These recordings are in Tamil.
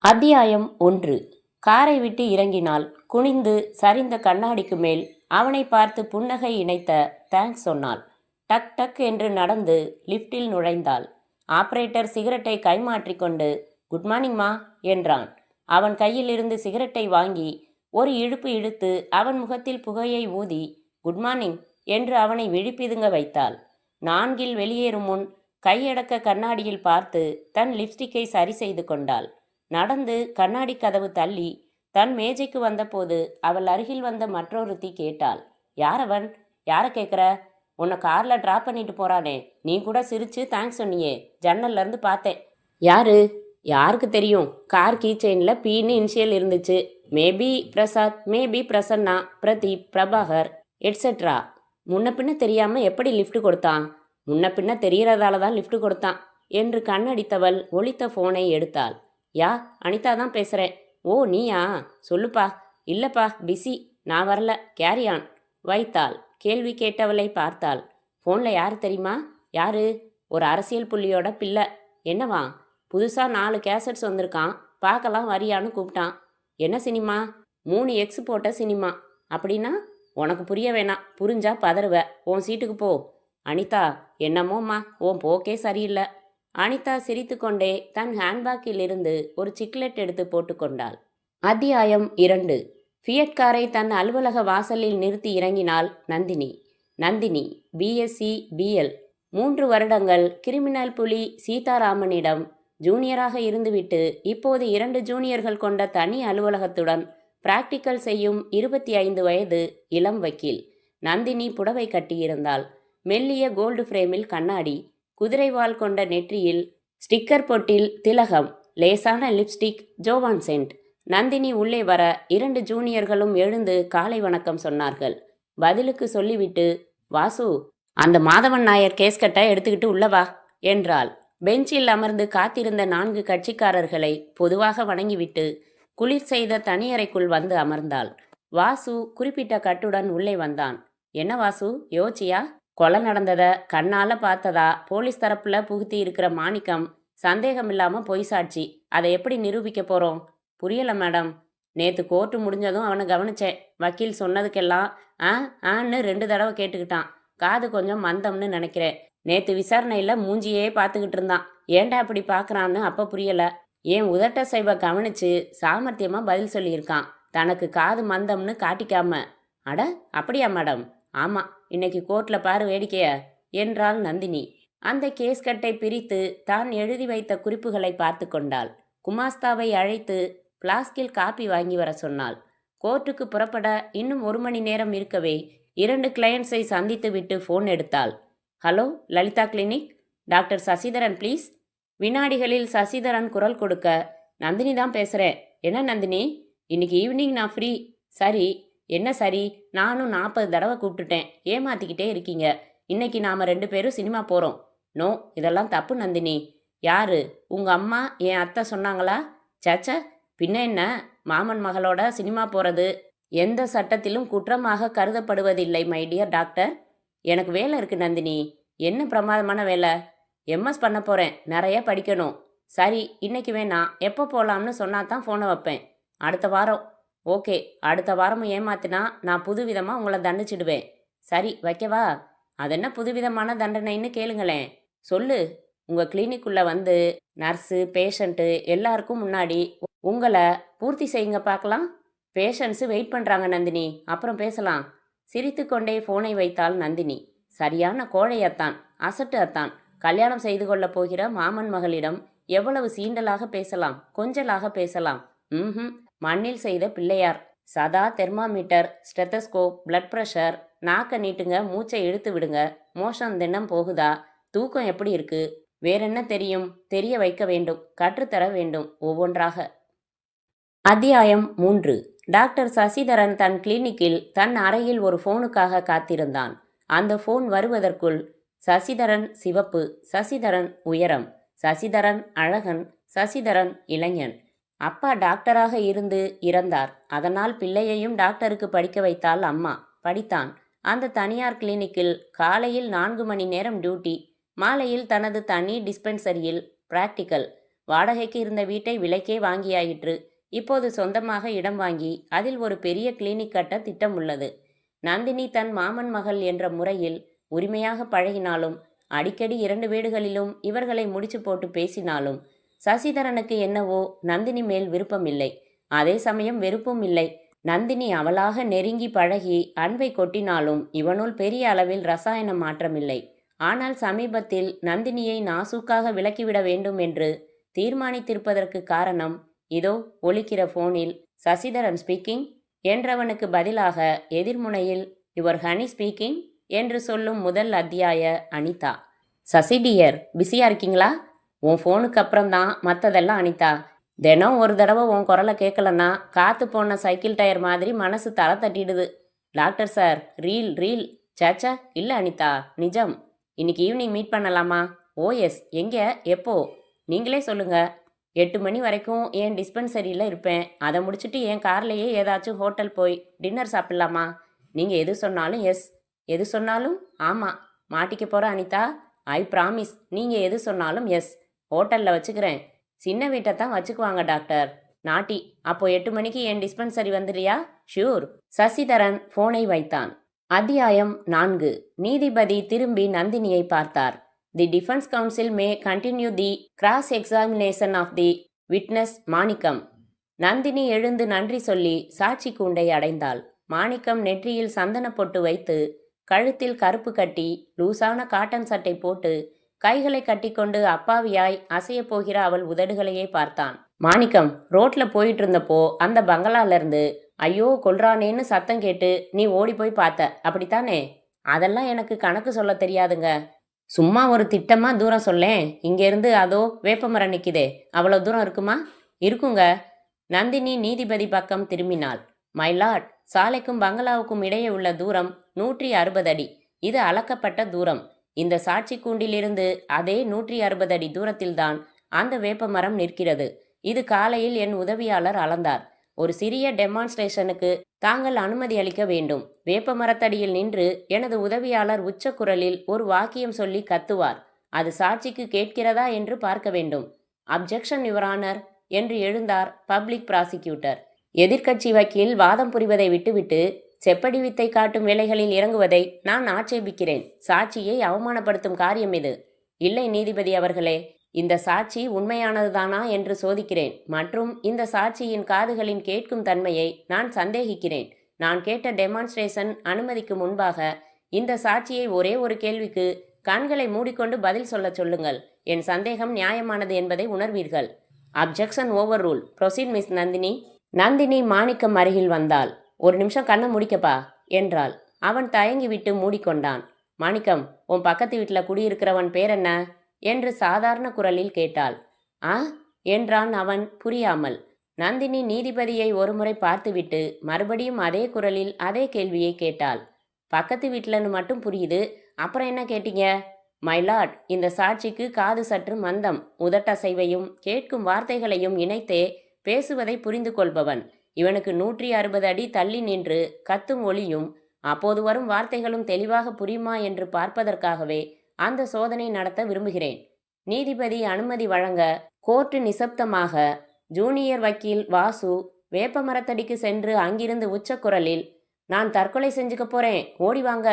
அத்தியாயம் 1. காரை விட்டு இறங்கினாள். குனிந்து சரிந்த கண்ணாடிக்கு மேல் அவனை பார்த்து புன்னகை இணைத்த தேங்க்ஸ் சொன்னாள். டக் டக் என்று நடந்து லிஃப்டில் நுழைந்தாள். ஆபரேட்டர் சிகரெட்டை கைமாற்றிக்கொண்டு குட் மார்னிங்மா என்றான். அவன் கையிலிருந்து சிகரெட்டை வாங்கி ஒரு இழுப்பு இழுத்து அவன் முகத்தில் புகையை ஊதி குட் மார்னிங் என்று அவனை விழிப்பிதுங்க வைத்தாள். 4 வெளியேறும் முன் கையடக்க கண்ணாடியில் பார்த்து தன் லிப்ஸ்டிக்கை சரி செய்து கொண்டாள். நடந்து கண்ணாடி கதவு தள்ளி தன் மேஜைக்கு வந்தபோது அவள் அருகில் வந்த மற்றொருத்தி கேட்டாள், யாரவன்? யாரை கேட்குற? உன்னை காரில் ட்ராப் பண்ணிட்டு போறானே, நீ கூட சிரிச்சு தேங்க்ஸ் சொன்னியே, ஜன்னல்ல இருந்து பார்த்தேன். யாரு? யாருக்கு தெரியும்? கார் கீ செயினில் பீன்னு இனிஷியல் இருந்துச்சு. Maybe Prasad, maybe Prasanna, Pradeep, Prabhakar etcetera. முன்ன பின்ன தெரியாமல் எப்படி லிஃப்ட் கொடுத்தான்? முன்ன பின்ன தெரிகிறதால தான் லிஃப்ட் கொடுத்தான் என்று கண்ணடித்தவள் ஒலித்த ஃபோனை எடுத்தாள். யா, அனிதா தான் பேசுகிறேன். ஓ நீயா? சொல்லுப்பா. இல்லைப்பா, பிஸி, நான் வரல, கேரியான் வைத்தாள். கேள்வி கேட்டவளை பார்த்தாள். ஃபோனில் யார் தெரியுமா? யாரு? ஒரு அரசியல் புள்ளியோட பிள்ளை. என்னவா? புதுசாக 4 கேசட்ஸ் வந்திருக்கான், பார்க்கலாம் வரியான்னு கூப்பிட்டான். என்ன சினிமா? 3 எக்ஸ் போட்ட சினிமா. அப்படின்னா உனக்கு புரிய வேணாம், புரிஞ்சா பதறுவ. உன் சீட்டுக்கு போ. அனிதா, என்னமோம்மா, உன் போக்கே சரியில்லை. அனிதா சிரித்து கொண்டே தன் ஹேண்ட்பேக்கில் இருந்து ஒரு சிக்லெட் எடுத்து போட்டுக்கொண்டாள். அத்தியாயம் 2. ஃபியட் காரை தன் அலுவலக வாசலில் நிறுத்தி இறங்கினாள் நந்தினி. நந்தினி பிஎஸ்சி பிஎல், 3 வருடங்கள் கிரிமினல் புலி சீதாராமனிடம் ஜூனியராக இருந்துவிட்டு இப்போது 2 ஜூனியர்கள் கொண்ட தனி அலுவலகத்துடன் பிராக்டிக்கல் செய்யும் 25 வயது இளம் வக்கீல். நந்தினி புடவை கட்டியிருந்தாள். மெல்லிய கோல்டு ஃப்ரேமில் கண்ணாடி, குதிரைவால் கொண்ட நெற்றியில் ஸ்டிக்கர் பொட்டில் திலகம், லேசான லிப்ஸ்டிக், ஜோவான் சென்ட். நந்தினி உள்ளே வர 2 ஜூனியர்களும் எழுந்து காலை வணக்கம் சொன்னார்கள். பதிலுக்கு சொல்லிவிட்டு, வாசு, அந்த மாதவன் நாயர் கேஸ்கட்டை எடுத்துக்கிட்டு உள்ளவா என்றாள். பெஞ்சில் அமர்ந்து காத்திருந்த 4 கட்சிக்காரர்களை பொதுவாக வணங்கிவிட்டு குளிர் செய்த தனியறைக்குள் வந்து அமர்ந்தாள். வாசு குறிப்பிட்ட கட்டுடன் உள்ளே வந்தான். என்ன வாசு, யோசிச்சியா? கொலை நடந்ததை கண்ணால் பார்த்ததா? போலீஸ் தரப்புல புகுத்தி இருக்கிற மாணிக்கம் சந்தேகம் இல்லாமல் பொய் சாட்சி. அதை எப்படி நிரூபிக்க போகிறோம்? புரியலை மேடம். நேற்று கோர்ட்டு முடிஞ்சதும் அவனை கவனிச்சேன். வக்கீல் சொன்னதுக்கெல்லாம் ஆன்னு 2 தடவை கேட்டுக்கிட்டான். காது கொஞ்சம் மந்தம்னு நினைக்கிறேன். நேற்று விசாரணையில் மூஞ்சியே பார்த்துக்கிட்டு இருந்தான். ஏண்டா அப்படி பார்க்குறான்னு அப்போ புரியலை. என் உதட்ட சைவை கவனித்து சாமர்த்தியமாக பதில் சொல்லியிருக்கான், தனக்கு காது மந்தம்னு காட்டிக்காம. அட, அப்படியா மேடம்? ஆமாம், இன்னைக்கு கோர்ட்டில் பாரு வேடிக்கைய என்றாள் நந்தினி. அந்த கேஸ்கட்டை பிரித்து தான் எழுதி வைத்த குறிப்புகளை பார்த்து கொண்டாள். குமாஸ்தாவை அழைத்து பிளாஸ்கில் காப்பி வாங்கி வர சொன்னாள். கோர்ட்டுக்கு புறப்பட இன்னும் 1 மணி நேரம் இருக்கவே 2 கிளையண்ட்ஸை சந்தித்து விட்டு ஃபோன் எடுத்தாள். Hello, Lalitha clinic, doctor Sasidharan please. வினாடிகளில் சசிதரன் குரல் கொடுக்க, நந்தினி தான் பேசுகிறேன். என்ன நந்தினி, இன்னைக்கு ஈவினிங் நான் ஃப்ரீ. சரி, என்ன சரி? நானும் 40 தடவை கூப்பிட்டுட்டேன், ஏமாத்திக்கிட்டே இருக்கீங்க. இன்னைக்கு நாம் 2 பேரும் சினிமா போகிறோம். நோ, இதெல்லாம் தப்பு நந்தினி. யாரு? உங்கள் அம்மா, என் அத்தை சொன்னாங்களா? சச்ச, பின்ன என்ன? மாமன் மகளோட சினிமா போகிறது எந்த சட்டத்திலும் குற்றமாக கருதப்படுவதில்லை மை டியர் டாக்டர். எனக்கு வேலை இருக்குது நந்தினி. என்ன பிரமாதமான வேலை? எம்எஸ் பண்ண போகிறேன், நிறைய படிக்கணும். சரி, இன்னைக்கு வேணாம், எப்போ போகலாம்னு சொன்னா தான் ஃபோனை வைப்பேன். அடுத்த வாரம். ஓகே, அடுத்த வாரமும் ஏமாத்தினா நான் புதுவிதமாக உங்களை தண்டிச்சிடுவேன். சரி, வைக்கவா? அதென்ன புதுவிதமான தண்டனைன்னு கேளுங்களேன். சொல்லு. உங்கள் கிளினிக்குள்ளே வந்து நர்ஸு, பேஷண்ட்டு எல்லாருக்கும் முன்னாடி உங்களை பூர்த்தி செய்யுங்க பார்க்கலாம். பேஷண்ட்ஸு வெயிட் பண்ணுறாங்க நந்தினி, அப்புறம் பேசலாம். சிரித்து கொண்டே ஃபோனை வைத்தாள் நந்தினி. சரியான கோழையத்தான், அசட்டு அத்தான். கல்யாணம் செய்து கொள்ளப் போகிற மாமன் மகளிடம் எவ்வளவு சீண்டலாக பேசலாம், கொஞ்சலாக பேசலாம். மண்ணில் செய்த பிள்ளையார். சதா தெர்மாமீட்டர், ஸ்டெத்தஸ்கோப், பிளட் ப்ரெஷர். நாக்க நீட்டுங்க, மூச்சை இழுத்து விடுங்க. மோஷன் தினம் போகுதா? தூக்கம் எப்படி இருக்கு? வேறென்ன தெரியும்? தெரிய வைக்க வேண்டும், கற்றுத்தர வேண்டும் ஒவ்வொன்றாக. அத்தியாயம் 3. டாக்டர் சசிதரன் தன் கிளினிக்கில் தன் அறையில் ஒரு ஃபோனுக்காக காத்திருந்தான். அந்த ஃபோன் வருவதற்குள் சசிதரன் சிவப்பு, சசிதரன் உயரம், சசிதரன் அழகன், சசிதரன் இளைஞன். அப்பா டாக்டராக இருந்து இறந்தார். அதனால் பிள்ளையையும் டாக்டருக்கு படிக்க வைத்தாள் அம்மா. படித்தான். அந்த தனியார் கிளினிக்கில் காலையில் 4 மணி நேரம் டியூட்டி, மாலையில் தனது தனி டிஸ்பென்சரியில் பிராக்டிக்கல். வாடகைக்கு இருந்த வீட்டை விலைக்கே வாங்கியாயிற்று. இப்போது சொந்தமாக இடம் வாங்கி அதில் ஒரு பெரிய கிளினிக் கட்ட திட்டம் உள்ளது. நந்தினி தன் மாமன் மகள் என்ற முறையில் உரிமையாக பழகினாலும், அடிக்கடி 2 வீடுகளிலும் இவர்களை முடிச்சு போட்டு பேசினாலும், சசிதரனுக்கு என்னவோ நந்தினி மேல் விருப்பமில்லை. அதே சமயம் வெறுப்பும் இல்லை. நந்தினி அவளாக நெருங்கி பழகி அன்பை கொட்டினாலும் இவனுள் பெரிய அளவில் ரசாயன மாற்றமில்லை. ஆனால் சமீபத்தில் நந்தினியை நாசூக்காக விலக்கிவிட வேண்டும் என்று தீர்மானித்திருப்பதற்கு காரணம், இதோ ஒலிக்கிற போனில் சசிதரன் ஸ்பீக்கிங் என்றவனுக்கு பதிலாக எதிர்முனையில் யுவர் ஹனி ஸ்பீக்கிங் என்று சொல்லும் முதல் அத்தியாய அனிதா. சசி டியர், பிஸியாக இருக்கீங்களா? உன் ஃபோனுக்கு அப்புறம்தான் மற்றதெல்லாம் அனிதா. தினம் ஒரு தடவை உன் குரலை கேட்கலன்னா காற்று போன சைக்கிள் டயர் மாதிரி மனசு தலை தட்டிடுது. Doctor sir, reel reel. சேச்சா இல்லை அனிதா, நிஜம். இன்னைக்கு ஈவினிங் மீட் பண்ணலாமா? ஓஎஸ். எங்கே, எப்போ? நீங்களே சொல்லுங்க. 8 மணி வரைக்கும் என் டிஸ்பென்சரியில் இருப்பேன். அதை முடிச்சுட்டு என் கார்லேயே ஏதாச்சும் ஹோட்டல் போய் டின்னர் சாப்பிட்லாமா? நீங்கள் எது சொன்னாலும் எஸ். எது சொன்னாலும் ஆமாம். மாட்டிக்க போகிற அனிதா. ஐ ப்ராமிஸ், நீங்கள் எது சொன்னாலும் எஸ். ஹோட்டலில் வச்சுக்கிறேன். சின்ன வீட்டை தான் வச்சுக்குவாங்க டாக்டர். நாட்டி. அப்போ 8 மணிக்கு என் டிஸ்பென்சரி வந்துடுறியா? ஷூர். சசிதரன் ஃபோனை வைத்தான். அத்தியாயம் 4. நீதிபதி திரும்பி நந்தினியை பார்த்தார். The defence counsel may continue the cross examination of the witness Manickam. Nandini எழுந்து நன்றி சொல்லி சாட்சி கூண்டை அடைந்தாள். மாணிக்கம் நெற்றியில் சந்தன பொட்டு வைத்து, கழுத்தில் கருப்பு கட்டி, லூசான காட்டன் சட்டை போட்டு, கைகளை கட்டிக்கொண்டு அப்பாவியாய் அசைய போகிற அவள் உதடுகளையே பார்த்தான். மாணிக்கம், ரோட்ல போயிட்டு இருந்தப்போ அந்த பங்களாலேருந்து ஐயோ கொல்றானேன்னு சத்தம் கேட்டு நீ ஓடி போய் பார்த்த, அப்படித்தானே? அதெல்லாம் எனக்கு கணக்கு சொல்ல தெரியாதுங்க. சும்மா ஒரு திட்டமா தூரம் சொல்லேன். இங்கேருந்து அதோ வேப்பமரம் நிற்கிதே, அவ்வளோ தூரம் இருக்குமா? இருக்குங்க. நந்தினி நீதிபதி பக்கம் திரும்பினாள். மைலாட், சாலைக்கும் பங்களாவுக்கும் இடையே உள்ள தூரம் 160 அடி. இது அளக்கப்பட்ட தூரம். இந்த சாட்சி கூண்டிலிருந்து அதே 160 அடி தூரத்தில்தான் அந்த வேப்பமரம் நிற்கிறது. இது காலையில் என் உதவியாளர் அளந்தார். ஒரு சிறிய டெமான்ஸ்ட்ரேஷனுக்கு தாங்கள் அனுமதி அளிக்க வேண்டும். வேப்பமரத்தடியில் நின்று எனது உதவியாளர் உச்ச குரலில் ஒரு வாக்கியம் சொல்லி கத்துவார். அது சாட்சிக்கு கேட்கிறதா என்று பார்க்க வேண்டும். அப்ஜெக்ஷன் யுவர் ஆனர் என்று எழுந்தார் பப்ளிக் ப்ராசிக்யூட்டர். எதிர்க்கட்சி வக்கீல் வாதம் புரிவதை விட்டுவிட்டு செப்படி வித்தை காட்டும் வேலைகளில் இறங்குவதை நான் ஆட்சேபிக்கிறேன். சாட்சியை அவமானப்படுத்தும் காரியம் இது. இல்லை நீதிபதி அவர்களே, இந்த சாட்சி உண்மையானதுதானா என்று சோதிக்கிறேன். மற்றும் இந்த சாட்சியின் காதுகளின் கேட்கும் தன்மையை நான் சந்தேகிக்கிறேன். நான் கேட்ட டெமான்ஸ்ட்ரேஷன் அனுமதிக்கு முன்பாக இந்த சாட்சியை ஒரே ஒரு கேள்விக்கு கண்களை மூடிக்கொண்டு பதில் சொல்ல சொல்லுங்கள். என் சந்தேகம் நியாயமானது என்பதை உணர்வீர்கள். Objection overrule. Proceed miss Nandini. Nandini Manickam அருகில் வந்தாள். ஒரு நிமிஷம் கண்ணை முடிக்கப்பா என்றாள். அவன் தயங்கிவிட்டு மூடிக்கொண்டான். மாணிக்கம், உன் பக்கத்து வீட்டில் குடியிருக்கிறவன் பேர் என்ன என்று சாதாரண குரலில் கேட்டாள். ஆ என்றான் அவன் புரியாமல். நந்தினி நீதிபதியை ஒருமுறை பார்த்துவிட்டு மறுபடியும் அதே குரலில் அதே கேள்வியை கேட்டாள். பக்கத்து வீட்டில்னு மட்டும் புரியுது, அப்புறம் என்ன கேட்டீங்க? மைலாட், இந்த சாட்சிக்கு காது சற்று மந்தம். உதட்டசைவையும் கேட்கும் வார்த்தைகளையும் இணைத்தே பேசுவதை புரிந்து கொள்பவன். இவனுக்கு 160 அடி தள்ளி நின்று கத்தும் ஒளியும் அப்போது வரும் வார்த்தைகளும் தெளிவாக புரியுமா என்று பார்ப்பதற்காகவே அந்த சோதனை நடத்த விரும்புகிறேன். நீதிபதி அனுமதி வழங்க கோர்ட்டு நிசப்தமாக. ஜூனியர் வக்கீல் வாசு வேப்பமரத்தடிக்கு சென்று அங்கிருந்து உச்சக்குரலில், நான் தற்கொலை செஞ்சுக்க போறேன், ஓடிவாங்க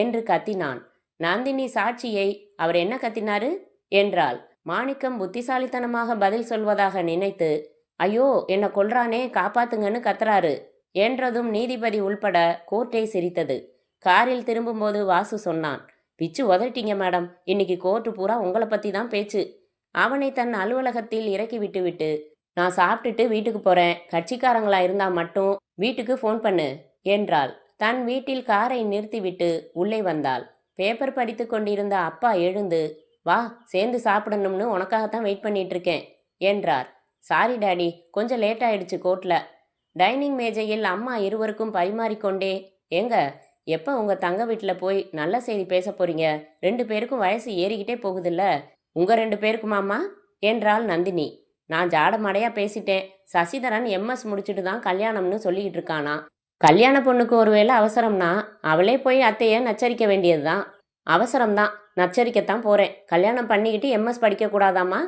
என்று கத்தினான். நந்தினி சாட்சியை, அவர் என்ன கத்தினாரு என்றாள். மாணிக்கம் புத்திசாலித்தனமாக பதில் சொல்வதாக நினைத்து, ஐயோ என்ன கொல்றானே, காப்பாத்துங்கன்னு கத்துறாரு என்றதும் நீதிபதி உள்பட கோர்ட்டை சிரித்தது. காரில் திரும்பும்போது வாசு சொன்னான், பிச்சு உதட்டிங்க மேடம், இன்னைக்கு கோர்ட்டு பூரா உங்களை பற்றி தான் பேச்சு. அவனை தன் அலுவலகத்தில் இறக்கி விட்டுவிட்டு, நான் சாப்பிட்டுட்டு வீட்டுக்கு போகிறேன், கட்சிக்காரங்களா இருந்தால் மட்டும் வீட்டுக்கு ஃபோன் பண்ணு என்றாள். தன் வீட்டில் காரை நிறுத்திவிட்டு உள்ளே வந்தாள். பேப்பர் படித்து கொண்டிருந்த அப்பா எழுந்து, வா சேர்ந்து சாப்பிடணும்னு உனக்காகத்தான் வெயிட் பண்ணிட்டு இருக்கேன் என்றார். சாரி டாடி, கொஞ்சம் லேட் ஆயிடுச்சு கோர்ட்டில். டைனிங் மேஜையில் அம்மா இருவருக்கும் பரிமாறிக்கொண்டே, ஏங்க எப்போ உங்கள் தங்க வீட்டில் போய் நல்ல செய்தி பேச போறீங்க? 2 பேருக்கும் வயசு ஏறிக்கிட்டே போகுதில்ல, உங்கள் 2 பேருக்குமாம்மா என்றாள் நந்தினி. நான் ஜாடமடையாக பேசிட்டேன். சசிதரன் எம்எஸ் முடிச்சுட்டு தான் கல்யாணம்னு சொல்லிக்கிட்டு இருக்கானா. கல்யாண பொண்ணுக்கு ஒருவேளை அவசரம்னா அவளே போய் அத்தையை நச்சரிக்க வேண்டியது தான். அவசரம்தான், நச்சரிக்கத்தான் போகிறேன். கல்யாணம் பண்ணிக்கிட்டு எம்எஸ் படிக்கக்கூடாதாம்மா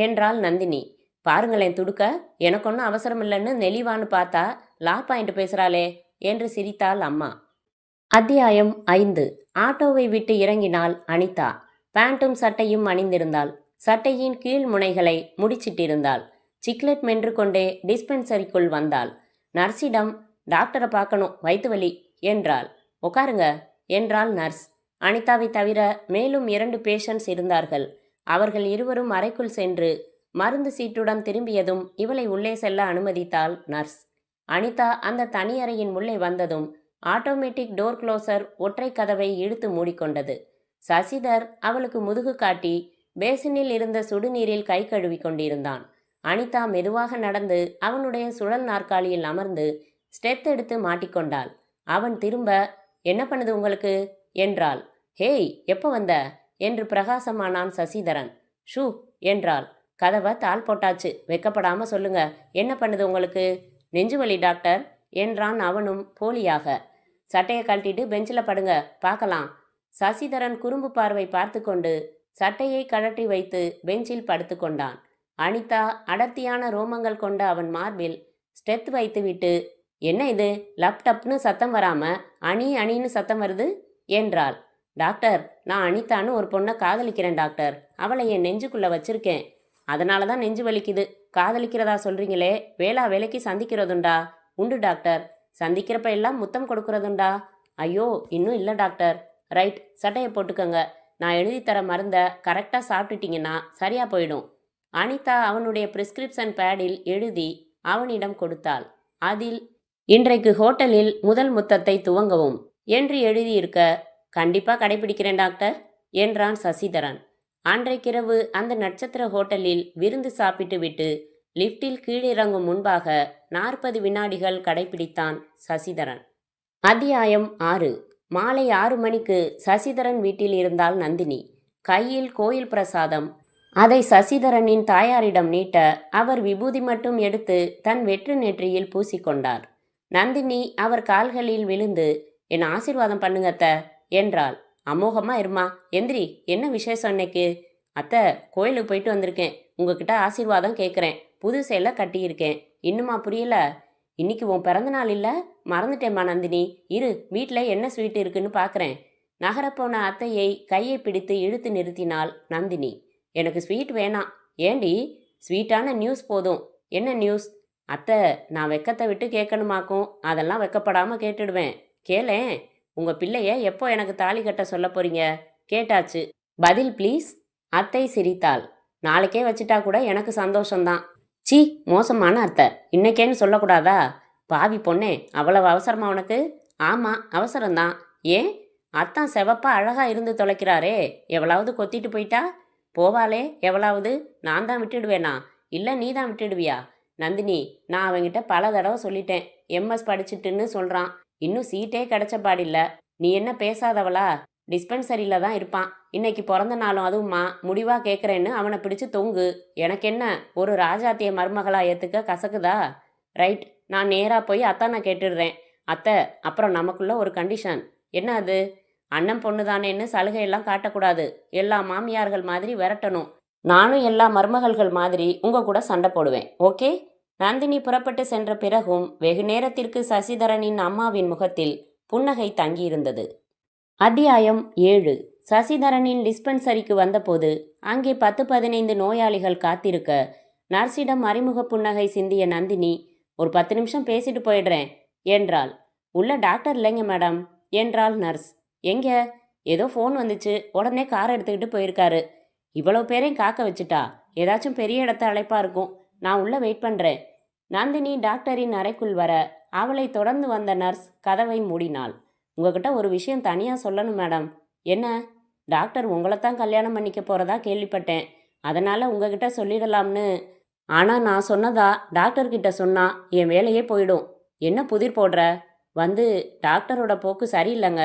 என்றாள் நந்தினி. பாருங்களேன் துடுக்க, எனக்கு ஒன்றும் அவசரம் இல்லைன்னு நெளிவான்னு பார்த்தா லா பாயிண்ட் பேசுறாளே என்று சிரித்தாள் அம்மா. அத்தியாயம் 5. ஆட்டோவை விட்டு இறங்கினாள் அனிதா. பேண்ட்டும் சட்டையும் அணிந்திருந்தாள். சட்டையின் கீழ் முனைகளை முடிச்சிட்டிருந்தாள். சிக்லெட் மென்று கொண்டே டிஸ்பென்சரிக்குள் வந்தாள். நர்ஸிடம் டாக்டரை பார்க்கணும், வயிற்று வலி என்றாள். உட்காருங்க என்றாள் நர்ஸ். அனிதாவை தவிர மேலும் 2 பேஷண்ட்ஸ் இருந்தார்கள். அவர்கள் இருவரும் அறைக்குள் சென்று மருந்து சீட்டுடன் திரும்பியதும் இவளை உள்ளே செல்ல அனுமதித்தாள் நர்ஸ். அனிதா அந்த தனி அறையின் உள்ளே வந்ததும் ஆட்டோமேட்டிக் டோர் க்ளோசர் ஒற்றை கதவை இழுத்து மூடிக்கொண்டது. சசிதர் அவளுக்கு முதுகு காட்டி பேசினில் இருந்த சுடுநீரில் கை கழுவி கொண்டிருந்தான். அனிதா மெதுவாக நடந்து அவனுடைய சுழல் நாற்காலியில் அமர்ந்து ஸ்டெத் எடுத்து மாட்டிக்கொண்டாள். அவன் திரும்ப, என்ன பண்ணுது உங்களுக்கு என்றாள். ஹேய், எப்போ வந்த என்று பிரகாசமானான் சசிதரன். ஷூ என்றாள். கதவை தாள் போட்டாச்சு, வெக்கப்படாம சொல்லுங்க, என்ன பண்ணுது உங்களுக்கு? நெஞ்சுவலி டாக்டர் என்றான் அவனும் போலியாக. சட்டையை கழட்டிட்டு பெஞ்சில் படுங்க, பார்க்கலாம். சசிதரன் குறும்பு பார்வை பார்த்து கொண்டு சட்டையை கழட்டி வைத்து பெஞ்சில் படுத்து கொண்டான். அனிதா அடர்த்தியான ரோமங்கள் கொண்ட அவன் மார்பில் ஸ்டெத் வைத்துவிட்டு, என்ன இது லேப்டாப்னு சத்தம் வராம அணி அணின்னு சத்தம் வருது என்றாள். டாக்டர், நான் அனிதான்னு ஒரு பொண்ணை காதலிக்கிறேன் டாக்டர். அவளை என் நெஞ்சுக்குள்ளே வச்சிருக்கேன். அதனால தான் நெஞ்சு வலிக்குது. காதலிக்கிறதா சொல்றீங்களே, வேளா வேலைக்கு சந்திக்கிறதுண்டா? உண்டு டாக்டர். சந்திக்கிறப்ப எல்லாம் முத்தம் கொடுக்கறதுண்டா? ஐயோ, இன்னும் இல்லை டாக்டர். ரைட், சட்டையை போட்டுக்கங்க. நான் எழுதி தர மருந்தை கரெக்டாக சாப்பிட்டுட்டீங்கன்னா சரியா போயிடும். அனிதா அவனுடைய பிரிஸ்கிரிப்ஷன் பேடில் எழுதி அவனிடம் கொடுத்தாள். அதில் இன்றைக்கு ஹோட்டலில் முதல் முத்தத்தை துவங்கவும் என்று எழுதியிருக்க, கண்டிப்பா கடைபிடிக்கிறேன் டாக்டர் என்றான் சசிதரன். அன்றைக்கிரவு அந்த நட்சத்திர ஹோட்டலில் விருந்து சாப்பிட்டு விட்டு லிப்டில் கீழிறங்கும் முன்பாக 40 வினாடிகள் கடைபிடித்தான் சசிதரன். அத்தியாயம் 6. மாலை 6 மணிக்கு சசிதரன் வீட்டில் இருந்தால் நந்தினி. கையில் கோயில் பிரசாதம். அதை சசிதரனின் தாயாரிடம் நீட்ட அவர் விபூதி மட்டும் எடுத்து தன் வெற்று நெற்றியில் பூசிக்கொண்டார். நந்தினி அவர் கால்களில் விழுந்து, என் ஆசீர்வாதம் பண்ணுங்க அத்தை என்றாள். அமோகமா இருமா, எந்திரி, என்ன விசேஷம் இன்னைக்கு? அத்தை, கோயிலுக்கு போயிட்டு வந்திருக்கேன், உங்ககிட்ட ஆசீர்வாதம் கேட்குறேன். புது சேலை கட்டியிருக்கேன். இன்னுமா புரியல? இன்னைக்கு உன் பிறந்த நாள் இல்லை? மறந்துட்டேம்மா நந்தினி. இரு, வீட்டில் என்ன ஸ்வீட் இருக்குன்னு பார்க்குறேன். நகரப்போன அத்தையை கையை பிடித்து இழுத்து நிறுத்தினாள் நந்தினி. எனக்கு ஸ்வீட் வேணாம். ஏண்டி? ஸ்வீட்டான நியூஸ் போதும். என்ன நியூஸ்? அத்தை, நான் வெக்கத்தை விட்டு கேட்கணுமாக்கும். அதெல்லாம் வெக்கப்படாமல் கேட்டுடுவேன். கேளேன். உங்கள் பிள்ளைய எப்போ எனக்கு தாலி கட்ட சொல்ல போறீங்க? கேட்டாச்சு, பதில் ப்ளீஸ். அத்தை சிரித்தாள். நாளைக்கே வச்சுட்டா கூட எனக்கு சந்தோஷம்தான். சி, மோசமான அத்தை. இன்னைக்கேன்னு சொல்லக்கூடாதா? பாவி பொண்ணே, அவ்வளவு அவசரமா உனக்கு? ஆமாம், அவசரம்தான். ஏன்? அத்தான் செவப்பா அழகா இருந்து தொலைக்கிறாரே, எவ்வளவு கொத்திட்டு போயிட்டா? போவாளே எவ்வளவு. நான் தான் விட்டுடுவேனா? இல்லை நீ தான் விட்டுடுவியா? நந்தினி, நான் அவங்கிட்ட பல தடவை சொல்லிட்டேன். எம்எஸ் படிச்சுட்டுன்னு சொல்கிறான். இன்னும் சீட்டே கிடைச்ச பாடில்ல. நீ என்ன பேசாதவளா? டிஸ்பென்சரியில் தான் இருப்பான். இன்னைக்கு பிறந்த நாளும் அதுவும்மா. முடிவாக கேட்குறேன்னு அவனை பிடிச்சு தொங்கு. எனக்கு என்ன, ஒரு ராஜாத்திய மருமகளா ஏற்றுக்க கசக்குதா? ரைட், நான் நேராக போய் அத்தானை கேட்டுடுறேன். அத்தை, அப்புறம் நமக்குள்ள ஒரு கண்டிஷன். என்ன அது? அண்ணன் பொண்ணு தானேன்னு சலுகையெல்லாம் காட்டக்கூடாது. எல்லா மாமியார்கள் மாதிரி விரட்டணும். நானும் எல்லா மருமகள்கள் மாதிரி உங்க கூட சண்டை போடுவேன், ஓகே? நந்தினி புறப்பட்டு சென்ற பிறகும் வெகு நேரத்திற்கு சசிதரனின் அம்மாவின் முகத்தில் புன்னகை தங்கியிருந்தது. அத்தியாயம் 7. சசிதரனின் டிஸ்பென்சரிக்கு வந்தபோது அங்கே 10-15 நோயாளிகள் காத்திருக்க நர்ஸிடம் அறிமுக புன்னகை சிந்திய நந்தினி, ஒரு 10 நிமிஷம் பேசிட்டு போயிடுறேன் என்றாள். உள்ள டாக்டர் இல்லைங்க மேடம் என்றாள் நர்ஸ். எங்க? ஏதோ ஃபோன் வந்துச்சு, உடனே கார் எடுத்துக்கிட்டு போயிருக்காரு. இவ்வளோ பேரையும் காக்க வச்சுட்டா? ஏதாச்சும் பெரிய இடத்த அழைப்பா இருக்கும். நான் உள்ள வெயிட் பண்ணுறேன். நந்தினி டாக்டரின் அறைக்குள் வர அவளை தொடர்ந்து வந்த நர்ஸ் கதவை மூடினாள். உங்ககிட்ட ஒரு விஷயம் தனியாக சொல்லணும் மேடம். என்ன? டாக்டர் உங்களைத்தான் கல்யாணம் பண்ணிக்க போகிறதா கேள்விப்பட்டேன். அதனால் உங்ககிட்ட சொல்லிடலாம்னு. ஆனால் நான் சொன்னதா டாக்டர்கிட்ட சொன்னால் என் வேலையே போயிடும். என்ன புதிர் போடுற? வந்து டாக்டரோட போக்கு சரியில்லைங்க.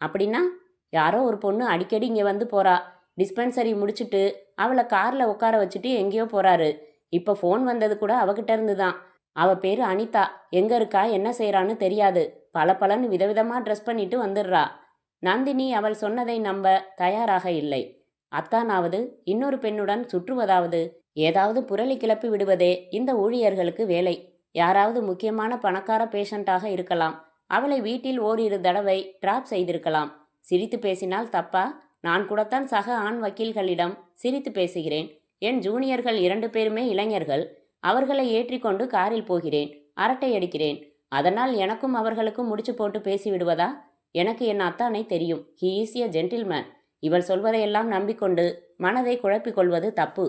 அப்படின்னா? யாரோ ஒரு பொண்ணு அடிக்கடி இங்கே வந்து போகிறா. டிஸ்பென்சரி முடிச்சுட்டு அவளை காரில் உட்கார வச்சுட்டு எங்கேயோ போகிறாரு. இப்போ ஃபோன் வந்தது கூட அவகிட்ட இருந்து தான். அவள் பேர் அனிதா. எங்கே இருக்கா, என்ன செய்கிறான்னு தெரியாது. பலன்னு விதவிதமாக ட்ரெஸ் பண்ணிட்டு வந்துடுறா. நந்தினி அவள் சொன்னதை நம்ப தயாராக இல்லை. அத்தானாவது இன்னொரு பெண்ணுடன் சுற்றுவதாவது ஏதாவது புரளி கிளப்பி விடுவதே இந்த ஊழியர்களுக்கு வேலை. யாராவது முக்கியமான பணக்கார பேஷண்டாக இருக்கலாம். அவளை வீட்டில் ஓரிரு தடவை டிராப் செய்திருக்கலாம். சிரித்து பேசினால் தப்பா? நான் கூடத்தான் சக ஆண் வக்கீல்களிடம் சிரித்து பேசுகிறேன். என் ஜூனியர்கள் 2 பேருமே இளைஞர்கள். அவர்களை ஏற்றிக்கொண்டு காரில் போகிறேன், அரட்டை அடிக்கிறேன். அதனால் எனக்கும் அவர்களுக்கும் முடிச்சு போட்டு பேசிவிடுவதா? எனக்கு என் அத்தானை தெரியும். He is a gentleman. இவள் சொல்வதையெல்லாம் நம்பிக்கொண்டு மனதை குழப்பிக் கொள்வது தப்பு.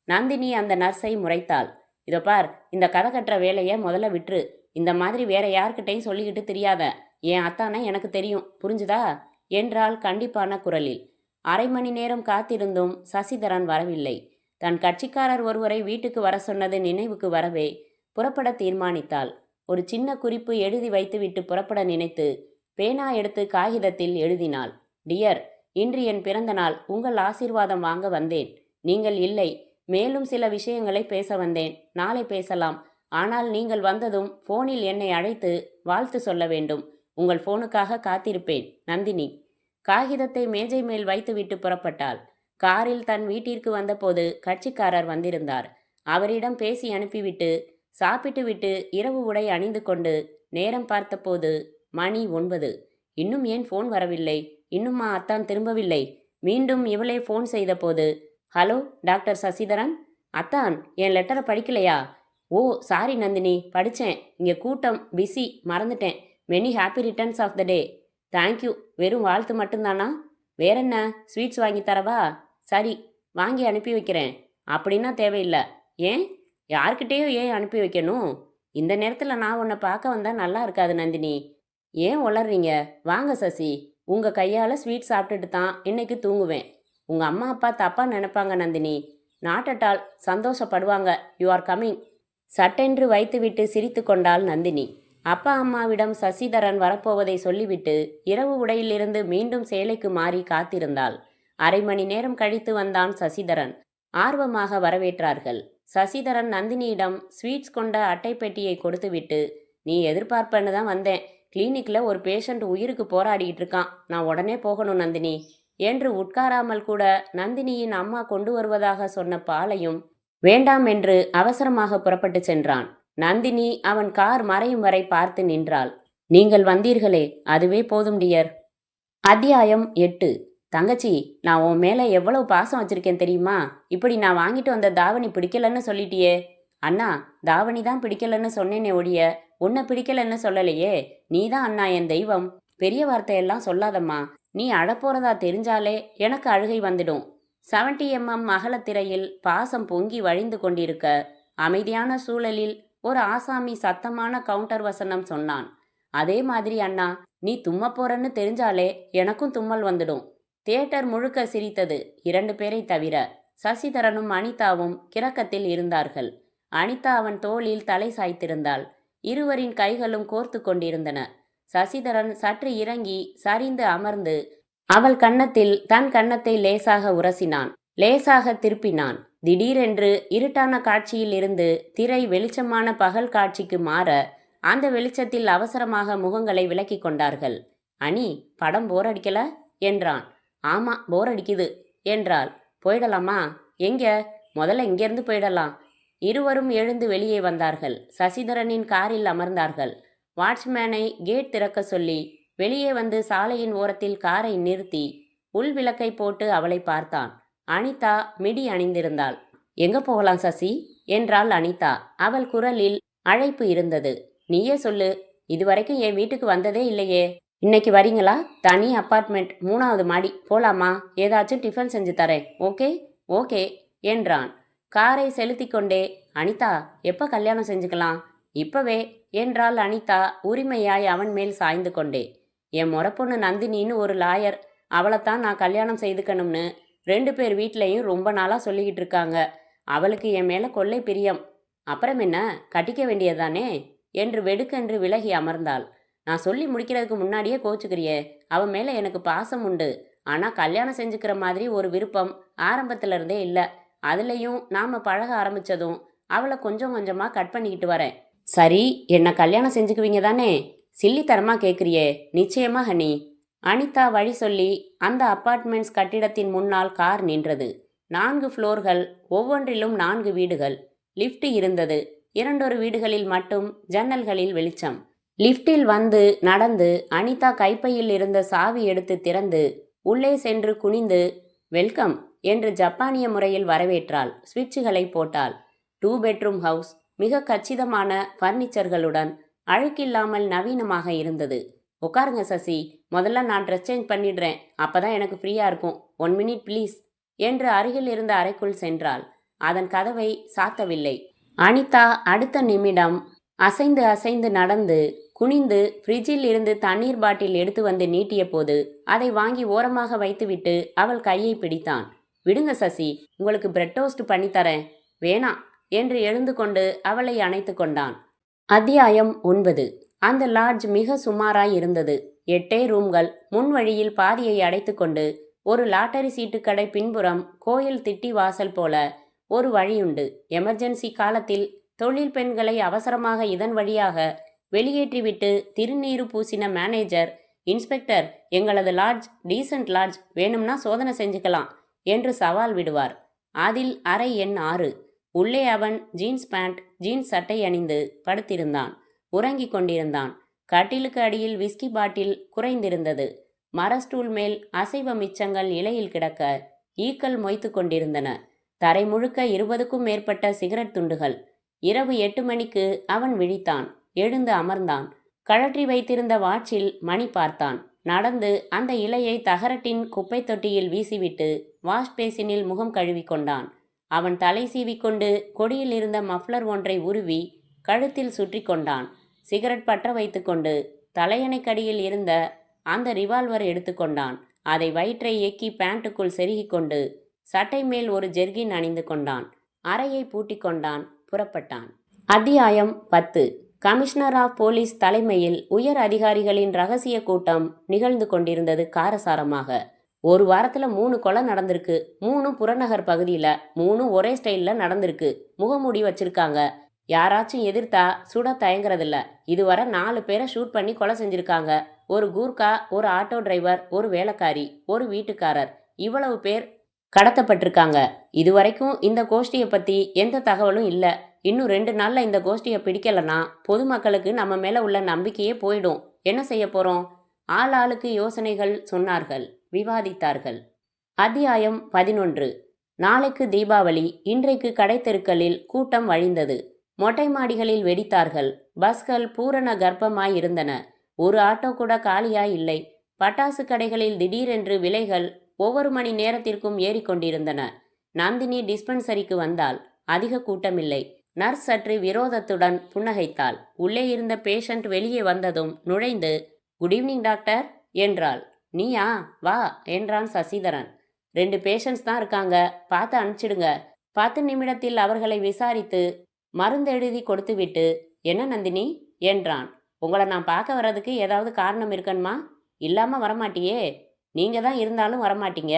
நந்தினி அந்த நர்ஸை முறைத்தாள். இதோ பார், இந்த கதை கட்டுற வேலையை முதல்ல விட்டுரு. இந்த மாதிரி வேற யார்கிட்டையும் சொல்லிக்கிட்டு தெரியாத. என் அத்தானை எனக்கு தெரியும், புரிஞ்சுதா என்றாள் கண்டிப்பான குரலில். 1/2 மணி நேரம் காத்திருந்தும் சசிதரன் வரவில்லை. தன் கட்சிக்காரர் ஒருவரை வீட்டுக்கு வர சொன்னது நினைவுக்கு வரவே புறப்பட தீர்மானித்தாள். ஒரு சின்ன குறிப்பு எழுதி வைத்துவிட்டு புறப்பட நினைத்து பேனா எடுத்து காகிதத்தில் எழுதினாள். டியர், இன்று என் பிறந்த நாள். உங்கள் ஆசீர்வாதம் வாங்க வந்தேன். நீங்கள் இல்லை. மேலும் சில விஷயங்களை பேச வந்தேன். நாளை பேசலாம். ஆனால் நீங்கள் வந்ததும் போனில் என்னை அழைத்து வாழ்த்து சொல்ல வேண்டும். உங்கள் போனுக்காக காத்திருப்பேன். நந்தினி. காகிதத்தை மேஜை மேல் வைத்துவிட்டு புறப்பட்டாள். காரில் தன் வீட்டிற்கு வந்தபோது கட்சிக்காரர் வந்திருந்தார். அவரிடம் பேசி அனுப்பிவிட்டு சாப்பிட்டு விட்டு இரவு உடை அணிந்து கொண்டு நேரம் பார்த்தபோது மணி 9. இன்னும் ஏன் ஃபோன் வரவில்லை? இன்னுமா அத்தான் திரும்பவில்லை? மீண்டும் இவளே ஃபோன் செய்தபோது, ஹலோ டாக்டர் சசிதரன். அத்தான், என் லெட்டரை படிக்கலையா? ஓ சாரி நந்தினி, படித்தேன். இங்கே கூட்டம், பிஸி, மறந்துட்டேன். Many happy returns of the day. Thank you. வெறும் வாழ்த்து மட்டும்தானா? வேறென்ன, ஸ்வீட்ஸ் வாங்கி தரவா? சரி, வாங்கி அனுப்பி வைக்கிறேன். அப்படின்னா தேவையில்லை. ஏன்? யார்கிட்டேயும் ஏன் அனுப்பி வைக்கணும்? இந்த நேரத்தில் நான் உன்னை பார்க்க வந்தால் நல்லா இருக்காது நந்தினி. ஏன் உளறீங்க? வாங்க சசி. உங்கள் கையால் ஸ்வீட் சாப்பிட்டுட்டு தான் இன்னைக்கு தூங்குவேன். உங்கள் அம்மா அப்பா தப்பாக நினைப்பாங்க நந்தினி. நாட் அட் ஆல், சந்தோஷப்படுவாங்க. You are coming. சட்டென்று வைத்துவிட்டு சிரித்து கொண்டாள் நந்தினி. அப்பா அம்மாவிடம் சசிதரன் வரப்போவதை சொல்லிவிட்டு இரவு உடையிலிருந்து மீண்டும் சேலைக்கு மாறி காத்திருந்தாள். 1/2 மணி நேரம் கழித்து வந்தான் சசிதரன். ஆர்வமாக வரவேற்றார்கள். சசிதரன் நந்தினியிடம் ஸ்வீட்ஸ் கொண்ட அட்டை பெட்டியை கொடுத்துவிட்டு, நீ எதிர்பார்ப்பன்னு தான் வந்தேன். கிளினிக்கில் ஒரு பேஷண்ட் உயிருக்கு போராடிக்கிட்டு இருக்கான். நான் உடனே போகணும் நந்தினி என்று உட்காராமல் கூட நந்தினியின் அம்மா கொண்டு வருவதாக சொன்ன பாலையும் வேண்டாம் என்று அவசரமாக புறப்பட்டு சென்றான். நந்தினி அவன் கார் மறையும் வரை பார்த்து நின்றாள். நீங்கள் வந்தீர்களே, அதுவே போதும் டியர். அத்தியாயம் 8. தங்கச்சி, நான் உன் மேலே எவ்வளவு பாசம் வச்சிருக்கேன் தெரியுமா? இப்படி நான் வாங்கிட்டு வந்த தாவணி பிடிக்கலன்னு சொல்லிட்டியே. அண்ணா, தாவணி தான் பிடிக்கலன்னு சொன்னேனே ஒழிய உன்னை பிடிக்கலன்னு சொல்லலையே. நீ தான் அண்ணா என் தெய்வம். பெரிய வார்த்தையெல்லாம் சொல்லாதம்மா. நீ அழப்போறதா தெரிஞ்சாலே எனக்கு அழுகை வந்துடும். 70 mm அகலத்திரையில் பாசம் பொங்கி வழிந்து கொண்டிருக்க அமைதியான சூழலில் ஒரு ஆசாமி சத்தமான கவுண்டர் வசனம் சொன்னான். அதே மாதிரி அண்ணா, நீ தும்ம போறன்னு தெரிஞ்சாலே எனக்கும் தும்மல் வந்துடும். தியேட்டர் முழுக்க சிரித்தது, 2 பேரை தவிர. சசிதரனும் அனிதாவும் கிறக்கத்தில் இருந்தார்கள். அனிதா அவன் தோளில் தலை சாய்த்திருந்தாள். இருவரின் கைகளும் கோர்த்து கொண்டிருந்தன. சசிதரன் சற்று இறங்கி சரிந்து அமர்ந்து அவள் கன்னத்தில் தன் கன்னத்தை லேசாக உரசினான். லேசாக திருப்பினான். திடீரென்று இருட்டான காட்சியில் இருந்து திரை வெளிச்சமான பகல் காட்சிக்கு மாற அந்த வெளிச்சத்தில் அவசரமாக முகங்களை விலக்கி கொண்டார்கள். அனி, படம் போர் அடிக்கல என்றான். ஆமா, போர் அடிக்குது என்றாள். போயிடலாமா? எங்க? முதல்ல இங்கேருந்து போயிடலாம். இருவரும் எழுந்து வெளியே வந்தார்கள். சசிதரனின் காரில் அமர்ந்தார்கள். வாட்ச்மேனை கேட் திறக்க சொல்லி வெளியே வந்து சாலையின் ஓரத்தில் காரை நிறுத்தி உள் விளக்கை போட்டு அவளை பார்த்தான். அனிதா மிடி அணிந்திருந்தாள். எங்க போகலாம் சசி என்றாள் அனிதா. அவள் குரலில் அழைப்பு இருந்தது. நீயே சொல்லு. இதுவரைக்கும் என் வீட்டுக்கு வந்ததே இல்லையே. இன்னைக்கு வரீங்களா? தனி அப்பார்ட்மெண்ட், 3வது மாடி. போலாமா? ஏதாச்சும் டிஃபன் செஞ்சு தரேன். ஓகே ஓகே என்றான். காரை செலுத்தி கொண்டே, அனிதா, எப்போ கல்யாணம் செஞ்சுக்கலாம்? இப்பவே என்றாள் அனிதா உரிமையாய் அவன் மேல் சாய்ந்து கொண்டே. என் முறப்பொண்ணு நந்தினின்னு ஒரு லாயர். அவளைத்தான் நான் கல்யாணம் செய்துக்கணும்னு 2 பேர் வீட்லையும் ரொம்ப நாளாக சொல்லிக்கிட்டு இருக்காங்க. அவளுக்கு என் மேலே கொள்ளை பிரியம். அப்புறம் என்ன, கட்டிக்க வேண்டியதானே என்று வெடுக்கென்று விலகி அமர்ந்தாள். நான் சொல்லி முடிக்கிறதுக்கு முன்னாடியே கோச்சுக்கிறியே. அவன் மேலே எனக்கு பாசம் உண்டு. ஆனால் கல்யாணம் செஞ்சுக்கிற மாதிரி ஒரு விருப்பம் ஆரம்பத்திலருந்தே இல்லை. அதுலேயும் நாம் பழக ஆரம்பித்ததும் அவளை கொஞ்சம் கொஞ்சமாக கட் பண்ணிக்கிட்டு வரேன். சரி, என்னை கல்யாணம் செஞ்சுக்குவீங்க தானே? சில்லித்தரமாக கேட்குறியே. நிச்சயமா ஹனி. அனிதா வழி சொல்லி அந்த அப்பார்ட்மெண்ட்ஸ் கட்டிடத்தின் முன்னால் கார் நின்றது. 4 ஃப்ளோர்கள், ஒவ்வொன்றிலும் 4 வீடுகள். லிஃப்ட் இருந்தது. 2 வீடுகளில் மட்டும் ஜன்னல்களில் வெளிச்சம். லிஃப்டில் வந்து நடந்து அனிதா கைப்பையில் இருந்த சாவி எடுத்து திறந்து உள்ளே சென்று குனிந்து வெல்கம் என்று ஜப்பானிய முறையில் வரவேற்றாள். சுவிட்சுகளை போட்டாள். 2 பெட்ரூம் ஹவுஸ். மிக கச்சிதமான ஃபர்னிச்சர்களுடன் அழுக்கில்லாமல் நவீனமாக இருந்தது. உட்காருங்க சசி, முதல்ல நான் ட்ரெஸ் சேஞ்ச் பண்ணிடுறேன், அப்பதான் எனக்கு ஃப்ரீயா இருக்கும். 1 மினிட் ப்ளீஸ் என்று அருகில் இருந்த அறைக்குள் சென்றாள். அதன் கதவை சாத்தவில்லை. அனிதா அடுத்த நிமிடம் அசைந்து அசைந்து நடந்து குனிந்து ஃப்ரிட்ஜில் இருந்து தண்ணீர் பாட்டில் எடுத்து வந்து நீட்டிய போது அதை வாங்கி ஓரமாக வைத்துவிட்டு அவள் கையை பிடித்தான். விடுங்க சசி, உங்களுக்கு பிரெட் டோஸ்ட் பண்ணித்தரேன். வேணாம் என்று எழுந்து கொண்டு அவளை அணைத்து கொண்டான். அத்தியாயம் 9. அந்த லாட்ஜ் மிக சுமாராய் இருந்தது. 8 ரூம்கள். முன் வழியில் பாதியை அடைத்து கொண்டு ஒரு லாட்டரி சீட்டு கடை பின்புறம் கோயில் திட்டி வாசல் போல ஒரு வழியுண்டு. எமர்ஜென்சி காலத்தில் தொழில் பெண்களை அவசரமாக இதன் வழியாக வெளியேற்றிவிட்டு திருநீரு பூசின மேனேஜர், இன்ஸ்பெக்டர், எங்களது லாட்ஜ் டீசன்ட் லாட்ஜ், வேணும்னா சோதனை செஞ்சுக்கலாம் என்று சவால் விடுவார். அதில் அறை எண் 6. உள்ளே அவன் ஜீன்ஸ் பேண்ட், ஜீன்ஸ் சட்டை அணிந்து படுத்திருந்தான். உறங்கிக் கொண்டிருந்தான். கட்டிலுக்கு அடியில் விஸ்கி பாட்டில் குறைந்திருந்தது. மரஸ்டூல் மேல் அசைவ மிச்சங்கள் இலையில் கிடக்க ஈக்கள் மொய்த்து கொண்டிருந்தன. தரை முழுக்க 20க்கும் மேற்பட்ட சிகரெட் துண்டுகள். இரவு 8 மணிக்கு அவன் விழித்தான். எழுந்து அமர்ந்தான். கழற்றி வைத்திருந்த வாட்சில் மணி பார்த்தான். நடந்து அந்த இலையை தகரட்டின் குப்பை தொட்டியில் வீசிவிட்டு வாஷ் பேசினில் முகம் கழுவி கொண்டான். அவன் தலை சீவிக்கொண்டு கொடியில் இருந்த மஃப்ளர் ஒன்றை உருவி கழுத்தில் சுற்றி கொண்டான். சிகரெட் பற்ற வைத்து கொண்டு தலையணைக்கடியில் இருந்த அந்த ரிவால்வர் எடுத்துக்கொண்டான். அதை வயிற்றை இயக்கி பேண்ட்டுக்குள் செருகி கொண்டு சட்டை மேல் ஒரு ஜெர்கின் அணிந்து கொண்டான். அறையை பூட்டி கொண்டான். புறப்பட்டான். அத்தியாயம் 10. கமிஷனர் ஆஃப் போலீஸ் தலைமையில் உயர் அதிகாரிகளின் ரகசிய கூட்டம் நிகழ்ந்து கொண்டிருந்தது காரசாரமாக. ஒரு வாரத்தில் 3 கொலை நடந்திருக்கு. 3 புறநகர் பகுதியில். 3 ஒரே ஸ்டைலில் நடந்திருக்கு. முகமூடி வச்சிருக்காங்க. யாராச்சும் எதிர்த்தா சுட தயங்குறதில்ல. இதுவரை 4 பேரை ஷூட் பண்ணி கொலை செஞ்சிருக்காங்க. ஒரு கூர்க்கா, ஒரு ஆட்டோ டிரைவர், ஒரு வேலைக்காரி, ஒரு வீட்டுக்காரர், இவ்வளவு பேர் கடத்தப்பட்டிருக்காங்க. இதுவரைக்கும் இந்த கோஷ்டியை பற்றி எந்த தகவலும் இல்லை. இன்னும் 2 நாளில் இந்த கோஷ்டியை பிடிக்கலன்னா பொதுமக்களுக்கு நம்ம மேலே உள்ள நம்பிக்கையே போயிடும். என்ன செய்ய போகிறோம்? ஆள் ஆளுக்கு யோசனைகள் சொன்னார்கள், விவாதித்தார்கள். அத்தியாயம் 11. நாளைக்கு தீபாவளி. இன்றைக்கு கடைத்தெருக்களில் கூட்டம் வழிந்தது. மொட்டை மாடிகளில் வெடித்தார்கள். பஸ்கள் பூரண கர்ப்பமாய் இருந்தன. ஒரு ஆட்டோ கூட காலியாய் இல்லை. பட்டாசு கடைகளில் திடீரென்று விலைகள் ஒவ்வொரு மணி நேரத்திற்கும் ஏறிக்கொண்டிருந்தன. நந்தினி டிஸ்பென்சரிக்கு வந்தாள். அதிக கூட்டமில்லை. நர்ஸ் சற்று விரோதத்துடன் புன்னகைத்தாள். உள்ளே இருந்த பேஷண்ட் வெளியே வந்ததும் நுழைந்து, குட் ஈவினிங் டாக்டர் என்றாள். நீயா? வா என்றான் சசிதரன். 2 பேஷண்ட்ஸ் தான் இருக்காங்க, பார்த்து அனுப்பிச்சிடுங்க. 10 நிமிடத்தில் அவர்களை விசாரித்து மருந்தெழுதி கொடுத்துவிட்டு, என்ன நந்தினி என்றான். உங்களை நான் பார்க்க வர்றதுக்கு ஏதாவது காரணம் இருக்கணுமா? இல்லாமல் வரமாட்டியே. நீங்கள் தான் இருந்தாலும் வரமாட்டீங்க.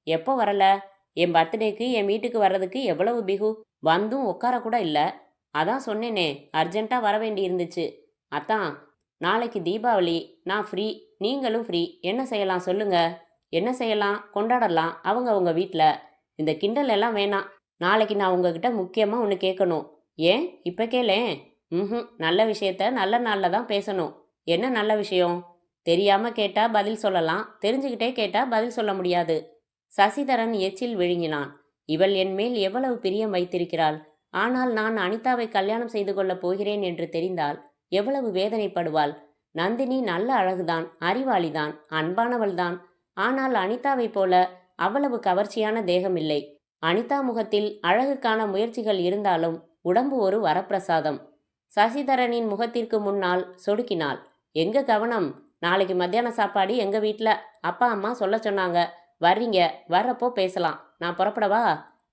எப்போ வரல? என் பர்த்டேக்கு என் வீட்டுக்கு வர்றதுக்கு எவ்வளவு பிகு. வந்தும் உட்கார கூட இல்லை. அதான் சொன்னேனே, அர்ஜென்ட்டாக வர வேண்டி இருந்துச்சு. அத்தான், நாளைக்கு தீபாவளி, நான் ஃப்ரீ, நீங்களும் ஃப்ரீ. என்ன செய்யலாம் சொல்லுங்க? என்ன செய்யலாம்? கொண்டாடலாம் அவங்க வீட்டில். இந்த கிண்டல் எல்லாம் வேணாம். நாளைக்கு நான் உங்ககிட்ட முக்கியமாக ஒன்று கேட்கணும். ஏன் இப்போ கேளேன். நல்ல விஷயத்த நல்ல நாளில் தான் பேசணும். என்ன நல்ல விஷயம்? தெரியாமல் கேட்டால் பதில் சொல்லலாம், தெரிஞ்சுக்கிட்டே கேட்டால் பதில் சொல்ல முடியாது. சசிதரன் எச்சில் விழுங்கினான். இவள் என் மேல் எவ்வளவு பிரியம் வைத்திருக்கிறாள். ஆனால் நான் அனிதாவை கல்யாணம் செய்து கொள்ளப் போகிறேன் என்று தெரிந்தால் எவ்வளவு வேதனைப்படுவாள். நந்தினி நல்ல அழகுதான், அறிவாளிதான், அன்பானவள்தான். ஆனால் அனிதாவைப் போல அவ்வளவு கவர்ச்சியான தேகம் இல்லை. அனிதா முகத்தில் அழகுக்கான முயற்சிகள் இருந்தாலும் உடம்பு ஒரு வரப்பிரசாதம். சசிதரனின் முகத்திற்கு முன்னால் சொடுக்கினாள். எங்க கவனம்? நாளைக்கு மத்தியான சாப்பாடு எங்கள் வீட்டில். அப்பா அம்மா சொல்ல சொன்னாங்க. வர்றீங்க, வர்றப்போ பேசலாம். நான் புறப்படவா?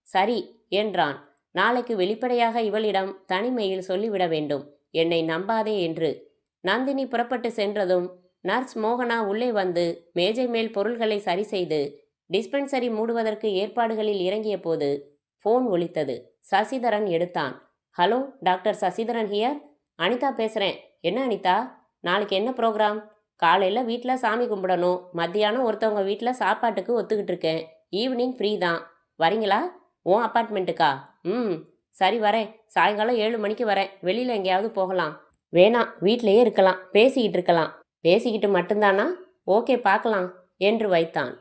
சரி என்றான். நாளைக்கு வெளிப்படையாக இவளிடம் தனிமையில் சொல்லிவிட வேண்டும், என்னை நம்பாதே என்று. நந்தினி புறப்பட்டு சென்றதும் நர்ஸ் மோகனா உள்ளே வந்து மேஜை மேல் பொருள்களை சரி செய்து டிஸ்பென்சரி மூடுவதற்கு ஏற்பாடுகளில் இறங்கிய போது ஃபோன் ஒலித்தது. சசிதரன் எடுத்தான். Hello, doctor Sasidharan here. Anitha பேசுகிறேன். என்ன அனிதா, நாளைக்கு என்ன ப்ரோக்ராம்? காலையில் வீட்டில் சாமி கும்பிடணும். மத்தியானம் ஒருத்தவங்க வீட்டில் சாப்பாட்டுக்கு ஒத்துக்கிட்டு இருக்கேன். ஈவினிங் ஃப்ரீ தான். வரீங்களா? உன் அப்பார்ட்மெண்ட்டுக்கா? ம், சரி வரேன். சாயங்காலம் 7 மணிக்கு வரேன். வெளியில் எங்கேயாவது போகலாம். வேணாம், வீட்டிலேயே இருக்கலாம், பேசிக்கிட்டு இருக்கலாம். பேசிக்கிட்டு மட்டும்தானா? ஓகே, பார்க்கலாம் என்று வைத்தான்.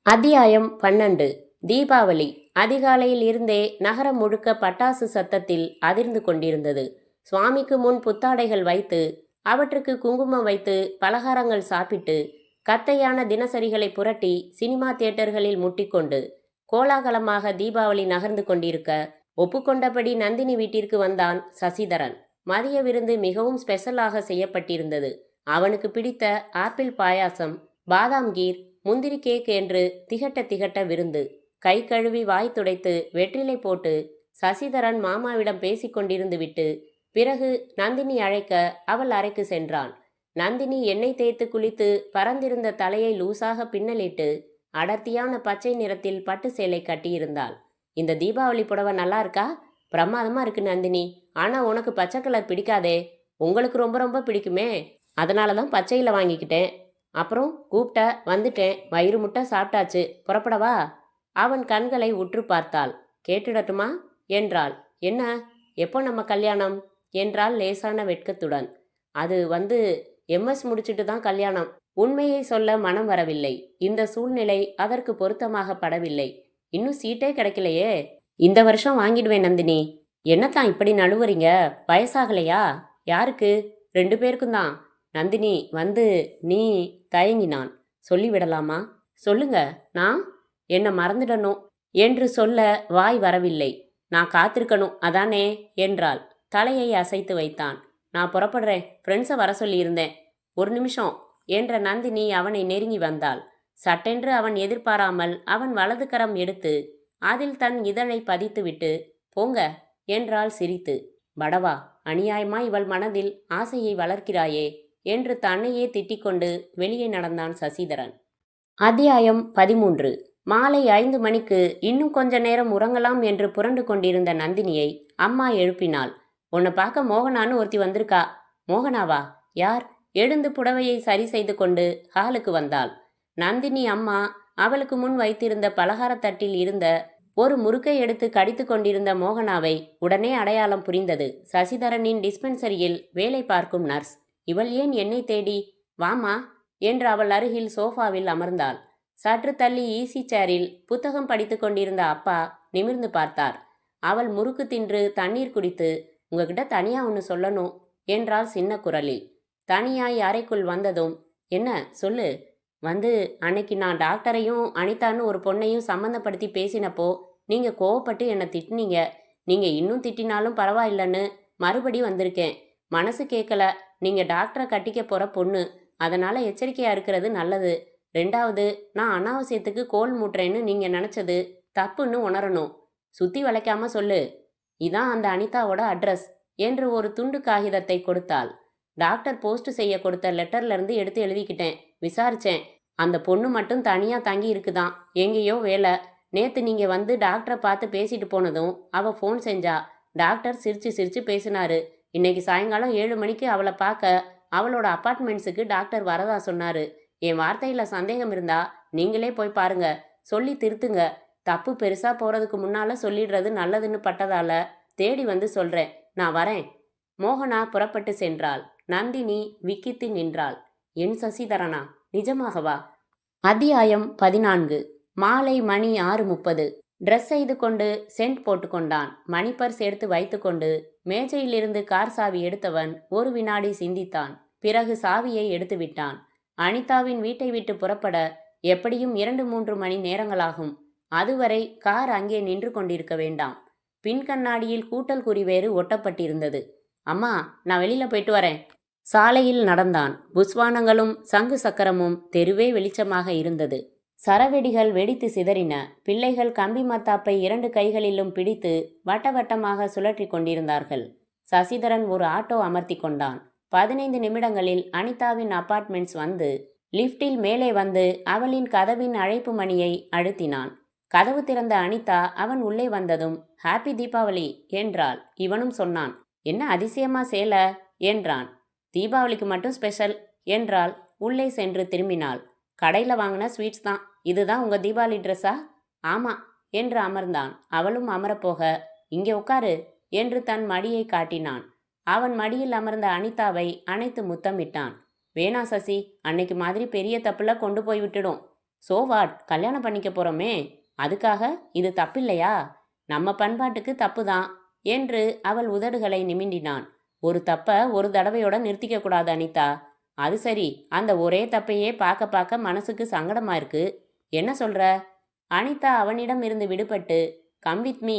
அத்தியாயம் 12. தீபாவளி. அதிகாலையில் இருந்தே நகரம் முழுக்க பட்டாசு சத்தத்தில் அதிர்ந்து கொண்டிருந்தது. சுவாமிக்கு முன் புத்தாடைகள் வைத்து, அவற்றுக்கு குங்குமம் வைத்து, பலகாரங்கள் சாப்பிட்டு, கத்தையான தினசரிகளை புரட்டி சினிமா தியேட்டர்களில் முட்டிக்கொண்டு கோலாகலமாக தீபாவளி நகர்ந்து கொண்டிருக்க, ஒப்புக்கொண்டபடி நந்தினி வீட்டிற்கு வந்தான் சசிதரன். மதிய விருந்து மிகவும் ஸ்பெஷலாக செய்யப்பட்டிருந்தது. அவனுக்கு பிடித்த ஆப்பிள் பாயாசம், பாதாம் கீர், முந்திரி கேக் என்று திகட்ட திகட்ட விருந்து. கை கழுவி வாய் துடைத்து வெற்றிலை போட்டு சசிதரன் மாமாவிடம் பேசிக்கொண்டிருந்து விட்டு பிறகு நந்தினி அழைக்க அவள் அறைக்கு சென்றான். நந்தினி எண்ணெய் தேய்த்து குளித்து பறந்திருந்த தலையை லூசாக பின்னலிட்டு அடர்த்தியான பச்சை நிறத்தில் பட்டு சேலை கட்டியிருந்தாள். இந்த தீபாவளி புடவை நல்லா இருக்கா? பிரமாதமா இருக்கு நந்தினி. ஆனா உனக்கு பச்சை கலர் பிடிக்காதே. உங்களுக்கு ரொம்ப ரொம்ப பிடிக்குமே. அதனால தான் பச்சையில் வாங்கிக்கிட்டேன். அப்புறம் கூப்பிட்ட, வந்துட்டேன். வயிறு முட்டை சாப்பிட்டாச்சு. புறப்படவா? அவன் கண்களை உற்று பார்த்தாள். கேட்டுடட்டுமா என்றாள். என்ன? எப்போ நம்ம கல்யாணம் என்றாள் லேசான வெட்கத்துடன். அது எம்எஸ் முடிச்சுட்டு தான் கல்யாணம். உண்மையை சொல்ல மனம் வரவில்லை. இந்த சூழ்நிலை அதற்கு பொருத்தமாக படவில்லை. இன்னும் சீட்டே கிடைக்கலையே. இந்த வருஷம் வாங்கிடுவேன் நந்தினி. என்னத்தான் இப்படி நழுவுறீங்க? வயசாகலையா? யாருக்கு? 2 பேருக்கும் தான். நந்தினி நீ தயங்கினான். சொல்லிவிடலாமா? சொல்லுங்க. நான் என்ன மறந்துடணும் என்று சொல்ல வாய் வரவில்லை. நான் காத்திருக்கணும் அதானே என்றாள். தலையை அசைத்து வைத்தான். நான் புறப்படுறேன். ஃப்ரெண்ட்ஸை வர சொல்லியிருந்தேன். 1 நிமிஷம் என்ற நந்தினி அவனை நெருங்கி வந்தாள். சட்டென்று அவன் எதிர்பாராமல் அவன் வலது கரம் எடுத்து அதில் தன் இதழை பதித்துவிட்டு போங்க என்றாள் சிரித்து. படவா, அநியாயமா இவள் மனதில் ஆசையை வளர்க்கிறாயே என்று தன்னையே திட்டிக்கொண்டு வெளியே நடந்தான் சசிதரன். அத்தியாயம் 13. மாலை 5 மணிக்கு இன்னும் கொஞ்ச நேரம் உறங்கலாம் என்று புரண்டு கொண்டிருந்த நந்தினியை அம்மா எழுப்பினாள். உன்னை பார்க்க மோகனான்னு ஒருத்தி வந்திருக்கா. மோகனாவா? யார்? எழுந்து புடவையை சரி செய்து கொண்டு ஹாலுக்கு வந்தாள். நந்தினி அம்மா அவளுக்கு முன் வைத்திருந்த பலகாரத்தட்டில் இருந்த ஒரு முறுக்கை எடுத்து கடித்து கொண்டிருந்த மோகனாவை உடனே அடையாளம் புரிந்தது. சசிதரனின் டிஸ்பென்சரியில் வேலை பார்க்கும் நர்ஸ். இவள் ஏன் என்னை தேடி? வாமா என்று அவள் அருகில் சோஃபாவில் அமர்ந்தாள். சற்று தள்ளி ஈசி சேரில் புத்தகம் படித்து கொண்டிருந்த அப்பா நிமிர்ந்து பார்த்தார். அவள் முறுக்கு தின்று தண்ணீர் குடித்து, உங்ககிட்ட தனியா ஒன்று சொல்லணும் என்றாள் சின்ன குரலில். தனியாய் அறைக்குள் வந்ததும், என்ன சொல்லு. அன்னைக்கு நான் டாக்டரையும் அனிதான்னு ஒரு பொண்ணையும் சம்மந்தப்படுத்தி பேசினப்போ நீங்கள் கோவப்பட்டு என்னை திட்டினீங்க. நீங்கள் இன்னும் திட்டினாலும் பரவாயில்லன்னு மறுபடி வந்திருக்கேன். மனசு கேட்கல. நீங்கள் டாக்டரை கட்டிக்க போகிற பொண்ணு. அதனால் எச்சரிக்கையாக இருக்கிறது நல்லது. 2வது, நான் அனாவசியத்துக்கு கோல் மூட்டுறேன்னு நீங்கள் நினச்சது தப்புன்னு உணரணும். சுற்றி வளைக்காம சொல்லு. இதான் அந்த அனிதாவோட அட்ரஸ் என்று ஒரு துண்டு காகிதத்தை கொடுத்தாள். டாக்டர் போஸ்ட் செய்ய கொடுத்த லெட்டர்லேருந்து எடுத்து எழுதிக்கிட்டேன். விசாரித்தேன். அந்த பொண்ணு மட்டும் தனியாக தங்கி இருக்குதான். எங்கேயோ வேலை. நேற்று நீங்கள் டாக்டரை பார்த்து பேசிட்டு போனதும் அவள் ஃபோன் செஞ்சா. டாக்டர் சிரிச்சு சிரிச்சு பேசினாரு. இன்னைக்கு சாயங்காலம் 7 மணிக்கு அவளை பார்க்க அவளோட அப்பார்ட்மெண்ட்ஸுக்கு டாக்டர் வரதா சொன்னாரு. என் வார்த்தையில் சந்தேகம் இருந்தா நீங்களே போய் பாருங்க. சொல்லி திருத்துங்க. தப்பு பெருசா போறதுக்கு முன்னால சொல்லிடுறது நல்லதுன்னு பட்டதால தேடி சொல்றேன். நான் வரேன். மோகனா புறப்பட்டு சென்றாள். நந்தினி விக்கித்து நின்றாள். என் சசிதரனா? நிஜமாகவா? அத்தியாயம் 14. மாலை மணி 6:30. ட்ரெஸ் செய்து கொண்டு சென்ட் போட்டுக்கொண்டான். மணிப்பர்ஸ் எடுத்து வைத்துக்கொண்டு மேஜையிலிருந்து கார் சாவி எடுத்தவன் ஒரு வினாடி சிந்தித்தான். பிறகு சாவியை எடுத்து விட்டான். அனிதாவின் வீட்டை விட்டு புறப்பட எப்படியும் 2-3 மணி நேரங்களாகும். அதுவரை கார் அங்கே நின்று கொண்டிருக்க வேண்டாம். பின் கண்ணாடியில் கூட்டல் குறி வேறு ஒட்டப்பட்டிருந்தது. அம்மா, நான் வெளியில போயிட்டு வரேன். சாலையில் நடந்தான். புஸ்வானங்களும் சங்கு சக்கரமும் தெருவே வெளிச்சமாக இருந்தது. சரவெடிகள் வெடித்து சிதறின. பிள்ளைகள் கம்பி மத்தாப்பை 2 கைகளிலும் பிடித்து வட்ட வட்டமாக சுழற்றி கொண்டிருந்தார்கள். சசிதரன் ஒரு ஆட்டோ அமர்த்தி கொண்டான். 15 நிமிடங்களில் அனிதாவின் அபார்ட்மெண்ட்ஸ் லிஃப்டில் மேலே அவளின் கதவின் அழைப்பு மணியை அழுத்தினான். கதவு திறந்த அனிதா அவன் உள்ளே வந்ததும் ஹாப்பி தீபாவளி என்றாள். இவனும் சொன்னான். என்ன அதிசயமா சேல என்றான். தீபாவளிக்கு மட்டும் ஸ்பெஷல் என்றாள். உள்ளே சென்று திரும்பினாள். கடையில் வாங்கின ஸ்வீட்ஸ் தான். இதுதான் உங்க தீபாவளி ட்ரெஸ்ஸா? ஆமா என்று அமர்ந்தான். அவளும் அமரப்போக, இங்கே உட்காரு என்று தன் மடியை காட்டினான். அவன் மடியில் அமர்ந்த அனிதாவை அணைத்து முத்தமிட்டான். வேணா சசி, அன்னைக்கு மாதிரி பெரிய தப்புல கொண்டு போய் விட்டுடும். சோவாட், கல்யாணம் பண்ணிக்க போறோமே, அதுக்காக இது தப்பில்லையா? நம்ம பண்பாட்டுக்கு தப்பு தான் என்று அவள் உதடுகளை நிமிண்டினான். ஒரு தப்ப ஒரு தடவையோட நிறுத்திக்க கூடாது அனிதா. அது சரி, அந்த ஒரே தப்பையே பார்க்க பார்க்க மனசுக்கு சங்கடமா இருக்கு. என்ன சொல்ற? அனிதா அவனிடம் இருந்து விடுபட்டு கம் வித் மீ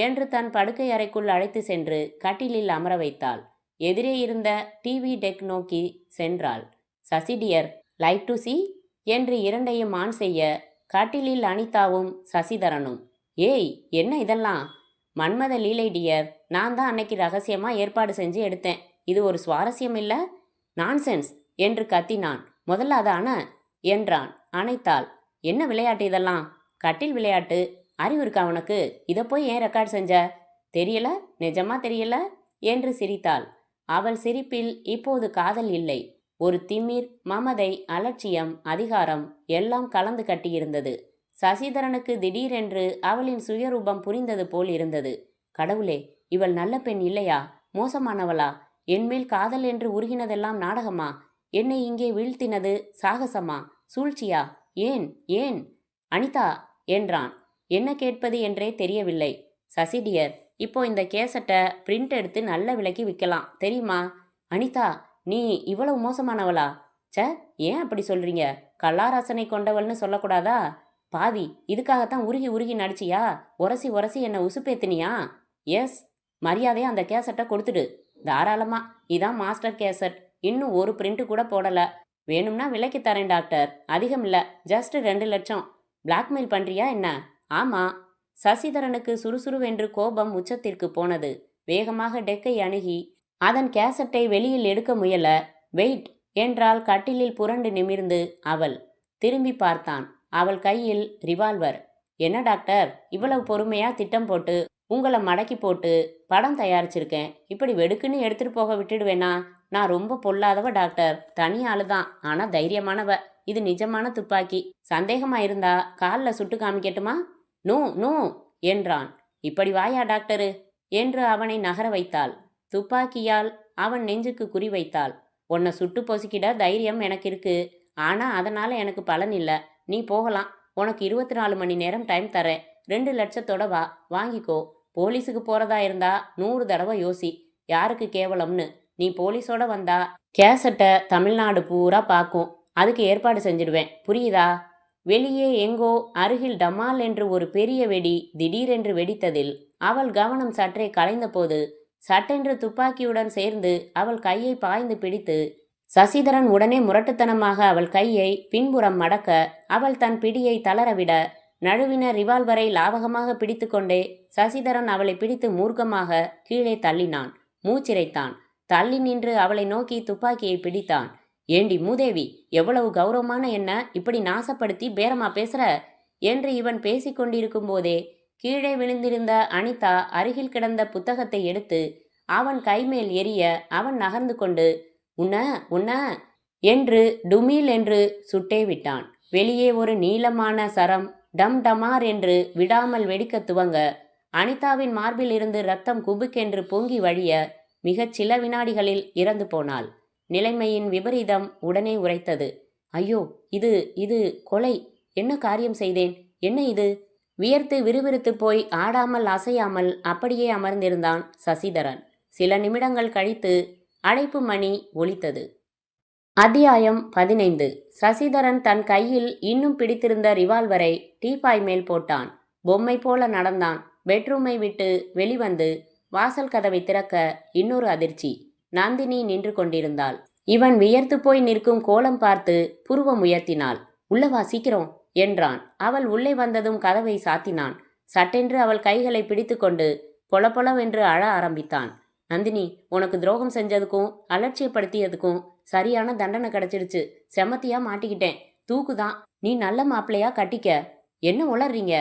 என்று தன் படுக்கை அறைக்குள் அழைத்து சென்று கட்டிலில் அமர வைத்தாள். எதிரே இருந்த டிவி டெக் நோக்கி சென்றாள். Sasi dear, like to see என்று இரண்டையும் ஆன் செய்ய கட்டிலில் அனிதாவும் சசிதரனும். ஏய், என்ன இதெல்லாம்? மன்மத லீலை டியர், நான் தான் அன்னைக்கு ரகசியமா ஏற்பாடு செஞ்சு எடுத்தேன். இது ஒரு சுவாரஸ்யம் இல்ல? நான்சென்ஸ் என்று கத்தினான். முதல்ல அதான என்றான். அணைத்தாள். என்ன விளையாட்டு இதெல்லாம்? கட்டில் விளையாட்டு. அறிவு இருக்கா உனக்கு? இதை போய் ஏன் ரெக்கார்ட் செஞ்ச? தெரியல, நிஜமா தெரியல என்று சிரித்தாள். அவள் சிரிப்பில் இப்போது காதல் இல்லை. ஒரு திமிர், மமதை, அலட்சியம், அதிகாரம் எல்லாம் கலந்து கட்டியிருந்தது. சசிதரனுக்கு திடீரென்று அவளின் சுயரூபம் புரிந்தது போல் இருந்தது. கடவுளே, இவள் நல்ல பெண் இல்லையா? மோசமானவளா? என்மேல் காதல் என்று உருகினதெல்லாம் நாடகமா? என்னை இங்கே வீழ்த்தினது சாகசமா? சூழ்ச்சியா? ஏன் ஏன்? அனிதா என்றான். என்ன கேட்பது என்றே தெரியவில்லை. சசிடியர், இப்போ இந்த கேசட்டை பிரிண்ட் எடுத்து நல்ல விலைக்கு விற்கலாம், தெரியுமா? அனிதா, நீ இவ்வளவு மோசமானவளா? ச, ஏன் அப்படி சொல்றீங்க? கல்லாராசனை கொண்டவள்னு சொல்லக்கூடாதா? பாவி, இதுக்காகத்தான் உருகி உருகி நடிச்சியா? உரசி உரசி என்ன உசுப்பேத்தினியா? எஸ், மரியாதையா அந்த கேசட்டை கொடுத்துடு. தாராளமா. இதான் மாஸ்டர் கேசட். இன்னும் ஒரு பிரிண்ட் கூட போடல. வேணும்னா விலைக்கு தரேன் டாக்டர். அதிகம் இல்ல, ஜஸ்ட் 2 லட்சம். பிளாக்மெயில் பண்றியா என்ன? ஆமா. சசிதரனுக்கு சுறுசுறுவென்று கோபம் உச்சத்திற்கு போனது. வேகமாக டெக்கை அணுகி அதன் கேசட்டை வெளியில் எடுக்க முயல. வெயிட் என்றால் கட்டிலில் புரண்டு நிமிர்ந்து அவள். திரும்பி பார்த்தான். அவள் கையில் ரிவால்வர். என்ன டாக்டர், இவ்வளவு பொறுமையா திட்டம் போட்டு உங்களை மடக்கி போட்டு படம் தயாரிச்சிருக்கேன். இப்படி வெடுக்குன்னு எடுத்துட்டு போக விட்டுடுவேனா? நான் ரொம்ப பொல்லாதவ டாக்டர். தனி ஆளுதான், ஆனா தைரியமானவ. இது நிஜமான துப்பாக்கி. சந்தேகமா இருந்தா காலில் சுட்டு காமிக்கட்டுமா? நோ நோ என்றான். இப்படி வாயா டாக்டரு என்று அவனை நகர வைத்தாள். துப்பாக்கியால் அவன் நெஞ்சுக்கு குறி வைத்தாள். உன்னை சுட்டு பொசுக்கிட தைரியம் எனக்கு இருக்கு. ஆனா அதனால எனக்கு பலன் இல்லை. நீ போகலாம். உனக்கு 24 மணி நேரம் டைம் தரேன். 2 லட்சத்தோட வா, வாங்கிக்கோ. போலீஸுக்கு போறதா இருந்தா 100 தடவை யோசி. யாருக்கு கேவலம்னு. நீ போலீஸோட வந்தா கேசட்டை தமிழ்நாடு பூரா பார்க்கும். அதுக்கு ஏற்பாடு செஞ்சிடுவேன், புரியுதா? வெளியே எங்கோ அருகில் டமால் என்று ஒரு பெரிய வெடி திடீரென்று வெடித்ததில் அவள் கவனம் சற்றே கலைந்தபோது சட்டென்று துப்பாக்கியுடன் சேர்ந்து அவள் கையை பாய்ந்து பிடித்து சசிதரன் உடனே முரட்டுத்தனமாக அவள் கையை பின்புறம் மடக்க அவள் தன் பிடியை தளரவிட நழுவின ரிவால்வரை லாவகமாக பிடித்து கொண்டே சசிதரன் அவளை பிடித்து மூர்க்கமாக கீழே தள்ளினான். மூச்சிரைத்தான். தள்ளி நின்று அவளை நோக்கி துப்பாக்கியை பிடித்தான். ஏண்டி மூதேவி, எவ்வளவு கௌரவமான என்ன இப்படி நாசப்படுத்தி பேரமா பேசுற என்று இவன் பேசிக்கொண்டிருக்கும் போதே கீழே விழுந்திருந்த அனிதா அருகில் கிடந்த புத்தகத்தை எடுத்து அவன் கைமேல் எரிய அவன் நகர்ந்து கொண்டு உன்ன உன்ன என்று டுமீல் என்று சுட்டே விட்டான். வெளியே ஒரு நீளமான சரம் டம் டமார் என்று விடாமல் வெடிக்க துவங்க அனிதாவின் மார்பில் இருந்து ரத்தம் குபுக்கென்று பொங்கி வழிய மிகச் சில வினாடிகளில் இறந்து போனாள். நிலைமையின் விபரீதம் உடனே உரைத்தது. ஐயோ, இது இது கொலை. என்ன காரியம் செய்தேன்? என்ன இது? வியர்த்து விறுவிறுத்து போய் ஆடாமல் அசையாமல் அப்படியே அமர்ந்திருந்தான் சசிதரன். சில நிமிடங்கள் கழித்து அழைப்பு மணி ஒலித்தது. அத்தியாயம் 15. சசிதரன் தன் கையில் இன்னும் பிடித்திருந்த ரிவால்வரை டீப்பாய் மேல் போட்டான். பொம்மை போல நடந்தான். பெட்ரூமை விட்டு வெளிவந்து வாசல் கதவை திறக்க இன்னொரு அதிர்ச்சி. நந்தினி நின்று கொண்டிருந்தாள். இவன் வியர்த்து போய் நிற்கும் கோலம் பார்த்து புருவம் உயர்த்தினாள். உள்ளவா சீக்கிரம் என்றான். அவள் உள்ளே வந்ததும் கதவை சாத்தினான். சட்டென்று அவள் கைகளை பிடித்து கொண்டு பொலபொலவென்று அழ ஆரம்பித்தான். நந்தினி, உனக்கு துரோகம் செஞ்சதுக்கும் அலட்சியப்படுத்தியதுக்கும் சரியான தண்டனை கிடைச்சிடுச்சு. செமத்தியா மாட்டிக்கிட்டேன். தூக்குதான். நீ நல்ல மாப்பிள்ளையா கட்டிக்க. என்ன உளறீங்க?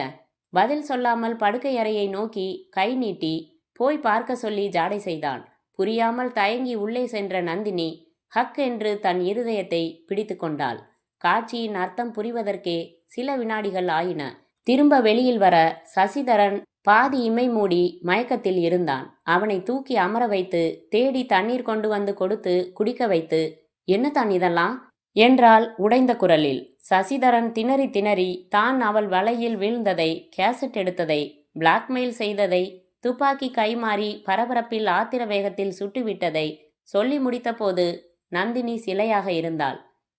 பதில் சொல்லாமல் படுக்கை அறையை நோக்கி கை நீட்டி போய் பார்க்க சொல்லி ஜாடை செய்தான். புரியாமல் தயங்கி உள்ளே சென்ற நந்தினி ஹக் என்று தன் இருதயத்தை பிடித்து கொண்டாள். காட்சியின் அர்த்தம் புரிவதற்கே சில வினாடிகள் ஆயின. திரும்ப வெளியில் வர சசிதரன் பாதி இமை மூடி மயக்கத்தில் இருந்தான். அவனை தூக்கி அமர வைத்து தேடி தண்ணீர் கொண்டு வந்து கொடுத்து குடிக்க வைத்து, என்ன தான் இதெல்லாம் என்றாள் உடைந்த குரலில். சசிதரன் திணறி திணறி தான் அவள் வலையில் வீழ்ந்ததை, கேசட் எடுத்ததை, பிளாக்மெயில் செய்ததை, துப்பாக்கி கைமாறி பரபரப்பில் ஆத்திர வேகத்தில் சுட்டுவிட்டதை சொல்லி முடித்தபோது நந்தினி சிலையாக இருந்தாள்.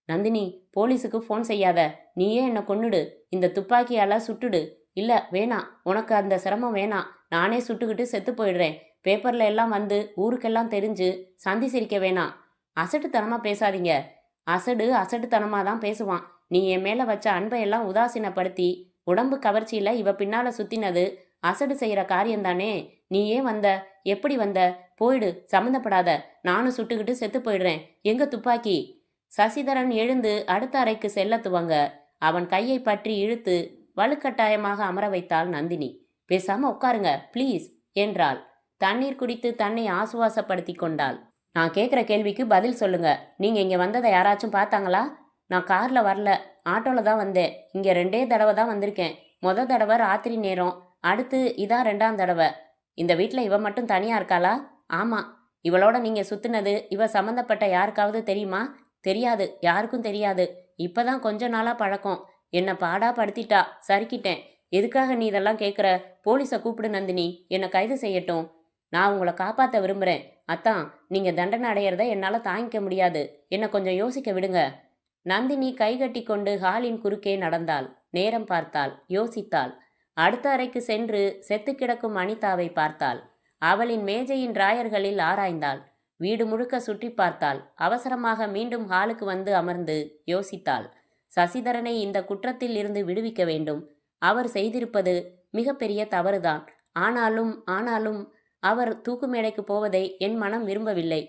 நந்தினி, போலீஸுக்கு ஃபோன் செய்யாத, நீயே என்னை கொன்னுடு, இந்த துப்பாக்கியால சுட்டுடு. இல்ல வேணாம், உனக்கு அந்த சிரமம் வேணாம், நானே சுட்டுக்கிட்டு செத்து போயிடுறேன். பேப்பர்ல எல்லாம் வந்து ஊருக்கெல்லாம் தெரிஞ்சு சந்தி சிரிக்க வேணாம். அசட்டுத்தனமா பேசாதீங்க. அசட்டுத்தனமா தான் பேசுவான். நீ என் மேல வச்ச அன்பை எல்லாம் உதாசீனப்படுத்தி உடம்பு கவர்ச்சியில இவ பின்னால சுத்தினது அசடு செய்யற காரியம்தானே. நீ ஏன் வந்த? எப்படி வந்த? போயிடு, சம்மந்தப்படாத. நானும் சுட்டுக்கிட்டு செத்து போயிடுறேன். எங்க துப்பாக்கி? சசிதரன் எழுந்து அடுத்த அறைக்கு செல்ல துவங்க அவன் கையை பற்றி இழுத்து வலுக்கட்டாயமாக அமர வைத்தாள் நந்தினி. பேசாம உட்காருங்க ப்ளீஸ் என்றாள். தண்ணீர் குடித்து தன்னை ஆசுவாசப்படுத்தி கொண்டாள். நான் கேட்குற கேள்விக்கு பதில் சொல்லுங்க. நீங்க இங்க வந்ததை யாராச்சும் பார்த்தாங்களா? நான் கார்ல வரல, ஆட்டோல தான் வந்தேன். இங்க 2 தடவை தான் வந்திருக்கேன். தடவை ராத்திரி நேரம், அடுத்து இதான் 2ஆம் தடவை. இந்த வீட்டில் இவ மட்டும் தனியா இருக்காளா? ஆமா. இவளோட நீங்க சுத்தினது இவ சம்மந்தப்பட்ட யாருக்காவது தெரியுமா? தெரியாது, யாருக்கும் தெரியாது. இப்பதான் கொஞ்ச நாளா பழக்கம். என்னை பாடா படுத்திட்டா, சறுக்கிட்டேன். எதுக்காக நீ இதெல்லாம் கேட்குற? போலீஸை கூப்பிடு நந்தினி, என்னை கைது செய்யட்டும். நான் உங்களை காப்பாற்ற விரும்புகிறேன். அத்தான், நீங்கள் தண்டனை அடையிறத என்னால் தாங்கிக்க முடியாது. என்னை கொஞ்சம் யோசிக்க விடுங்க. நந்தினி கைகட்டி கொண்டு ஹாலின் குறுக்கே நடந்தாள். நேரம் பார்த்தாள், யோசித்தாள். அடுத்த அறைக்கு சென்று செத்து கிடக்கும் அனிதாவை பார்த்தாள். அவளின் மேஜையின் டிராயர்களில் ஆராய்ந்தாள். வீடு முழுக்க சுற்றி பார்த்தாள். அவசரமாக மீண்டும் ஹாலுக்கு வந்து அமர்ந்து யோசித்தாள். சசிதரனை இந்த குற்றத்தில் இருந்து விடுவிக்க வேண்டும். அவர் செய்திருப்பது மிகப்பெரிய தவறுதான். ஆனாலும் அவர் தூக்கு மேடைக்கு போவதை என் மனம் விரும்பவில்லை.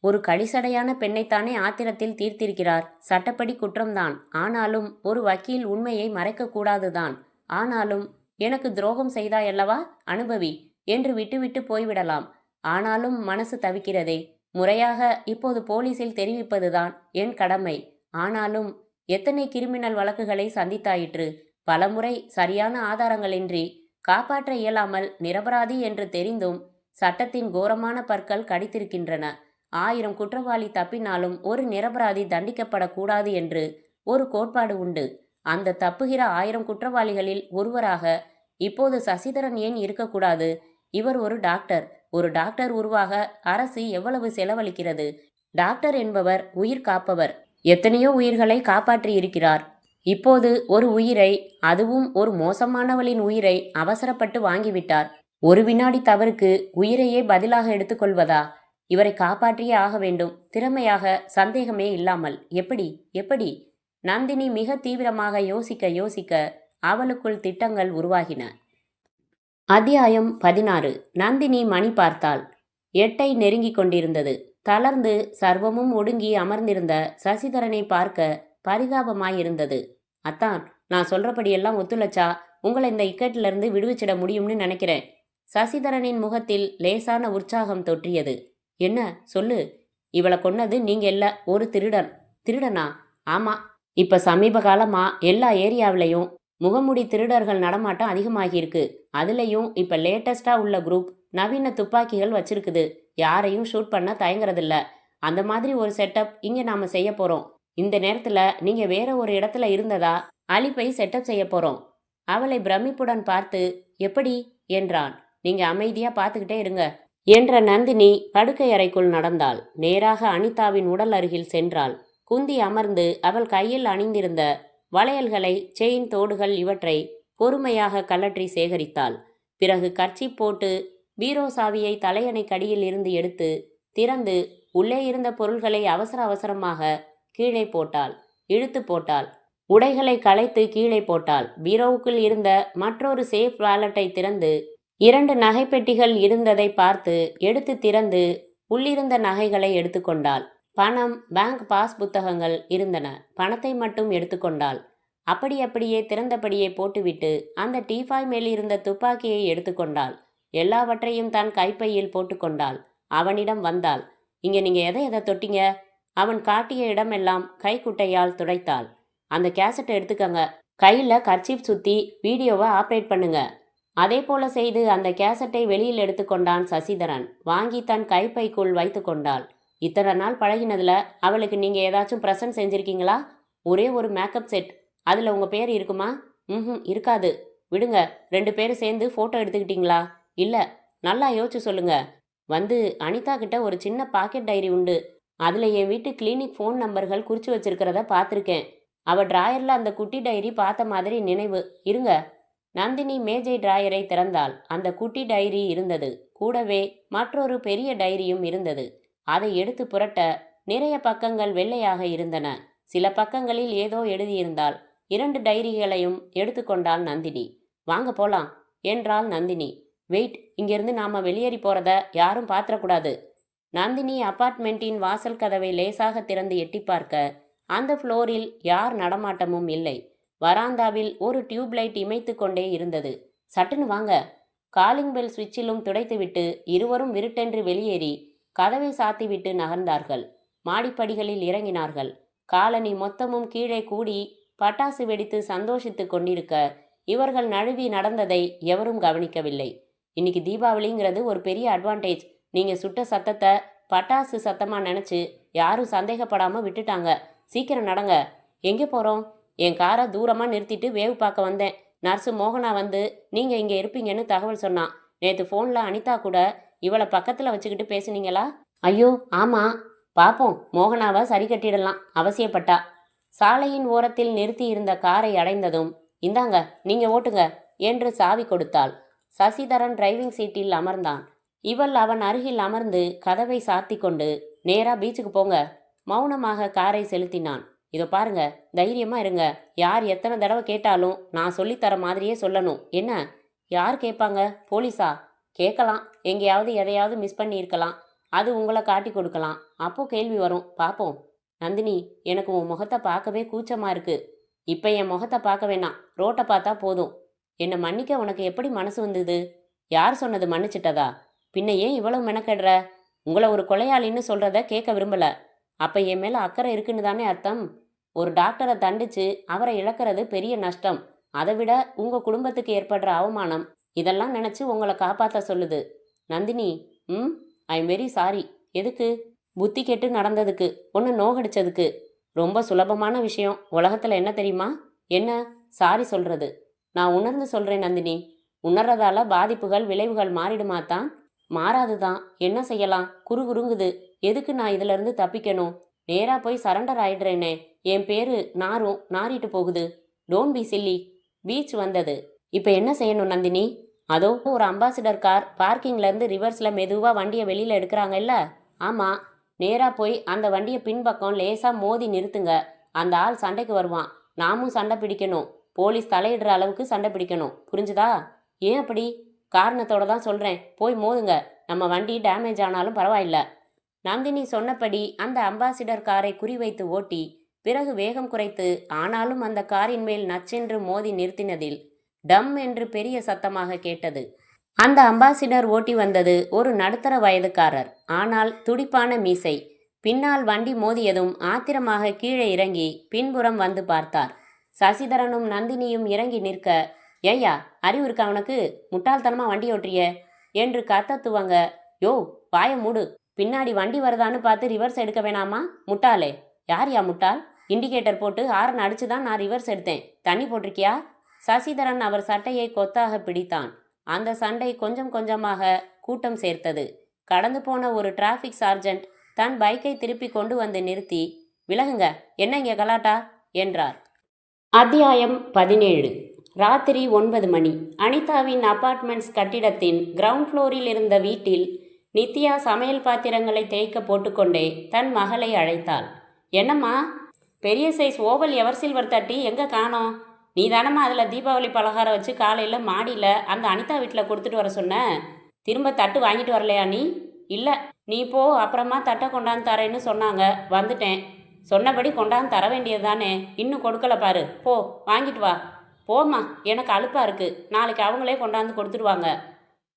ஒரு கழிசடையான பெண்ணைத்தானே ஆத்திரத்தில் தீர்த்திருக்கிறார். சட்டப்படி குற்றம்தான். ஆனாலும் ஒரு வக்கீல் உண்மையை மறைக்கக்கூடாதுதான். ஆனாலும் எனக்கு துரோகம் செய்தாயல்லவா, அனுபவி என்று விட்டுவிட்டு போய்விடலாம். ஆனாலும் மனசு தவிக்கிறதே. முறையாக இப்போது போலீஸில் தெரிவிப்பதுதான் என் கடமை. ஆனாலும் எத்தனை கிரிமினல் வழக்குகளை சந்தித்தாயிற்று. பலமுறை சரியான ஆதாரங்களின்றி காப்பாற்ற இயலாமல் நிரபராதி என்று தெரிந்தும் சட்டத்தின் கோரமான பற்கள் கடித்திருக்கின்றன. 1000 குற்றவாளி தப்பினாலும் ஒரு நிரபராதி தண்டிக்கப்படக்கூடாது என்று ஒரு கோட்பாடு உண்டு. அந்த தப்புகிற 1000 குற்றவாளிகளில் ஒருவராக இப்போது சசிதரன் ஏன் இருக்கக்கூடாது? இவர் ஒரு டாக்டர். ஒரு டாக்டர் உருவாக அரசு எவ்வளவு செலவழிக்கிறது? டாக்டர் என்பவர் உயிர் காப்பவர். எத்தனையோ உயிர்களை காப்பாற்றி இருக்கிறார். இப்போது ஒரு உயிரை, அதுவும் ஒரு மோசமானவளின் உயிரை அவசரப்பட்டு வாங்கிவிட்டார். ஒரு வினாடி தவறுக்கு உயிரையே பதிலாக எடுத்துக்கொள்வதா? இவரை காப்பாற்றியே ஆக வேண்டும், திறமையாக, சந்தேகமே இல்லாமல். எப்படி? நந்தினி மிக தீவிரமாக யோசிக்க அவளுக்குள் திட்டங்கள் உருவாகின. அத்தியாயம் 16. நந்தினி மணி பார்த்தாள். 8ஐ நெருங்கிக் கொண்டிருந்தது. தளர்ந்து சர்வமும் ஒடுங்கி அமர்ந்திருந்த சசிதரனை பார்க்க பரிதாபமாயிருந்தது. அத்தான், நான் சொல்றபடியெல்லாம் ஒத்துழைச்சா உங்களை இந்த இக்கட்டிலிருந்து விடுவிச்சிட முடியும்னு நினைக்கிறேன். சசிதரனின் முகத்தில் லேசான உற்சாகம் தொற்றியது. என்ன சொல்லு? இவளை கொன்னது நீங்க இல்ல, ஒரு திருடன். திருடனா? ஆமா. இப்ப சமீப காலமா எல்லா ஏரியாவிலையும் முகமுடி திருடர்கள் நடமாட்டம் அதிகமாகியிருக்கு. அதுலயும் இப்ப லேட்டஸ்டா உள்ள குரூப் நவீன துப்பாக்கிகள் வச்சிருக்குது. யாரையும் ஷூட் பண்ண தயங்குறதில்ல. அந்த மாதிரி ஒரு செட்டப் இங்க நாம செய்ய போறோம். இந்த நேரத்துல நீங்க வேற ஒரு இடத்துல இருந்ததா அலிப்பை செட்டப் செய்ய போறோம். அவளை பிரமிப்புடன் பார்த்து எப்படி என்றான். நீங்க அமைதியா பார்த்துக்கிட்டே இருங்க என்ற நந்தினி படுக்கை அறைக்குள் நடந்தாள். நேராக அனிதாவின் உடல் அருகில் சென்றாள். குந்தி அமர்ந்து அவள் கையில் அணிந்திருந்த வளையல்களை, செயின், தோடுகள் இவற்றை பொறுமையாக கலற்றி சேகரித்தாள். பிறகு கர்ச்சீப் போட்டு பீரோ சாவியை தலையணை கடியில் இருந்து எடுத்து திறந்து உள்ளே இருந்த பொருள்களை அவசரமாக கீழே போட்டாள். இழுத்து போட்டாள். உடைகளை களைத்து கீழே போட்டாள். பீரோவுக்குள் இருந்த மற்றொரு சேஃப் வாலெட்டை திறந்து 2 நகைப்பெட்டிகள் இருந்ததை பார்த்து எடுத்து திறந்து உள்ளிருந்த நகைகளை எடுத்துக்கொண்டாள். பணம், பேங்க் பாஸ் புத்தகங்கள் இருந்தன. பணத்தை மட்டும் எடுத்துக்கொண்டாள். அப்படியே திறந்தபடியே போட்டுவிட்டு அந்த டீஃபாய் மேல் இருந்த துப்பாக்கியை எடுத்துக்கொண்டாள். எல்லாவற்றையும் தன் கைப்பையில் போட்டுக்கொண்டாள். அவனிடம் வந்தாள். இங்க நீங்க எதை தொட்டீங்க? அவன் காட்டிய இடமெல்லாம் கைக்குட்டையால் துடைத்தாள். அந்த கேசட்டை எடுத்துக்கங்க. கையில் கர்ச்சீப் சுற்றி வீடியோவை ஆப்ரேட் பண்ணுங்க. அதே போல செய்து அந்த கேசட்டை வெளியில் எடுத்துக்கொண்டான் சசிதரன். வாங்கி தன் கைப்பைக்குள் வைத்து கொண்டாள். இத்தனை நாள் பழகினதுல அவளுக்கு நீங்கள் ஏதாச்சும் ப்ரெசன்ட் செஞ்சுருக்கீங்களா? ஒரே ஒரு மேக்கப் செட், அதில் உங்கள் பேர் இருக்குமா? இருக்காது. விடுங்க. 2 பேரும் சேர்ந்து ஃபோட்டோ எடுத்துக்கிட்டீங்களா? இல்லை. நல்லா யோசிச்சு சொல்லுங்க. வந்து அனிதா கிட்ட ஒரு சின்ன பாக்கெட் டைரி உண்டு. அதில் என் வீட்டு கிளினிக் ஃபோன் நம்பர்கள் குறித்து வச்சிருக்கிறத பார்த்துருக்கேன். அவள் டிராயரில் அந்த குட்டி டைரி பார்த்த மாதிரி நினைவு. இருங்க. நந்தினி மேஜை டிராயரை திறந்தாள். அந்த குட்டி டைரி இருந்தது. கூடவே மற்றொரு பெரிய டைரியும் இருந்தது. அதை எடுத்து புரட்ட நிறைய பக்கங்கள் வெள்ளையாக இருந்தன. சில பக்கங்களில் ஏதோ எழுதியிருந்தாள். 2 டைரிகளையும் எடுத்துக்கொண்டாள் நந்தினி. வாங்க போலாம் என்றாள் நந்தினி. வெயிட், இங்கிருந்து நாம வெளியேறி போறத யாரும் பாத்திரக்கூடாது. நந்தினி அபார்ட்மெண்ட்டின் வாசல் கதவை லேசாக திறந்து எட்டி பார்க்க அந்த ஃப்ளோரில் யார் நடமாட்டமும் இல்லை. வராந்தாவில் ஒரு டியூப்லைட் இமைத்து கொண்டே இருந்தது. சட்டுன்னு வாங்க. காலிங் பெல் சுவிட்சிலும் துடைத்துவிட்டு இருவரும் விருட்டென்று வெளியேறி கதவை சாத்திவிட்டு நகர்ந்தார்கள். மாடிப்படிகளில் இறங்கினார்கள். காலனி மொத்தமும் கீழே கூடி பட்டாசு வெடித்து சந்தோஷித்து கொண்டிருக்க இவர்கள் நழுவி நடந்ததை எவரும் கவனிக்கவில்லை. இன்னைக்கு தீபாவளிங்கிறது ஒரு பெரிய அட்வான்டேஜ். நீங்கள் சுட்ட சத்தத்தை பட்டாசு சத்தமாக நினச்சி யாரும் சந்தேகப்படாமல் விட்டுட்டாங்க. சீக்கிரம் நடங்க. எங்கே போகிறோம்? என் காரை தூரமாக நிறுத்திட்டு வேவு பார்க்க வந்தேன். நர்ஸு மோகனா வந்து நீங்கள் இங்கே இருப்பீங்கன்னு தகவல் சொன்னான். நேற்று ஃபோனில் அனிதா கூட இவளை பக்கத்தில் வச்சுக்கிட்டு பேசுனீங்களா? ஐயோ ஆமாம். பார்ப்போம், மோகனாவை சரி கட்டிடலாம் அவசியப்பட்டா. சாலையின் ஓரத்தில் நிறுத்தி இருந்த காரை அடைந்ததும் இந்தாங்க நீங்கள் ஓட்டுங்க என்று சாவி கொடுத்தாள். சசிதரன் டிரைவிங் சீட்டில் அமர்ந்தான். இவள் அவன் அருகில் அமர்ந்து கதவை சாத்தி கொண்டு நேரா பீச்சுக்கு போங்க. மௌனமாக காரை செலுத்தினான். இதோ பாருங்க, தைரியமா இருங்க. யார் எத்தனை தடவை கேட்டாலும் நான் சொல்லித்தர மாதிரியே சொல்லணும். என்ன? யார் கேட்பாங்க? போலீஸா? கேட்கலாம். எங்கேயாவது எதையாவது மிஸ் பண்ணி இருக்கலாம். அது உங்களை காட்டி கொடுக்கலாம். அப்போ கேள்வி வரும். பார்ப்போம். நந்தினி, எனக்கு உன் முகத்தை பார்க்கவே கூச்சமா இருக்கு. இப்போ என் முகத்தை பார்க்க வேணாம், ரோட்டை பார்த்தா போதும். என்னை மன்னிக்க உனக்கு எப்படி மனசு வந்தது? யார் சொன்னது மன்னிச்சிட்டதா? பின்ன ஏன் இவ்வளவு மெனக்கெடுற? உங்களை ஒரு கொலையாளின்னு சொல்கிறத கேட்க விரும்பல. அப்போ என் மேலே அக்கறை இருக்குன்னு தானே அர்த்தம்? ஒரு டாக்டரை தண்டிச்சு அவரை இழக்கிறது பெரிய நஷ்டம். அதை விட உங்கள் குடும்பத்துக்கு ஏற்படுற அவமானம், இதெல்லாம் நினச்சி உங்களை காப்பாற்ற சொல்லுது. Nandini, I am very sorry. எதுக்கு? புத்தி கெட்டு நடந்ததுக்கு, ஒன்று நோகடிச்சதுக்கு. ரொம்ப சுலபமான விஷயம் உலகத்தில் என்ன தெரியுமா? என்ன? சாரி சொல்கிறது. நான் உணர்ந்து சொல்கிறேன் நந்தினி. உணர்றதால பாதிப்புகள் விளைவுகள் மாறிடுமாத்தான்? மாறாதுதான். என்ன செய்யலாம்? குறுகுறுங்குது. எதுக்கு நான் இதிலிருந்து தப்பிக்கணும்? நேராக போய் சரண்டர் ஆயிடுறேனே. என் பேரு நாறிட்டு போகுது. Don't be chilli. பீச் வந்தது. இப்போ என்ன செய்யணும் நந்தினி? அதோ ஒரு அம்பாசிடர் கார் பார்க்கிங்லேருந்து ரிவர்ஸில் மெதுவாக வண்டியை வெளியில் எடுக்கிறாங்க இல்லை? ஆமாம். நேராக போய் அந்த வண்டியை பின்பக்கம் லேசாக மோதி நிறுத்துங்க. அந்த ஆள் சண்டைக்கு வருவான். நாமும் சண்டை பிடிக்கணும். போலீஸ் தலையிடுற அளவுக்கு சண்டை பிடிக்கணும். புரிஞ்சுதா? ஏன் அப்படி? காரணத்தோட தான் சொல்கிறேன். போய் மோதுங்க. நம்ம வண்டி டேமேஜ் ஆனாலும் பரவாயில்ல. நந்தினி சொன்னபடி அந்த அம்பாசிடர் காரை குறிவைத்து ஓட்டி பிறகு வேகம் குறைத்து ஆனாலும் அந்த காரின் மேல் நச்சென்று மோதி நிறுத்தினதில் டம் என்று பெரிய சத்தமாக கேட்டது. அந்த அம்பாசிடர் ஓட்டி வந்தது ஒரு நடுத்தர வயதுக்காரர். ஆனால் துடிப்பான மீசை. பின்னால் வண்டி மோதியதும் ஆத்திரமாக கீழே இறங்கி பின்புறம் வந்து பார்த்தார். சசிதரனும் நந்தினியும் இறங்கி நிற்க, ஏய்யா, அறிவு இருக்கா அவனுக்கு? முட்டாள்தனமா வண்டி ஓட்டுறிய என்று கத்த துவங்க, யோ வாய மூடு. பின்னாடி வண்டி வருதான்னு பார்த்து ரிவர்ஸ் எடுக்க வேணாமா? முட்டாளே. யார் முட்டாள்? இண்டிகேட்டர் போட்டு ஹாரன் அடிச்சு தான் நான் ரிவர்ஸ் எடுத்தேன். தண்ணி போட்டிருக்கியா? சசிதரன் அவர் சட்டையை கொத்தாக பிடித்தான். அந்த சண்டை கொஞ்சம் கொஞ்சமாக கூட்டம் சேர்த்தது. கடந்து போன ஒரு டிராஃபிக் சார்ஜென்ட் தன் பைக்கை திருப்பி கொண்டு வந்து நிறுத்தி, விலகுங்க, என்ன இங்கே கலாட்டா என்றார். அத்தியாயம் 17. ராத்திரி 9 மணி. அனிதாவின் அபார்ட்மெண்ட்ஸ் கட்டிடத்தின் கிரவுண்ட் ஃப்ளோரில் இருந்த வீட்டில் நித்யா சமையல் பாத்திரங்களை தேய்க்க போட்டுக்கொண்டே தன் மகளை அழைத்தாள். என்னம்மா, பெரிய சைஸ் ஓவல் எவர் சில்வர் தட்டி எங்கே காணோம்? நீ தானம்மா அதில் தீபாவளி பலகாரம் வச்சு காலையில் மாடியில் அந்த அனிதா வீட்டில் கொடுத்துட்டு வர சொன்ன. திரும்ப தட்டு வாங்கிட்டு வரலையா நீ? இல்லை, நீ போ, அப்புறமா தட்டை கொண்டாந்து தரேன்னு சொன்னாங்க, வந்துட்டேன். சொன்னபடி கொண்டாந்து தர வேண்டியது தானே, இன்னும் கொடுக்கல பாரு. போ, வாங்கிட்டு வா. போம்மா, எனக்கு அலுப்பாக இருக்குது. நாளைக்கு அவங்களே கொண்டாந்து கொடுத்துடுவாங்க.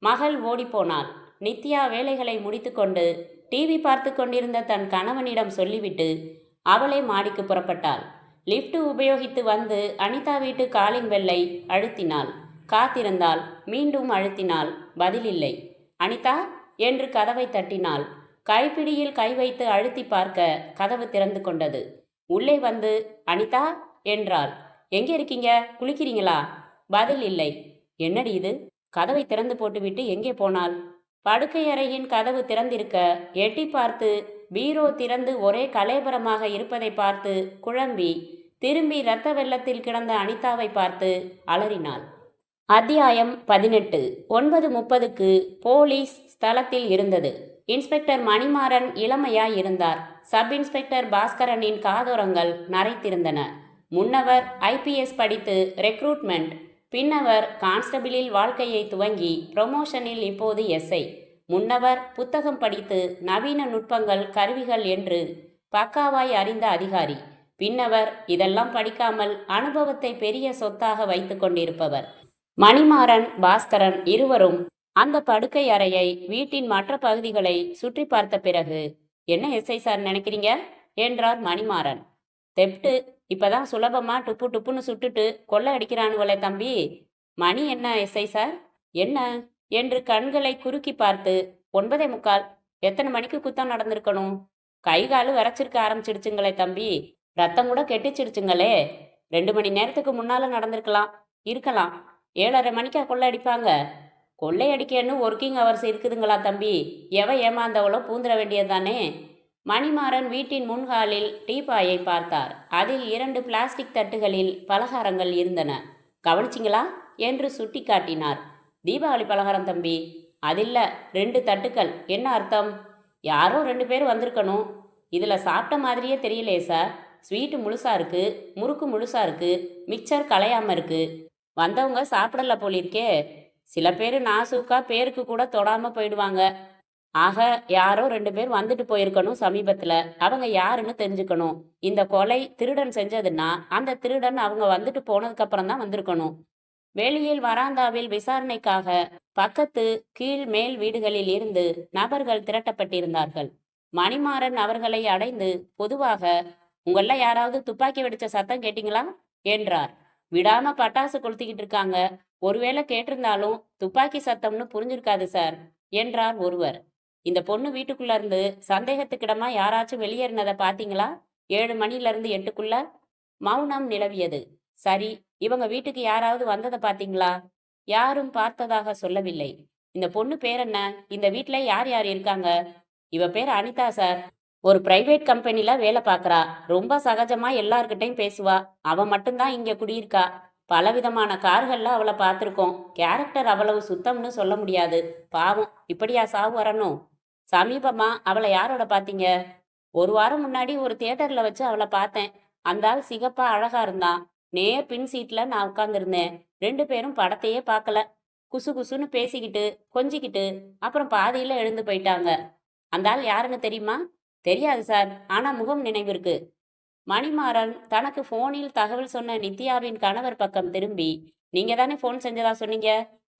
மகள் ஓடிப்போனாள். நித்யா வேலைகளை முடித்து கொண்டு டிவி பார்த்து கொண்டிருந்த தன் கணவனிடம் சொல்லிவிட்டு அவளே மாடிக்கு புறப்பட்டாள். லிஃப்ட் உபயோகித்து வந்து அனிதா வீட்டு காலிங் பெல்லை அழுத்தினாள். காத்திருந்தாள். மீண்டும் அழுத்தினாள். பதிலில்லை. அனிதா என்று கதவை தட்டினாள். கைப்பிடியில் கை வைத்து அழுத்தி பார்க்க கதவு திறந்து கொண்டது. உள்ளே வந்து அனிதா என்றாள். எங்கே இருக்கீங்க? குளிக்கிறீங்களா? பதில் இல்லை. என்னடி இது? கதவை திறந்து போட்டுவிட்டு எங்கே போனாள்? படுக்கை அறையின் கதவு திறந்திருக்க எட்டி பார்த்து பீரோ திறந்து ஒரே கலேபரமாக இருப்பதை பார்த்து குழம்பி திரும்பி இரத்த வெள்ளத்தில் கிடந்த அனிதாவை பார்த்து அலறினாள். அத்தியாயம் 18. 9:30க்கு போலீஸ் ஸ்தலத்தில் இருந்தது. இன்ஸ்பெக்டர் மணிமாறன் இளமையாய் இருந்தார். சப் இன்ஸ்பெக்டர் பாஸ்கரனின் காதோரங்கள் நரைத்திருந்தன. முன்னவர் ஐபிஎஸ் படித்து ரெக்ரூட்மெண்ட், பின்னவர் கான்ஸ்டபிளில் வாழ்க்கையை துவங்கி ப்ரொமோஷனில் இப்போது எஸ்ஐ. முன்னவர் புத்தகம் படித்து நவீன நுட்பங்கள் கருவிகள் என்று பக்காவாய் அறிந்த அதிகாரி. பின்னவர் இதெல்லாம் படிக்காமல் அனுபவத்தை பெரிய சொத்தாக வைத்து கொண்டிருப்பவர். மணிமாறன், பாஸ்கரன் இருவரும் அந்த படுக்கை அறையை, வீட்டின் மற்ற பகுதிகளை சுற்றி பார்த்த பிறகு, என்ன எஸ்ஐ சார் நினைக்கிறீங்க என்றார் மணிமாறன். தெப்டு இப்பதான் சுலபமா டுப்பு டுப்புன்னு சுட்டுட்டு கொள்ளை அடிக்கிறானுவலே தம்பி. மணி என்ன எஸ்ஐ சார்? என்ன என்று கண்களை குறுக்கி பார்த்து, 9:45. எத்தனை மணிக்கு குத்தம் நடந்திருக்கணும்? கை காலு விரைச்சிருக்க ஆரம்பிச்சிடுச்சுங்களே தம்பி. ரத்தம் கூட கெட்டிச்சிடுச்சுங்களே. 2 மணி நேரத்துக்கு முன்னால நடந்திருக்கலாம். இருக்கலாம். 7:30 மணிக்கா கொள்ளை அடிப்பாங்க? கொள்ளை அடிக்கன்னு ஒர்க்கிங் ஹவர்ஸ் இருக்குதுங்களா தம்பி? ஏமாந்தவளோ பூந்துட வேண்டியதுதானே. மணிமாறன் வீட்டின் முன்ஹாலில் டீபாயை பார்த்தார். அதில் 2 பிளாஸ்டிக் தட்டுகளில் பலகாரங்கள் இருந்தன. கவனிச்சிங்களா என்று சுட்டி காட்டினார். தீபாவளி பலகாரம் தம்பி. அதில்ல 2 தட்டுக்கள். என்ன அர்த்தம்? யாரோ 2 பேர் வந்திருக்கணும். இதில் சாப்பிட்ட மாதிரியே தெரியலையே சார். ஸ்வீட்டு முழுசாக இருக்குது, முறுக்கு முழுசாக இருக்குது, மிக்சர் கலையாமல் இருக்குது. வந்தவங்க சாப்பிடல போலிருக்கே. சில பேர் நாசூக்கா பேருக்கு கூட தொடாமல் போயிடுவாங்க. ஆக யாரோ 2 பேர் வந்துட்டு போயிருக்கணும் சமீபத்தில். அவங்க யாருன்னு தெரிஞ்சுக்கணும். இந்த கொலை திருடன் செஞ்சதுன்னா அந்த திருடன் அவங்க வந்துட்டு போனதுக்கு அப்புறம் தான் வந்திருக்கணும். வெளியில் வராந்தாவில் விசாரணைக்காக பக்கத்து கீழ் மேல் வீடுகளில் இருந்து நபர்கள் திரட்டப்பட்டிருந்தார்கள். மணிமாறன் அவர்களை அடைந்து பொதுவாக, உங்கள யாராவது துப்பாக்கி வெடிச்ச சத்தம் கேட்டீங்களா என்றார். விடாம பட்டாசு கொளுத்திக்கிட்டு இருக்காங்க. ஒருவேளை கேட்டிருந்தாலும் துப்பாக்கி சத்தம்னு புரிஞ்சிருக்காது சார் என்றார் ஒருவர். இந்த பொண்ணு வீட்டுக்குள்ள இருந்து சந்தேகத்துக்கிடமா யாராச்சும் வெளியேறினதை பாத்தீங்களா? 7 மணிலிருந்து 8க்குள்ள. மௌனம் நிலவியது. சரி, இவங்க வீட்டுக்கு யாராவது வந்ததை பாத்தீங்களா? யாரும் பார்த்ததாக சொல்லவில்லை. இந்த பொண்ணு பேர் என்ன? இந்த வீட்டுல யார் யார் இருக்காங்க? இவ பேர் அனிதா சார். ஒரு பிரைவேட் கம்பெனில வேலை பார்க்கறா. ரொம்ப சகஜமா எல்லார்கிட்டையும் பேசுவா. அவ மட்டும்தான் இங்க குடியிருக்கா. பலவிதமான கார்கள்ல அவளை பார்த்துருக்கோம். கேரக்டர் அவ்வளவு சுத்தம்னு சொல்ல முடியாது. பாவம், இப்படியா சாவு வரணும்? சமீபமா அவளை யாரோட பார்த்தீங்க? 1 வாரம் முன்னாடி ஒரு தியேட்டர்ல வச்சு அவளை பார்த்தேன். அந்த ஆள் சிகப்பா அழகா இருந்தான். நேர் பின் சீட்ல நான் உட்கார்ந்துருந்தேன். 2 பேரும் படத்தையே பார்க்கல. குசு குசுன்னு பேசிக்கிட்டு கொஞ்சிக்கிட்டு அப்புறம் பாதியில எழுந்து போயிட்டாங்க. அந்த ஆள் யாருன்னு தெரியுமா? தெரியாது சார், ஆனா முகம் நினைவிருக்கு. மணிமாறன் தனக்கு போனில் தகவல் சொன்ன நித்யாவின் கணவர் பக்கம் திரும்பி, நீங்க தானே போன் செஞ்சதா சொன்னீங்க?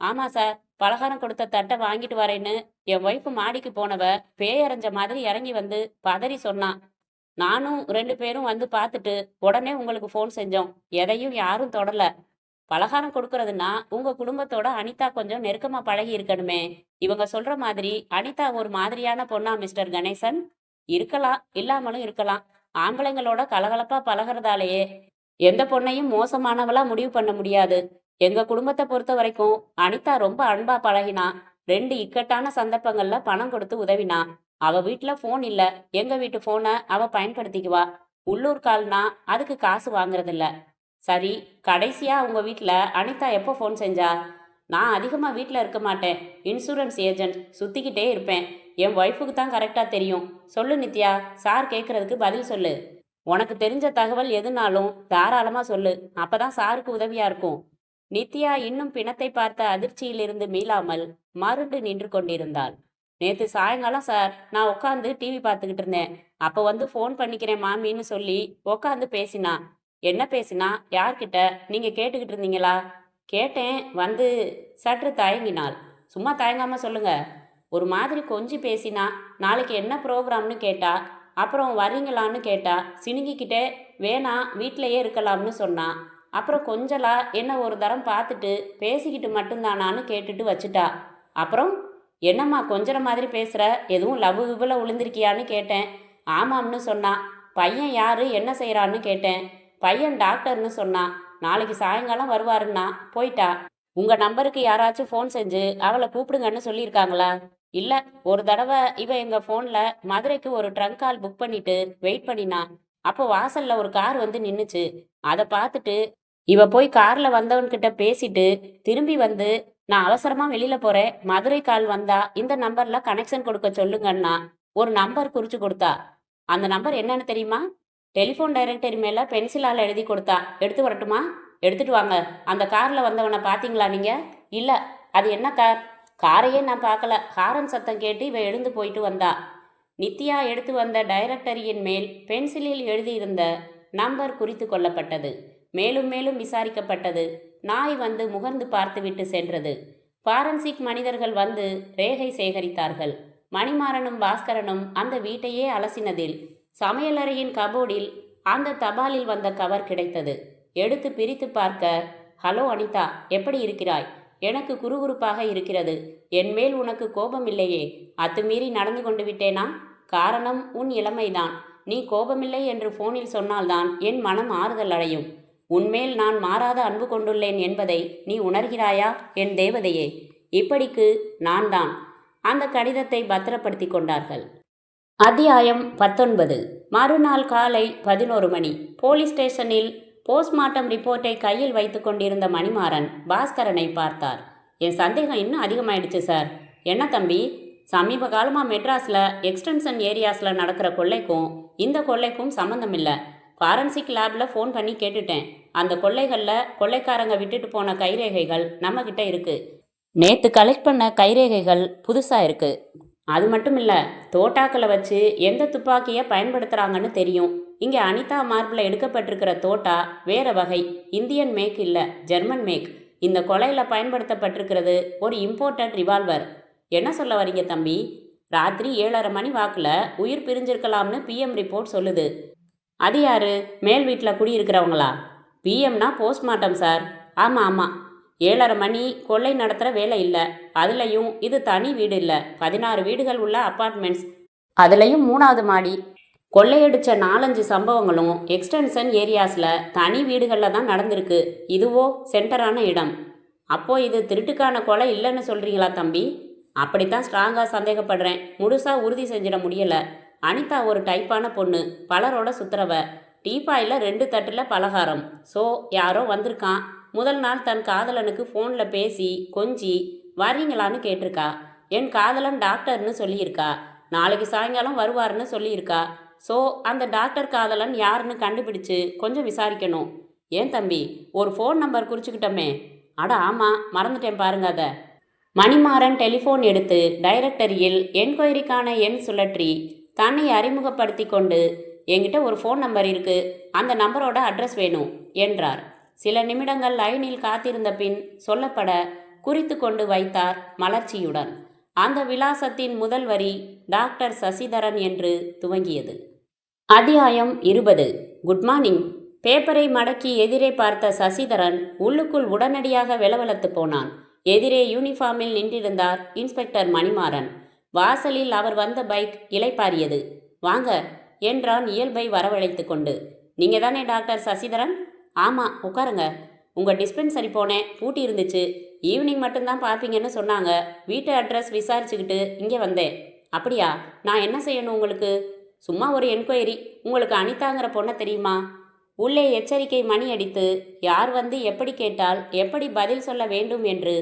ஆமா சார், பலகாரம் கொடுத்த தட்டை வாங்கிட்டு வரேன்னு என் ஒய்ஃபு மாடிக்கு போனவ பேயறைஞ்ச மாதிரி இறங்கி வந்து பதறி சொன்னான். நானும் 2 பேரும் வந்து பார்த்துட்டு உடனே உங்களுக்கு போன் செஞ்சோம். எதையும் யாரும் தொடல. பலகாரம் கொடுக்கறதுன்னா உங்க குடும்பத்தோட அனிதா கொஞ்சம் நெருக்கமா பழகி இருக்கணுமே. இவங்க சொல்ற மாதிரி அனிதா ஒரு மாதிரியான பொண்ணா மிஸ்டர் கணேசன்? இருக்கலாம், இல்லாமலும் இருக்கலாம். ஆம்பளைங்களோட கலகலப்பா பழகிறதாலேயே எந்த பொண்ணையும் மோசமானவளா முடிவு பண்ண முடியாது. எங்க குடும்பத்தை பொறுத்த வரைக்கும் அனிதா ரொம்ப அன்பா பழகினா. 2 இக்கட்டான சந்தர்ப்பங்கள்ல பணம் கொடுத்து உதவினா. அவ வீட்டுல போன் இல்ல. எங்க வீட்டு போனை அவ பயன்படுத்திக்குவா. உள்ளூர் கால்னா அதுக்கு காசு வாங்குறதில்ல. சரி, கடைசியா உங்க வீட்டுல அனிதா எப்போ போன் செஞ்சா? நான் அதிகமா வீட்டுல இருக்க மாட்டேன். இன்சூரன்ஸ் ஏஜென்ட், சுத்திக்கிட்டே இருப்பேன். என் ஒய்ஃபுக்கு தான் கரெக்டா தெரியும். சொல்லு நித்யா, சார் கேட்கறதுக்கு பதில் சொல்லு. உனக்கு தெரிஞ்ச தகவல் எதுனாலும் தாராளமா சொல்லு. அப்பதான் சாருக்கு உதவியா இருக்கும். நித்யா இன்னும் பிணத்தை பார்த்த அதிர்ச்சியிலிருந்து மீளாமல் மருண்டு நின்று கொண்டிருந்தாள். நேத்து சாயங்காலம் சார், நான் உட்காந்து டிவி பார்த்துக்கிட்டு இருந்தேன். அப்போ வந்து ஃபோன் பண்ணிக்கிறேன் மாமின்னு சொல்லி உட்காந்து பேசினா. என்ன பேசினா? யார்கிட்ட? நீங்க கேட்டுக்கிட்டு இருந்தீங்களா? கேட்டேன். வந்து சற்று தயங்கினாள். சும்மா தயங்காம சொல்லுங்க. ஒரு மாதிரி கொஞ்சி பேசினா. நாளைக்கு என்ன ப்ரோக்ராம்னு கேட்டா. அப்புறம் வரீங்களான்னு கேட்டா. சினுங்கிக்கிட்டே வேணாம் வீட்டிலையே இருக்கலாம்னு சொன்னா. அப்புறம் கொஞ்சலா என்ன ஒரு தரம் பார்த்துட்டு பேசிக்கிட்டு மட்டும்தானான்னு கேட்டுட்டு வச்சுட்டா. அப்புறம் என்னம்மா கொஞ்சற மாதிரி பேசுற, எதுவும் லவ் விபுல விழுந்திருக்கியான்னு கேட்டேன். ஆமாம்னு சொன்னா. பையன் யாரு என்ன செய்யறான்னு கேட்டேன். பையன் டாக்டர்னு சொன்னா. நாளைக்கு சாயங்காலம் வருவாருன்னா போயிட்டா. உங்க நம்பருக்கு யாராச்சும் ஃபோன் செஞ்சு அவளை கூப்பிடுங்கன்னு சொல்லியிருக்காங்களா? இல்ல, ஒரு தடவை இவ எங்க ஃபோன்ல மதுரைக்கு ஒரு ட்ரங்க் கால் புக் பண்ணிட்டு வெயிட் பண்ணினா. அப்போ வாசல்ல ஒரு கார் வந்து நின்னுச்சு. அதை பார்த்துட்டு இவ போய் கார்ல வந்தவன்கிட்ட பேசிட்டு திரும்பி வந்து நான் அவசரமா வெளியில போறேன், மதுரை கால் வந்தா இந்த நம்பர்ல கனெக்ஷன் கொடுக்க சொல்லுங்கன்னா ஒரு நம்பர் குறிச்சு கொடுத்தா. அந்த நம்பர் என்னன்னு தெரியுமா? டெலிஃபோன் டைரக்டரி மேல பென்சிலால எழுதி கொடுத்தா. எடுத்து வரட்டுமா? எடுத்துட்டு வாங்க. அந்த கார்ல வந்தவனை பாத்தீங்களா நீங்க? இல்ல. அது என்ன கார்? காரையே நான் பார்க்கல. ஹாரன் சத்தம் கேட்டு இவ எழுந்து போயிட்டு வந்தா. நித்யா எடுத்து வந்த டைரக்டரியின் மேல் பென்சிலில் எழுதியிருந்த நம்பர் குறித்து கொள்ளப்பட்டது. மேலும் மேலும் விசாரிக்கப்பட்டது. நாய் வந்து முகர்ந்து பார்த்துவிட்டு சென்றது. பாரன்சிக் மனிதர்கள் வந்து ரேகை சேகரித்தார்கள். மணிமாறனும் பாஸ்கரனும் அந்த வீட்டையே அலசினதில் சமையலறையின் கபோர்டில் அந்த தபாலில் வந்த கவர் கிடைத்தது. எடுத்து பிரித்து பார்க்க, ஹலோ அனிதா, எப்படி இருக்கிறாய்? எனக்கு குறுகுறுப்பாக இருக்கிறது. என் மேல் உனக்கு கோபம் இல்லையே? அத்துமீறி நடந்து கொண்டு விட்டேனா? காரணம் உன் இளமைதான். நீ கோபமில்லை என்று போனில் சொன்னால்தான் என் மனம் ஆறுதல் அடையும். உன்மேல் நான் மாறாத அன்பு கொண்டுள்ளேன் என்பதை நீ உணர்கிறாயா என் தேவதையே? இப்படிக்கு நான் தான். அந்த கடிதத்தை பத்திரப்படுத்தி கொண்டார்கள். அத்தியாயம் 19. மறுநாள் காலை 11 மணி. போலீஸ் ஸ்டேஷனில் போஸ்ட்மார்ட்டம் ரிப்போர்ட்டை கையில் வைத்து கொண்டிருந்த மணிமாறன் பாஸ்கரனை பார்த்தார். என் சந்தேகம் இன்னும் அதிகமாயிடுச்சு சார். என்ன தம்பி? சமீப காலமாக மெட்ராஸில் எக்ஸ்டென்ஷன் ஏரியாஸில் நடக்கிற கொள்ளைக்கும் இந்த கொள்ளைக்கும் சம்மந்தம் இல்லை. ஃபாரன்சிக் லேபில் ஃபோன் பண்ணி கேட்டுட்டேன். அந்த கொள்ளைகளில் கொள்ளைக்காரங்க விட்டுட்டு போன கைரேகைகள் நம்மக்கிட்ட இருக்குது. நேற்று கலெக்ட் பண்ண கைரேகைகள் புதுசாக இருக்குது. அது மட்டும் இல்லை, தோட்டாக்களை வச்சு எந்த துப்பாக்கியை பயன்படுத்துகிறாங்கன்னு தெரியும். இங்கே அனிதா மார்பில் எடுக்கப்பட்டிருக்கிற தோட்டா வேற வகை, இந்தியன் மேக் இல்லை, ஜெர்மன் மேக். இந்த கொலையில் பயன்படுத்தப்பட்டிருக்கிறது ஒரு இம்போர்ட்டட் ரிவால்வர். என்ன சொல்ல வரீங்க தம்பி? ராத்திரி 7:30 மணி வாக்கில் உயிர் பிரிஞ்சிருக்கலாம்னு பிஎம் ரிப்போர்ட் சொல்லுது. அது யாரு? மேல் வீட்டில் குடியிருக்கிறவங்களா? பிஎம்னா போஸ்ட்மார்ட்டம் சார். ஆமாம் ஆமாம். 7:30 மணி கொள்ளை நடத்துகிற வேலை இல்லை. அதுலேயும் இது தனி வீடு இல்லை, 16 வீடுகள் உள்ள அப்பார்ட்மெண்ட்ஸ். அதுலேயும் 3வது மாடி. கொள்ளையடிச்ச 4-5 சம்பவங்களும் எக்ஸ்டென்ஷன் ஏரியாஸில் தனி வீடுகளில் தான் நடந்திருக்கு. இதுவோ சென்டரான இடம். அப்போ இது திருட்டுக்கான கொலை இல்லைன்னு சொல்கிறீங்களா தம்பி? அப்படித்தான் ஸ்ட்ராங்காக சந்தேகப்படுறேன். முழுசாக உறுதி செஞ்சிட முடியலை. அனிதா ஒரு டைப்பான பொண்ணு, பலரோட சுத்துறவ. டீப்பாயில் 2 தட்டில் பலகாரம். ஸோ யாரோ வந்திருக்கான். முதல் நாள் தன் காதலனுக்கு ஃபோனில் பேசி கொஞ்சி வரீங்களான்னு கேட்டிருக்கா. என் காதலன் டாக்டர்னு சொல்லியிருக்கா. நாளைக்கு சாயங்காலம் வருவார்னு சொல்லியிருக்கா. ஸோ அந்த டாக்டர் காதலன் யாருன்னு கண்டுபிடிச்சு கொஞ்சம் விசாரிக்கணும். ஏன் தம்பி, ஒரு ஃபோன் நம்பர் குறிச்சுக்கிட்டோமே? அட ஆமாம், மறந்துட்டேன் பாருங்க அதை. மணிமாறன் டெலிஃபோன் எடுத்து டைரக்டரியில் என்கொயரிக்கான எண் சுழற்றி தன்னை அறிமுகப்படுத்தி கொண்டு, என்கிட்ட ஒரு ஃபோன் நம்பர் இருக்கு, அந்த நம்பரோட அட்ரஸ் வேணும் என்றார். சில நிமிடங்கள் லைனில் காத்திருந்த பின் சொல்லப்பட குறித்து கொண்டு வைத்தார் மலர்ச்சியுடன். அந்த விலாசத்தின் முதல் வரி டாக்டர் சசிதரன் என்று துவங்கியது. அத்தியாயம் 20. Good morning. பேப்பரை மடக்கி எதிரே பார்த்த சசிதரன் உள்ளுக்குள் உடனடியாக வெலவெலத்து போனான். எதிரே யூனிஃபார்மில் நின்றிருந்தார் இன்ஸ்பெக்டர் மணிமாறன். வாசலில் அவர் வந்த பைக் இளைப்பாரியது. வாங்க என்றான் இயல்பை வரவழைத்து கொண்டு. நீங்க தானே டாக்டர் சசிதரன்? ஆமாம், உட்காருங்க. உங்கள் டிஸ்பென்சரி போனேன், பூட்டி இருந்துச்சு. ஈவினிங் மட்டும்தான் பார்ப்பீங்கன்னு சொன்னாங்க. வீட்டு அட்ரஸ் விசாரிச்சுக்கிட்டு இங்கே வந்தேன். அப்படியா? நான் என்ன செய்யணும் உங்களுக்கு? சும்மா ஒரு என்கொயரி. உங்களுக்கு அனிதாங்கிற பொண்ணை தெரியுமா? உள்ளே எச்சரிக்கை மணி அடித்து யார் வந்து எப்படி கேட்டால் எப்படி பதில் சொல்ல வேண்டும் என்று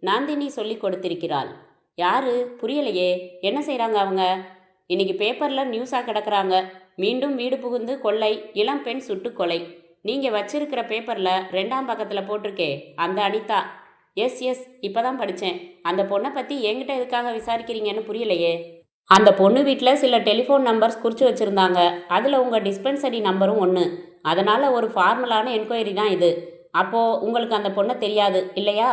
நந்தினி சொல்லி கொடுத்திருக்கிறாள். யாரு? புரியலையே. என்ன செய்கிறாங்க அவங்க? இன்னைக்கு பேப்பரில் நியூஸாக கிடக்குறாங்க. மீண்டும் வீடு புகுந்து கொள்ளை, இளம் பெண் சுட்டு கொலை. நீங்கள் வச்சிருக்கிற பேப்பரில் 2ஆம் பக்கத்தில் போட்டிருக்கே, அந்த அனிதா. எஸ் எஸ், இப்போ தான் படித்தேன். அந்த பொண்ணை பற்றி என்கிட்ட எதுக்காக விசாரிக்கிறீங்கன்னு புரியலையே. அந்த பொண்ணு வீட்டில் சில டெலிஃபோன் நம்பர்ஸ் குறித்து வச்சுருந்தாங்க. அதில் உங்கள் டிஸ்பென்சரி நம்பரும் ஒன்று. அதனால் ஒரு ஃபார்மலான என்கொயரி தான் இது. அப்போது உங்களுக்கு அந்த பொண்ணை தெரியாது இல்லையா?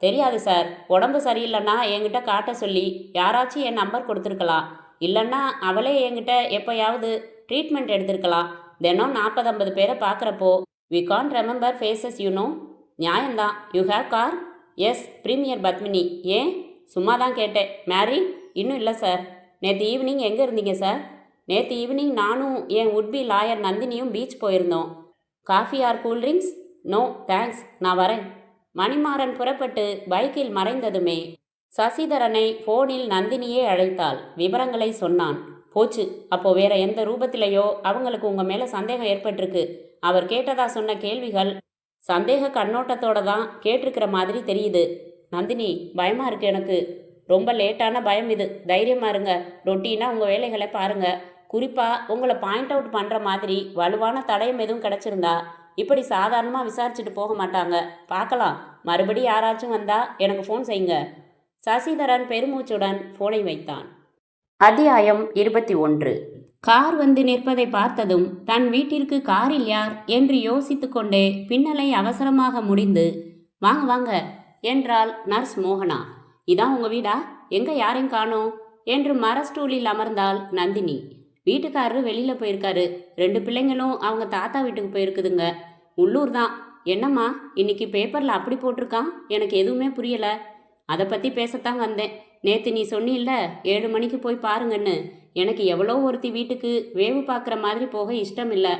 தெரியாது சார். உடம்பு சரியில்லைன்னா என்கிட்ட காட்ட சொல்லி யாராச்சும் என் நம்பர் கொடுத்துருக்கலாம். இல்லைன்னா அவளே என்கிட்ட எப்போயாவது ட்ரீட்மெண்ட் எடுத்திருக்கலாம். தினம் 40-50 பேரை பார்க்குறப்போ we can't remember faces you know. நியாயம்தான். You have car? Yes, premier Padmini. ஏன்? சும்மா தான் கேட்டேன். மேரி? இன்னும் இல்லை சார். நேற்று ஈவினிங் எங்கே இருந்தீங்க சார்? நேற்று ஈவினிங் நானும் என் உட்பி லாயர் நந்தினியும் பீச் போயிருந்தோம். Coffee or cool drinks? No thanks, நான் வரேன். மணிமாறன் புறப்பட்டு பைக்கில் மறைந்ததுமே சசிதரனை ஃபோனில் நந்தினியே அழைத்தாள். விவரங்களை சொன்னான். போச்சு, அப்போ வேற எந்த ரூபத்திலேயோ அவங்களுக்கு உங்கள் மேலே சந்தேகம் ஏற்பட்டிருக்கு. அவர் கேட்டதா சொன்ன கேள்விகள் சந்தேக கண்ணோட்டத்தோட தான் கேட்டிருக்கிற மாதிரி தெரியுது. நந்தினி, பயமாக இருக்கு எனக்கு. ரொம்ப லேட்டான பயம் இது. தைரியமாக இருங்க. ரொட்டீனாக உங்கள் வேலைகளை பாருங்கள். குறிப்பாக உங்களை பாயிண்ட் அவுட் பண்ணுற மாதிரி வலுவான தடயம் எதுவும் கிடச்சிருந்தா இப்படி சாதாரணமாக விசாரிச்சுட்டு போக மாட்டாங்க. பார்க்கலாம். மறுபடி யாராச்சும் வந்தால் எனக்கு ஃபோன் செய்யுங்க. சசிதரன் பெருமூச்சுடன் ஃபோனை வைத்தான். அத்தியாயம் 21. கார் வந்து நிற்பதை பார்த்ததும் தன் வீட்டிற்கு காரில் யார் என்று யோசித்து கொண்டே பின்னலை அவசரமாக முடிந்து வாங்க வாங்க என்றாள் நர்ஸ் மோகனா. இதான் உங்கள் வீடா? எங்கே யாரையும் காணோம் என்று மரஸ்டூலில் அமர்ந்தாள் நந்தினி. வீட்டுக்காரரு வெளியில் போயிருக்காரு. 2 பிள்ளைங்களும் அவங்க தாத்தா வீட்டுக்கு போயிருக்குதுங்க. உள்ளூர் தான். என்னம்மா இன்னைக்கு பேப்பரில் அப்படி போட்டிருக்கான்? எனக்கு எதுவுமே புரியலை. அதை பற்றி பேசத்தான் வந்தேன். நேற்று நீ சொன்னில்ல 7 மணிக்கு போய் பாருங்கன்னு. எனக்கு எவ்வளோ ஒருத்தி வீட்டுக்கு வேவு பார்க்குற மாதிரி போக இஷ்டம் இல்லை.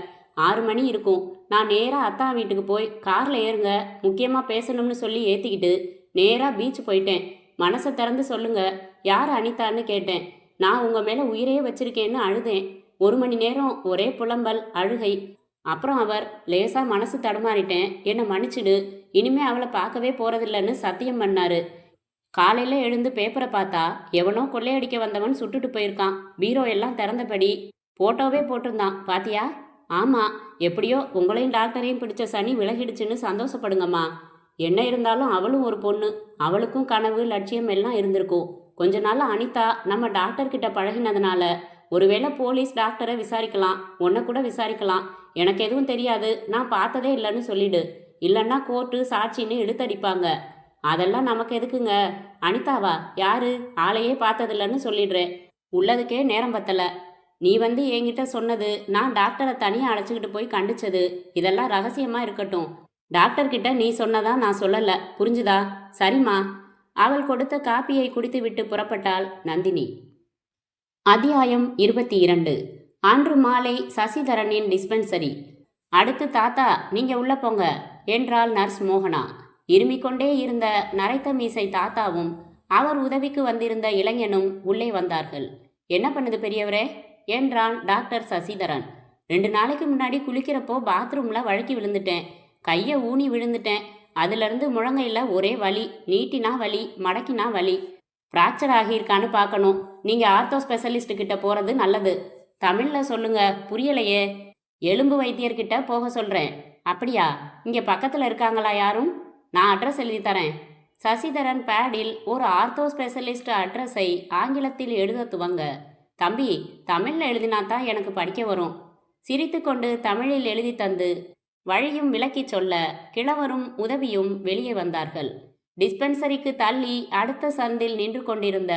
6 மணி இருக்கும். நான் நேராக அத்தா வீட்டுக்கு போய் காரில் ஏறுங்க, முக்கியமாக பேசணும்னு சொல்லி ஏற்றிக்கிட்டு நேராக பீச் போயிட்டேன். மனசை திறந்து சொல்லுங்க, யார் அனிதான்னு கேட்டேன். நான் உங்கள் மேலே உயிரே வச்சிருக்கேன்னு அழுதேன். 1 மணி நேரம் ஒரே புலம்பல், அழுகை. அப்புறம் அவர் லேசாக மனசு தடுமாறிட்டேன், என்னை மன்னிச்சிடு, இனிமே அவளை பார்க்கவே போகிறதில்லன்னு சத்தியம் பண்ணாரு. காலையில் எழுந்து பேப்பரை பார்த்தா எவனோ கொள்ளையடிக்க வந்தவன் சுட்டுட்டு போயிருக்கான். பீரோ எல்லாம் திறந்தபடி போட்டோவே போட்டிருந்தான். பாத்தியா? ஆமாம். எப்படியோ உங்களையும் டாக்டரையும் பிடிச்ச சனி விலகிடுச்சுன்னு சந்தோஷப்படுங்கம்மா. என்ன இருந்தாலும் அவளும் ஒரு பொண்ணு. அவளுக்கும் கனவு லட்சியம் எல்லாம் இருந்திருக்கும். கொஞ்ச நாள் அனிதா நம்ம டாக்டர்கிட்ட பழகினதுனால ஒருவேளை போலீஸ் டாக்டரை விசாரிக்கலாம், உன்னை கூட விசாரிக்கலாம். எனக்கு எதுவும் தெரியாது, நான் பார்த்ததே இல்லைன்னு சொல்லிடு. இல்லைன்னா கோர்ட்டு சாட்சின்னு இழுத்தடிப்பாங்க. அதெல்லாம் நமக்கு எதுக்குங்க? அனிதாவா? யாரு? ஆளையே பார்த்ததில்லன்னு சொல்லிடுறேன். உள்ளதுக்கே நேரம் பத்தலை. நீ வந்து என்கிட்ட சொன்னது, நான் டாக்டரை தனியாக அழைச்சிக்கிட்டு போய் கண்டிச்சது, இதெல்லாம் ரகசியமாக இருக்கட்டும். டாக்டர்கிட்ட நீ சொன்னதா நான் சொல்லலை, புரிஞ்சுதா? சரிம்மா. அவள் கொடுத்த காப்பியை குடித்துவிட்டு புறப்பட்டாள் நந்தினி. அத்தியாயம் 22. அன்று மாலை சசிதரனின் டிஸ்பென்சரி. அடுத்து தாத்தா, நீங்க உள்ள போங்க என்றாள் நர்ஸ் மோகனா. இருமிக்கொண்டே இருந்த நரைத்த மீசை தாத்தாவும் அவர் உதவிக்கு வந்திருந்த இளைஞனும் உள்ளே வந்தார்கள். என்ன பண்ணுது பெரியவரே என்றான் டாக்டர் சசிதரன். 2 நாளைக்கு முன்னாடி குளிக்கிறப்போ பாத்ரூம்ல வழுக்கி விழுந்துட்டேன். கையை ஊனி விழுந்துட்டேன். அதிலிருந்து முழங்கையில் ஒரே வலி. நீட்டினா வலி, மடக்கினா வலி. ஃப்ராக்சர் ஆகியிருக்கான்னு பார்க்கணும். நீங்கள் ஆர்த்தோ ஸ்பெஷலிஸ்ட் கிட்ட போகிறது நல்லது. தமிழில் சொல்லுங்க, புரியலையே. எலும்பு வைத்தியர்கிட்ட போக சொல்கிறேன். அப்படியா? இங்கே பக்கத்தில் இருக்காங்களா யாரும்? நான் அட்ரஸ் எழுதி தரேன். சசிதரன் பேடில் ஒரு ஆர்த்தோ ஸ்பெஷலிஸ்ட் அட்ரஸை ஆங்கிலத்தில் எழுத துவங்க. தம்பி, தமிழில் எழுதினாத்தான் எனக்கு படிக்க வரும். சிரித்து கொண்டு தமிழில் எழுதி தந்து வழியும் விளக்கி சொல்ல கிழவரும் உதவியும் வெளியே வந்தார்கள். டிஸ்பென்சரிக்கு தள்ளி அடுத்த சந்தில் நின்று கொண்டிருந்த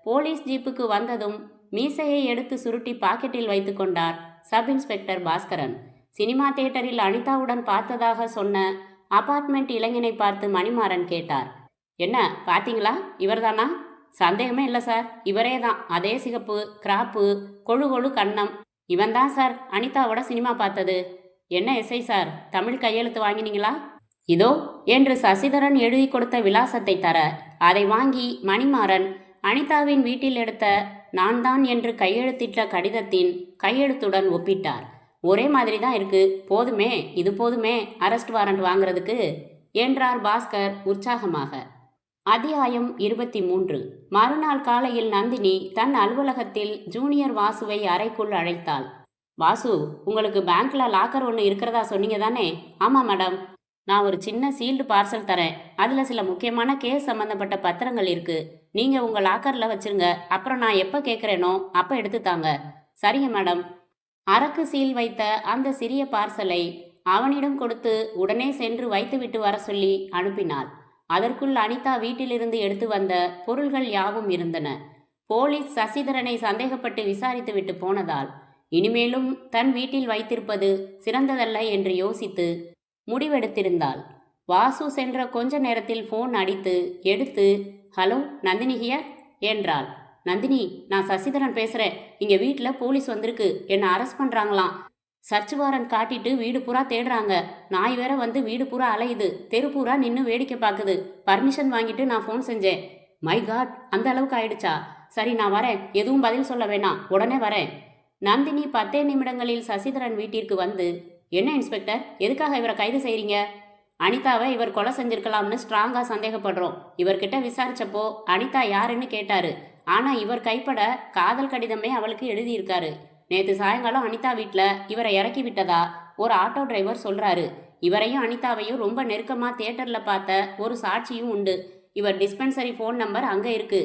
போலீஸ் ஜீப்புக்கு வந்ததும் மீசையை எடுத்து சுருட்டி பாக்கெட்டில் வைத்து கொண்டார் சப் இன்ஸ்பெக்டர் பாஸ்கரன். சினிமா தியேட்டரில் அனிதாவுடன் பார்த்ததாக சொன்ன அபார்ட்மெண்ட் இளைஞனை பார்த்து மணிமாறன் கேட்டார். என்ன பார்த்தீங்களா? இவர்தானா? சந்தேகமே இல்லை சார், இவரே தான். அதே சிகப்பு, கிராப்பு, கொழு கொழு கன்னம். இவன் தான் சார் அனிதாவோட சினிமா பார்த்தது. என்ன எஸ்ஐ சார், தமிழ் கையெழுத்து வாங்கினீங்களா? இதோ என்று சசிதரன் எழுதி கொடுத்த விலாசத்தை தர அதை வாங்கி மணிமாறன் அனிதாவின் வீட்டில் எடுத்த நான் தான் என்று கையெழுத்திட்ட கடிதத்தின் கையெழுத்துடன் ஒப்பிட்டார். ஒரே மாதிரி தான் இருக்கு. போதுமே, இது போதுமே அரெஸ்ட் வாரண்ட் வாங்கிறதுக்கு என்றார் பாஸ்கர் உற்சாகமாக. அத்தியாயம் 23. மறுநாள் காலையில் நந்தினி தன் அலுவலகத்தில் ஜூனியர் வாசுவை அறைக்குள் அழைத்தாள். வாசு, உங்களுக்கு பேங்க்ல லாக்கர் ஒன்று இருக்கிறதா சொன்னீங்க தானே? ஆமாம் மேடம். நான் ஒரு சின்ன சீல்டு பார்சல் தரேன். அதில் சில முக்கியமான கேஸ் சம்மந்தப்பட்ட பத்திரங்கள் இருக்கு. நீங்கள் உங்கள் லாக்கரில் வச்சிருங்க. அப்புறம் நான் எப்போ கேட்குறேனோ அப்போ எடுத்து தாங்க. சரிங்க மேடம். அரக்கு சீல் வைத்த அந்த சிறிய பார்சலை அவனிடம் கொடுத்து உடனே சென்று வைத்துவிட்டு வர சொல்லி அனுப்பினாள். அதற்குள் அனிதா வீட்டிலிருந்து எடுத்து வந்த பொருள்கள் யாவும் இருந்தன. போலீஸ் சசிதரனை சந்தேகப்பட்டு விசாரித்துவிட்டு போனதால் இனிமேலும் தன் வீட்டில் வைத்திருப்பது சிறந்ததல்ல என்று யோசித்து முடிவெடுத்திருந்தாள். வாசு சென்ற கொஞ்ச நேரத்தில் ஃபோன் அடித்து எடுத்து, ஹலோ நந்தினி ஹியர் என்றாள். நந்தினி, நான் சசிதரன் பேசுகிறேன். இங்கே வீட்டில் போலீஸ் வந்திருக்கு. என்னை அரெஸ்ட் பண்ணுறாங்களாம். சர்ச் வாரண்ட் காட்டிட்டு வீடு பூரா தேடுறாங்க. நாய் வேற வந்து வீடு பூரா அலையுது. தெரு பூரா நின்று வேடிக்கை பார்க்குது. பர்மிஷன் வாங்கிட்டு நான் ஃபோன் செஞ்சேன். மை காட், அந்த அளவுக்கு ஆயிடுச்சா? சரி, நான் வரேன். எதுவும் பதில் சொல்ல வேணாம், உடனே வரேன். நந்தினி 10 நிமிடங்களில் சசிதரன் வீட்டிற்கு வந்து, என்ன இன்ஸ்பெக்டர், எதுக்காக இவரை கைது செய்கிறீங்க? அனிதாவை இவர் கொலை செஞ்சிருக்கலாம்னு ஸ்ட்ராங்காக சந்தேகப்படுறோம். இவர்கிட்ட விசாரிச்சப்போ அனிதா யாருன்னு கேட்டாரு. ஆனால் இவர் கைப்பட காதல் கடிதமே அவளுக்கு எழுதியிருக்காரு. நேற்று சாயங்காலம் அனிதா வீட்டில் இவரை இறக்கி விட்டதா ஒரு ஆட்டோ டிரைவர் சொல்கிறாரு. இவரையும் அனிதாவையும் ரொம்ப நெருக்கமாக தியேட்டரில் பார்த்த ஒரு சாட்சியும் உண்டு. இவர் டிஸ்பென்சரி ஃபோன் நம்பர் அங்கே இருக்கு.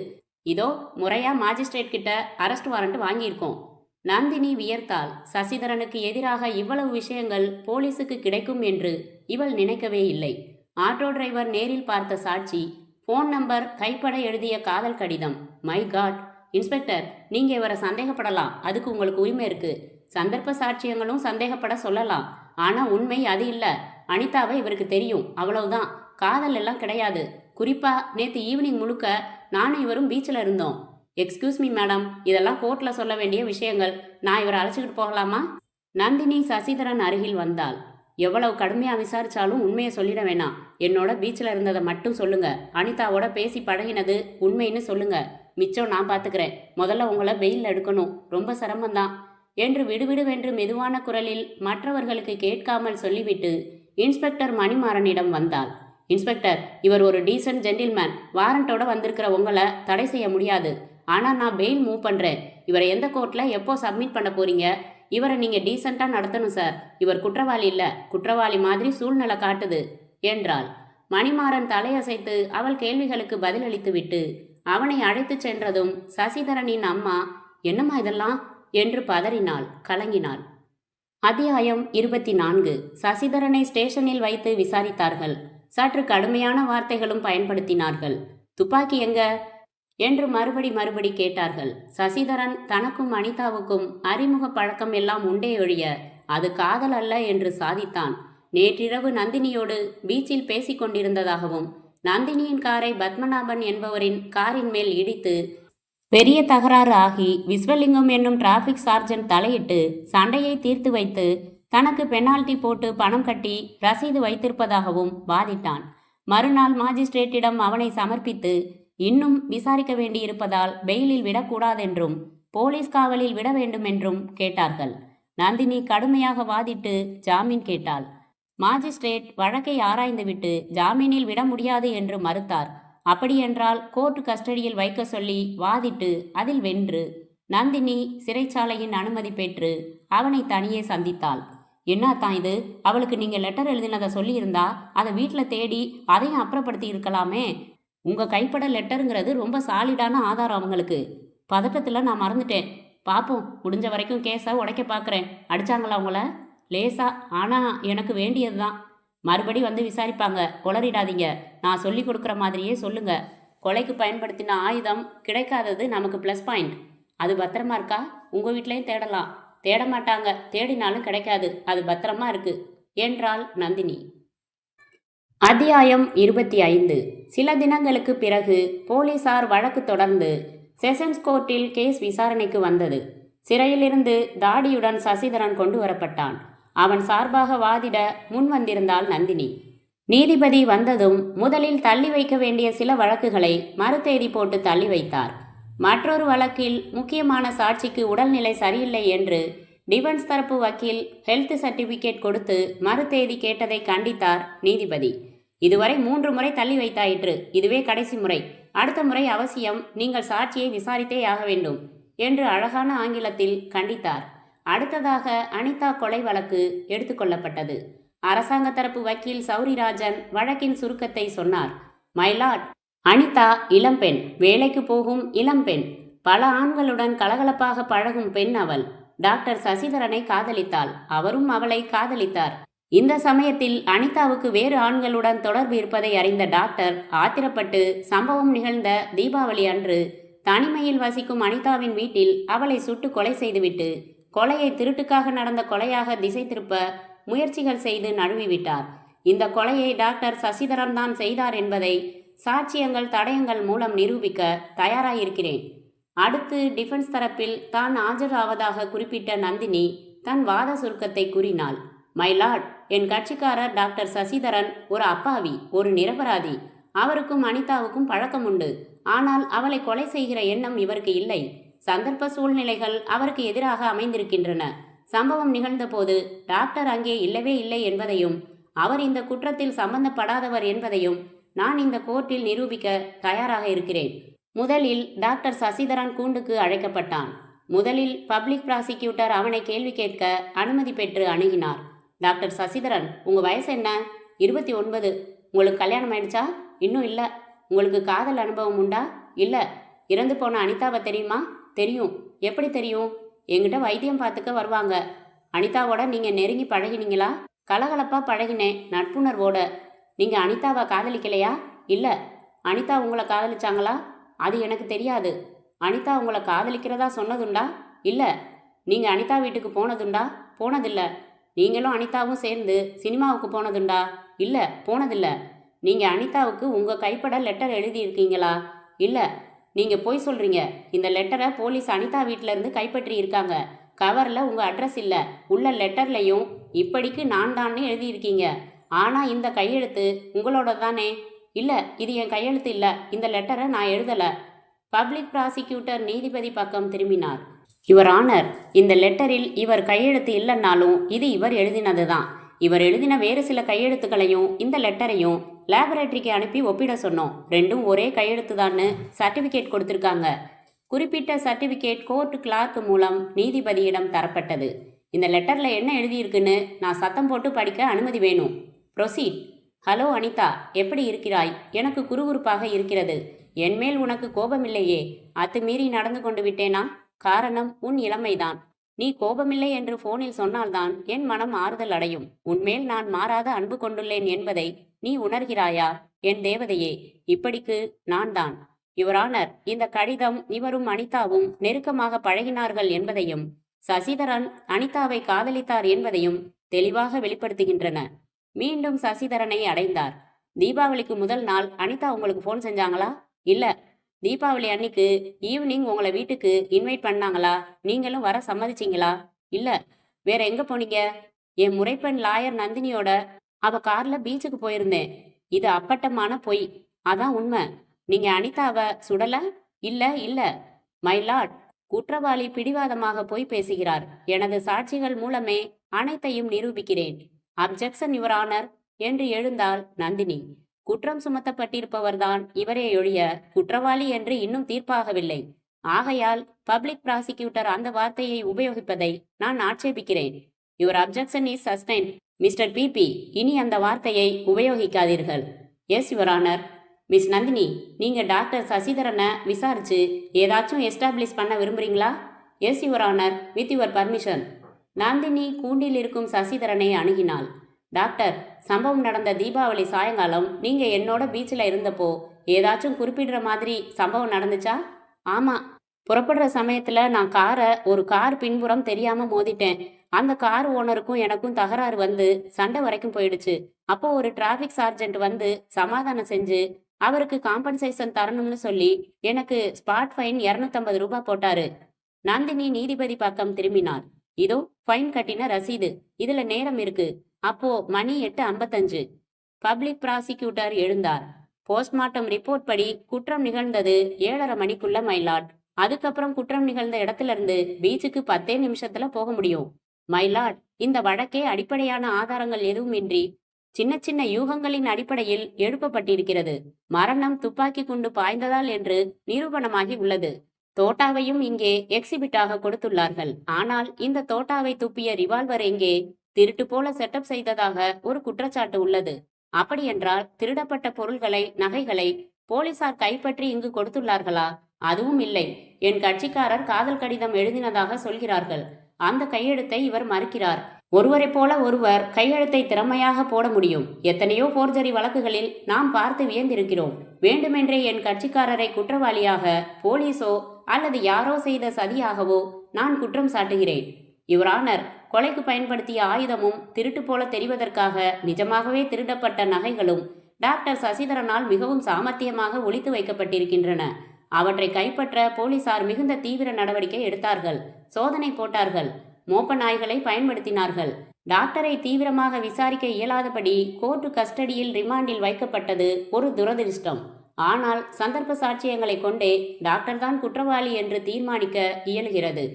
இதோ முறையாக மாஜிஸ்ட்ரேட் கிட்ட அரெஸ்ட் வாரண்ட் வாங்கியிருக்கோம். நந்தினி வியர்த்தாள். சசிதரனுக்கு எதிராக இவ்வளவு விஷயங்கள் போலீஸுக்கு கிடைக்கும் என்று இவள் நினைக்கவே இல்லை. ஆட்டோ டிரைவர் நேரில் பார்த்த சாட்சி, ஃபோன் நம்பர், கைப்பட எழுதிய காதல் கடிதம். மை காட் இன்ஸ்பெக்டர், நீங்கள் இவரை சந்தேகப்படலாம். அதுக்கு உங்களுக்கு உரிமை இருக்கு. சந்தர்ப்ப சாட்சியங்களும் சந்தேகப்பட சொல்லலாம். ஆனால் உண்மை அது இல்லை. அனிதாவை இவருக்கு தெரியும், அவ்வளவுதான். காதல் எல்லாம் கிடையாது. குறிப்பாக நேற்று ஈவினிங் முழுக்க நானும் இவரும் பீச்சில் இருந்தோம். எக்ஸ்கியூஸ் மீ மேடம், இதெல்லாம் கோர்ட்டில் சொல்ல வேண்டிய விஷயங்கள். நான் இவரை அழைச்சிக்கிட்டு போகலாமா? நந்தினி சசிதரன் அருகில் வந்தாள். எவ்வளவு கடுமையாக விசாரிச்சாலும் உண்மையை சொல்லிட வேணாம். என்னோட பீச்சில் இருந்ததை மட்டும் சொல்லுங்க. அனிதாவோட பேசி பழகினது உண்மைன்னு சொல்லுங்க. மிச்சம் நான் பார்த்துக்கிறேன். முதல்ல உங்களை வெயிலில் எடுக்கணும். ரொம்ப சிரமந்தான் என்று விடுவிடுவென்று மெதுவான குரலில் மற்றவர்களுக்கு கேட்காமல் சொல்லிவிட்டு இன்ஸ்பெக்டர் மணிமாறனிடம் வந்தாள். இன்ஸ்பெக்டர், இவர் ஒரு டீசன்ட் ஜென்டில்மேன். வாரண்டோட வந்திருக்கிற உங்களை தடை செய்ய முடியாது. ஆனால் நான் பெயில் மூவ் பண்ணுறேன். இவரை எந்த கோர்ட்டில் எப்போ சப்மிட் பண்ண போறீங்க? இவரை நீங்கள் டீசெண்டாக நடத்தணும் சார். இவர் குற்றவாளி இல்லை. குற்றவாளி மாதிரி சூழ்நிலை காட்டுது என்றாள். மணிமாறன் தலையசைத்து அவள் கேள்விகளுக்கு பதிலளித்து விட்டு அவனை அழைத்து சென்றதும் சசிதரனின் அம்மா, என்னம்மா இதெல்லாம் என்று பதறினாள், கலங்கினாள். அத்தியாயம் 24. சசிதரனை ஸ்டேஷனில் வைத்து விசாரித்தார்கள். சற்று கடுமையான வார்த்தைகளும் பயன்படுத்தினார்கள். துப்பாக்கி எங்க என்று மறுபடி கேட்டார்கள். சசிதரன் தனக்கும் அனிதாவுக்கும் அறிமுக பழக்கம் எல்லாம் உண்டே ஒழிய அது காதல் அல்ல என்று சாதித்தான். நேற்றிரவு நந்தினியோடு பீச்சில் பேசிக் கொண்டிருந்ததாகவும் நந்தினியின் காரை பத்மநாபன் என்பவரின் காரின் மேல் இடித்து பெரிய தகராறு ஆகி விஸ்வலிங்கம் என்னும் டிராஃபிக் சார்ஜென்ட் தலையிட்டு சண்டையை தீர்த்து வைத்து தனக்கு பெனால்டி போட்டு பணம் கட்டி ரசீது வைத்திருப்பதாகவும் வாதிட்டான். மறுநாள் மாஜிஸ்ட்ரேட்டிடம் அவனை சமர்ப்பித்து இன்னும் விசாரிக்க வேண்டியிருப்பதால் பெயிலில் விடக்கூடாதென்றும் போலீஸ் காவலில் விட வேண்டுமென்றும் கேட்டார்கள். நந்தினி கடுமையாக வாதிட்டு ஜாமீன் கேட்டாள். மாஜிஸ்ட்ரேட் வழக்கை ஆராய்ந்துவிட்டு ஜாமீனில் விட முடியாது என்று மறுத்தார். அப்படியென்றால் கோர்ட் கஸ்டடியில் வைக்க சொல்லி வாதிட்டு அதில் வென்று நந்தினி சிறைச்சாலையின் அனுமதி பெற்று அவனை தனியே சந்தித்தாள். என்னத்தான் இது? அவளுக்கு நீங்கள் லெட்டர் எழுதினதை சொல்லியிருந்தா அதை வீட்டில் தேடி அதையும் அப்புறப்படுத்தி இருக்கலாமே. உங்கள் கைப்பட லெட்டருங்கிறது ரொம்ப சாலிடான ஆதாரம். அவங்களுக்கு பதட்டத்தில் நான் மறந்துட்டேன். பார்ப்போம், முடிஞ்ச வரைக்கும் கேஸை உடைக்க பார்க்குறேன். அடித்தாங்களா அவங்கள? லேசா, ஆனால் எனக்கு வேண்டியது தான். மறுபடி வந்து விசாரிப்பாங்க. கொளறிடாதீங்க. நான் சொல்லி கொடுக்குற மாதிரியே சொல்லுங்க. கொலைக்கு பயன்படுத்தின ஆயுதம் கிடைக்காதது நமக்கு ப்ளஸ் பாயிண்ட். அது பத்திரமா இருக்கா? உங்கள் வீட்லேயும் தேடலாம். தேட மாட்டாங்க. தேடினாலும் கிடைக்காது. அது பத்திரமா இருக்கு என்றாள் நந்தினி. அத்தியாயம் 25. சில தினங்களுக்கு பிறகு போலீசார் வழக்கு தொடர்ந்து செஷன்ஸ் கோர்ட்டில் கேஸ் விசாரணைக்கு வந்தது. சிறையிலிருந்து தாடியுடன் சசிதரன் கொண்டு வரப்பட்டான். அவன் சார்பாக வாதிட முன் வந்திருந்தாள் நந்தினி. நீதிபதி வந்ததும் முதலில் தள்ளி வைக்க வேண்டிய சில வழக்குகளை மறுதேதி போட்டு தள்ளி வைத்தார். மற்றொரு வழக்கில் முக்கியமான சாட்சிக்கு உடல்நிலை சரியில்லை என்று டிஃபென்ஸ் தரப்பு வக்கீல் ஹெல்த் சர்டிபிகேட் கொடுத்து மறுதேதி கேட்டதை கண்டித்தார் நீதிபதி. இதுவரை 3 முறை தள்ளி வைத்தாயிற்று. இதுவே கடைசி முறை. அடுத்த முறை அவசியம் நீங்கள் சாட்சியை விசாரித்தே ஆக வேண்டும் என்று அழகான ஆங்கிலத்தில் கண்டித்தார். அடுத்ததாக அனிதா கொலை வழக்கு எடுத்துக்கொள்ளப்பட்டது. அரசாங்க தரப்பு வக்கீல் சௌரிராஜன் வழக்கின் சுருக்கத்தை சொன்னார். மைலாட், அனிதா இளம்பெண், வேலைக்கு போகும் இளம்பெண், பல ஆண்களுடன் கலகலப்பாக பழகும் பெண். அவள் டாக்டர் சசிதரனை காதலித்தாள். அவரும் அவளை காதலித்தார். இந்த சமயத்தில் அனிதாவுக்கு வேறு ஆண்களுடன் தொடர்பு இருப்பதை அறிந்த டாக்டர் ஆத்திரப்பட்டு சம்பவம் நிகழ்ந்த தீபாவளி அன்று தனிமையில் வசிக்கும் அனிதாவின் வீட்டில் அவளை சுட்டு கொலை செய்துவிட்டு கொலையை திருட்டுக்காக நடந்த கொலையாக திசை திருப்ப முயற்சிகள் செய்து நழுவிவிட்டார். இந்த கொலையை டாக்டர் சசிதரன் தான் செய்தார் என்பதை சாட்சியங்கள் தடயங்கள் மூலம் நிரூபிக்க தயாராயிருக்கிறேன். அடுத்து டிஃபென்ஸ் தரப்பில் தான் ஆஜராவதாக குறிப்பிட்ட நந்தினி தன் வாத சுருக்கத்தை கூறினாள். மை லார்ட், என் கட்சிக்காரர் டாக்டர் சசிதரன் ஒரு அப்பாவி, ஒரு நிரபராதி. அவருக்கும் அனிதாவுக்கும் பழக்கம் உண்டு. ஆனால் அவளை கொலை செய்கிற எண்ணம் இவருக்கு இல்லை. சந்தர்ப்ப சூழ்நிலைகள் அவருக்கு எதிராக அமைந்திருக்கின்றன. சம்பவம் நிகழ்ந்தபோது டாக்டர் அங்கே இல்லவே இல்லை என்பதையும் அவர் இந்த குற்றத்தில் சம்பந்தப்படாதவர் என்பதையும் நான் இந்த கோர்ட்டில் நிரூபிக்க தயாராக இருக்கிறேன். முதலில் டாக்டர் சசிதரன் கூண்டுக்கு அழைக்கப்பட்டான். முதலில் பப்ளிக் ப்ராசிக்யூட்டர் அவனை கேள்வி கேட்க அனுமதி பெற்று அணுகினார். டாக்டர் சசிதரன், உங்கள் வயசு என்ன? 29. உங்களுக்கு கல்யாணம் ஆயிடுச்சா? இன்னும் இல்லை. உங்களுக்கு காதல் அனுபவம் உண்டா? இல்லை. இறந்து போன அனிதாவை தெரியுமா? தெரியும். எப்படி தெரியும்? என்கிட்ட வைத்தியம் பார்த்துக்க வருவாங்க. அனிதாவோட நீங்கள் நெருங்கி பழகினீங்களா? கலகலப்பாக பழகினேன், நட்புணர்வோட. நீங்கள் அனிதாவை காதலிக்கலையா? இல்லை. அனிதா உங்களை காதலிச்சாங்களா? அது எனக்கு தெரியாது. அனிதா உங்களை காதலிக்கிறதா சொன்னதுண்டா? இல்லை. நீங்கள் அனிதா வீட்டுக்கு போனதுண்டா? போனதில்லை. நீங்களும் அனிதாவும் சேர்ந்து சினிமாவுக்கு போனதுண்டா? இல்லை, போனதில்லை. நீங்கள் அனிதாவுக்கு உங்கள் கைப்பட லெட்டர் எழுதியிருக்கீங்களா? இல்லை. நீங்கள் போய் சொல்கிறீங்க. இந்த லெட்டரை போலீஸ் அனிதா வீட்டிலேருந்து கைப்பற்றி இருக்காங்க. கவரில் உங்கள் அட்ரஸ் இல்லை. உள்ள லெட்டர்லையும் இப்படிக்கு நான் தான்னு எழுதியிருக்கீங்க. ஆனால் இந்த கையெழுத்து உங்களோட தானே? இல்லை, இது என் கையெழுத்து இல்லை. இந்த லெட்டரை நான் எழுதலை. பப்ளிக் ப்ராசிக்யூட்டர் நீதிபதி பக்கம் திரும்பினார். யுவர் ஆனர், இந்த லெட்டரில் இவர் கையெழுத்து இல்லைன்னாலும் இது இவர் எழுதினது தான். இவர் எழுதின வேறு சில கையெழுத்துக்களையும் இந்த லெட்டரையும் லேபரேட்டரிக்கு அனுப்பி ஒப்பிட சொன்னோம். ரெண்டும் ஒரே கையெழுத்து தான்னு சர்டிஃபிகேட் கொடுத்துருக்காங்க. குறிப்பிட்ட சர்டிஃபிகேட் கோர்ட் கிளார்க் மூலம் நீதிபதியிடம் தரப்பட்டது. இந்த லெட்டரில் என்ன எழுதியிருக்குன்னு நான் சத்தம் போட்டு படிக்க அனுமதி வேணும். ப்ரொசீட். ஹலோ அனிதா, எப்படி இருக்கிறாய்? எனக்கு குறுகுறுப்பாக இருக்கிறது. என்மேல் உனக்கு கோபமில்லையே? அத்துமீறி நடந்து கொண்டு விட்டேனா? காரணம் உன் இளமைதான். நீ கோபமில்லை என்று போனில் சொன்னால்தான் என் மனம் ஆறுதல் அடையும். உன்மேல் நான் மாறாத அன்பு கொண்டுள்ளேன் என்பதை நீ உணர்கிறாயா? என் தேவதையே, இப்படிக்கு நான் தான். யுவர் ஆனர், இந்த கடிதம் இவரும் அனிதாவும் நெருக்கமாக பழகினார்கள் என்பதையும் சசிதரன் அனிதாவை காதலித்தார் என்பதையும் தெளிவாக வெளிப்படுத்துகின்றன. மீண்டும் சசிதரனை அடைந்தார். தீபாவளிக்கு முதல் நாள் அனிதா உங்களுக்கு ஃபோன் செஞ்சாங்களா? இல்லை. தீபாவளி அன்னைக்கு ஈவினிங் உங்களை வீட்டுக்கு இன்வைட் பண்ணாங்களா? நீங்களும் வர சம்மதிச்சிங்களா? இல்லை. வேற எங்கே போனீங்க? என் முறைப்பெண் லாயர் நந்தினியோட அவ காரில் பீச்சுக்கு போயிருந்தேன். இது அப்பட்டமான பொய். அதான் உண்மை. நீங்கள் அனிதாவை சுடல? இல்லை இல்லை. மை லார்ட், குற்றவாளி பிடிவாதமாக போய் பேசுகிறார். எனது சாட்சிகள் மூலமே அனைத்தையும் நிரூபிக்கிறேன். அப்ஜெக்ஷன் யுவர் ஆனர் என்று எழுந்தாள் நந்தினி. குற்றம் சுமத்தப்பட்டிருப்பவர்தான் இவரே ஒழிய குற்றவாளி என்று இன்னும் தீர்ப்பாகவில்லை. ஆகையால் பப்ளிக் ப்ராசிக்யூட்டர் அந்த வார்த்தையை உபயோகிப்பதை நான் ஆட்சேபிக்கிறேன். Your objection is sustain. Mister PP, இனி அந்த வார்த்தையை உபயோகிக்காதீர்கள். Yes your honour. Miss Nandini, நீங்கள் டாக்டர் சசிதரனை விசாரிச்சு ஏதாச்சும் எஸ்டாப்ளிஷ் பண்ண விரும்புறீங்களா? Yes your honour, with your permission. Nandini கூண்டில் இருக்கும் சசிதரனை அணுகினாள். டாக்டர், சம்பவம் நடந்த தீபாவளி சாயங்காலம் நீங்கள் என்னோட பீச்சில் இருந்தப்போ ஏதாச்சும் குறிப்பிடுற மாதிரி சம்பவம் நடந்துச்சா? ஆமாம். புறப்படுற சமயத்தில் நான் ஒரு கார் பின்புறம் தெரியாமல் மோதிட்டேன். அந்த கார் ஓனருக்கும் எனக்கும் தகராறு வந்து சண்டை வரைக்கும் போயிடுச்சு. அப்போ ஒரு டிராஃபிக் சார்ஜென்ட் வந்து சமாதானம் செஞ்சு அவருக்கு காம்பன்சேஷன் தரணும்னு சொல்லி எனக்கு ஸ்பாட் ஃபைன் 250 ரூபாய் போட்டாரு. நந்தினி நீதிபதி பக்கம் திரும்பினார். இதோ ஃபைன் கட்டின ரசீது. இதுல நேரம் இருக்கு. அப்போ மணி 8:55. பப்ளிக் ப்ராசிக்யூட்டர் எழுந்தார். போஸ்ட்மார்ட்டம் ரிப்போர்ட் படி குற்றம் நிகழ்ந்தது 7:30 மணிக்குள்ள மைலாட். அதுக்கப்புறம் குற்றம் நிகழ்ந்த இடத்துல இருந்து பீச்சுக்கு 10 நிமிஷத்துல போக முடியும். மைலாட், இந்த வழக்கே அடிப்படையான ஆதாரங்கள் எதுவும் இன்றி சின்ன சின்ன யூகங்களின் அடிப்படையில் எழுப்பப்பட்டிருக்கிறது. மரணம் துப்பாக்கி குண்டு பாய்ந்ததால் என்று நிரூபணமாகி உள்ளது. தோட்டாவையும் இங்கே எக்ஸிபிட்டாக கொடுத்துள்ளார்கள். ஆனால் இந்த தோட்டாவை துப்பிய ரிவால்வர் எங்கே? திருட்டு போல செட்டப் செய்ததாக ஒரு குற்றச்சாட்டு உள்ளது. அப்படியென்றால் திருடப்பட்ட பொருள்களை, நகைகளை போலீசார் கைப்பற்றி இங்கு கொடுத்துள்ளார்களா? அதுவும் இல்லை. என் கட்சிக்காரர் காதல் கடிதம் எழுதினதாக சொல்கிறார்கள். அந்த கையெழுத்தை இவர் மறுக்கிறார். ஒருவரைப் போல ஒருவர் கையெழுத்தை திறமையாக போட முடியும். எத்தனையோ போர்ஜரி வழக்குகளில் நாம் பார்த்து வியந்திருக்கிறோம். வேண்டுமென்றே என் கட்சிக்காரரை குற்றவாளியாக போலீஸோ அல்லது யாரோ செய்த சதியாகவோ நான் குற்றம் சாட்டுகிறேன். யுவர் ஆனர், கொலைக்கு பயன்படுத்திய ஆயுதமும் திருட்டு போல தெரிவதற்காக நிஜமாகவே திருடப்பட்ட நகைகளும் டாக்டர் சசிதரனால் மிகவும் சாமர்த்தியமாக ஒளித்து வைக்கப்பட்டிருக்கின்றன. அவற்றை கைப்பற்ற போலீசார் மிகுந்த தீவிர நடவடிக்கை எடுத்தார்கள். சோதனை போட்டார்கள். மோப்ப நாய்களை பயன்படுத்தினார்கள். டாக்டரை தீவிரமாக விசாரிக்க இயலாதபடி கோர்ட்டு கஸ்டடியில் ரிமாண்டில் வைக்கப்பட்டது ஒரு துரதிருஷ்டம். ஆனால் சந்தர்ப்ப சாட்சியங்களை கொண்டே டாக்டர் தான் குற்றவாளி என்று தீர்மானிக்க இயலுகிறது.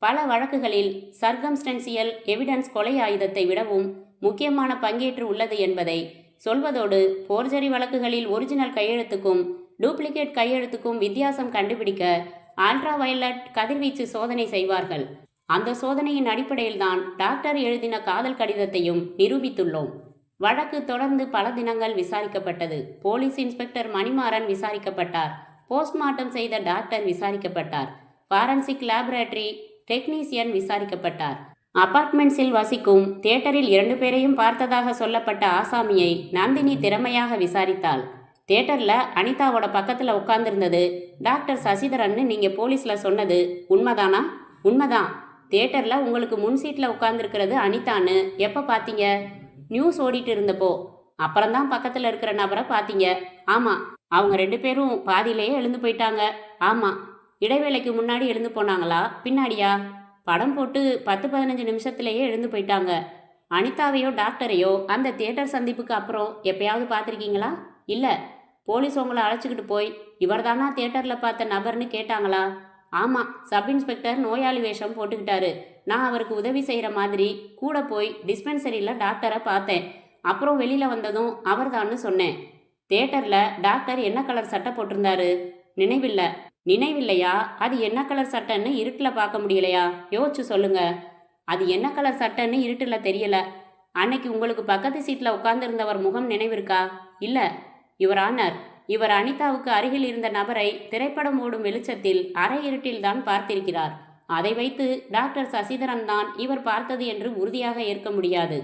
பல வழக்குகளில் சர்க்கம்ஸ்டன்சியல் எவிடன்ஸ் கொலை ஆயுதத்தை விடவும் முக்கியமான பங்கேற்று உள்ளது என்பதை சொல்வதோடு, போர்ஜரி வழக்குகளில் ஒரிஜினல் கையெழுத்துக்கும் டூப்ளிகேட் கையெழுத்துக்கும் வித்தியாசம் கண்டுபிடிக்க அல்ட்ரா வயலட் கதிர்வீச்சு சோதனை செய்வார்கள். அந்த சோதனையின் அடிப்படையில்தான் டாக்டர் எழுதின காதல் கடிதத்தையும் நிரூபித்துள்ளோம். வழக்கு தொடர்ந்து பல தினங்கள் விசாரிக்கப்பட்டது. போலீஸ் இன்ஸ்பெக்டர் மணிமாறன் விசாரிக்கப்பட்டார். போஸ்ட்மார்ட்டம் செய்த டாக்டர் விசாரிக்கப்பட்டார். ஃபாரன்சிக் லேபரேட்டரி டெக்னீசியன் விசாரிக்கப்பட்டார். அபார்ட்மெண்ட்ஸில் வசிக்கும் தியேட்டரில் 2 பேரையும் பார்த்ததாக சொல்லப்பட்ட ஆசாமியை நந்தினி திறமையாக விசாரித்தாள். தியேட்டர்ல அனிதாவோட பக்கத்துல உட்கார்ந்திருந்தது டாக்டர் சசிதரன்னு நீங்க போலீஸ்ல சொன்னது உண்மைதானா? உண்மைதான். தியேட்டர்ல உங்களுக்கு முன் சீட்ல உட்கார்ந்துருக்கிறது அனிதான்னு எப்ப பார்த்தீங்க? நியூஸ் ஓடிட்டு இருந்தப்போ. அப்புறம்தான் பக்கத்துல இருக்கிற நபரை பார்த்தீங்க. ஆமா. அவங்க 2 பேரும் பாதியிலேயே எழுந்து போயிட்டாங்க. ஆமா. இடைவேளைக்கு முன்னாடி எழுந்து போனாங்களா பின்னாடியா? படம் போட்டு 10-15 நிமிஷத்திலேயே எழுந்து போயிட்டாங்க. அனிதாவையோ டாக்டரையோ அந்த தியேட்டர் சந்திப்புக்கு அப்புறம் எப்பயாவது பார்த்துருக்கீங்களா? இல்லை. போலீஸ் உங்களை அழைச்சிக்கிட்டு போய் இவர்தானா தியேட்டரில் பார்த்த நபர்னு கேட்டாங்களா? ஆமாம். சப் இன்ஸ்பெக்டர் நோயாளி வேஷம் போட்டுக்கிட்டாரு. நான் அவருக்கு உதவி செய்கிற மாதிரி கூட போய் டிஸ்பென்சரியில் டாக்டரை பார்த்தேன். அப்புறம் வெளியில் வந்ததும் அவர்தான்னு சொன்னேன். தியேட்டரில் டாக்டர் என்ன கலர் சட்டை போட்டிருந்தாரு? நினைவில்லை. நினைவில்லையா? அது என்ன கலர் சட்டைன்னு இருட்டில் பார்க்க முடியலையா? யோசிச்சு சொல்லுங்க. அது என்ன கலர் சட்டைன்னு இருட்டில் தெரியல. அன்னைக்கு உங்களுக்கு பக்கத்து சீட்டில் உட்கார்ந்திருந்தவர் முகம் நினைவிருக்கா? இல்லை. யுவர் ஆனர், இவர் அனிதாவுக்கு அருகில் இருந்த நபரை திரைப்படம் ஓடும் வெளிச்சத்தில் அரை இருட்டில் தான் பார்த்திருக்கிறார். அதை வைத்து டாக்டர் சசிதரன் தான் இவர் பார்த்தது என்று உறுதியாக ஏற்க முடியாது.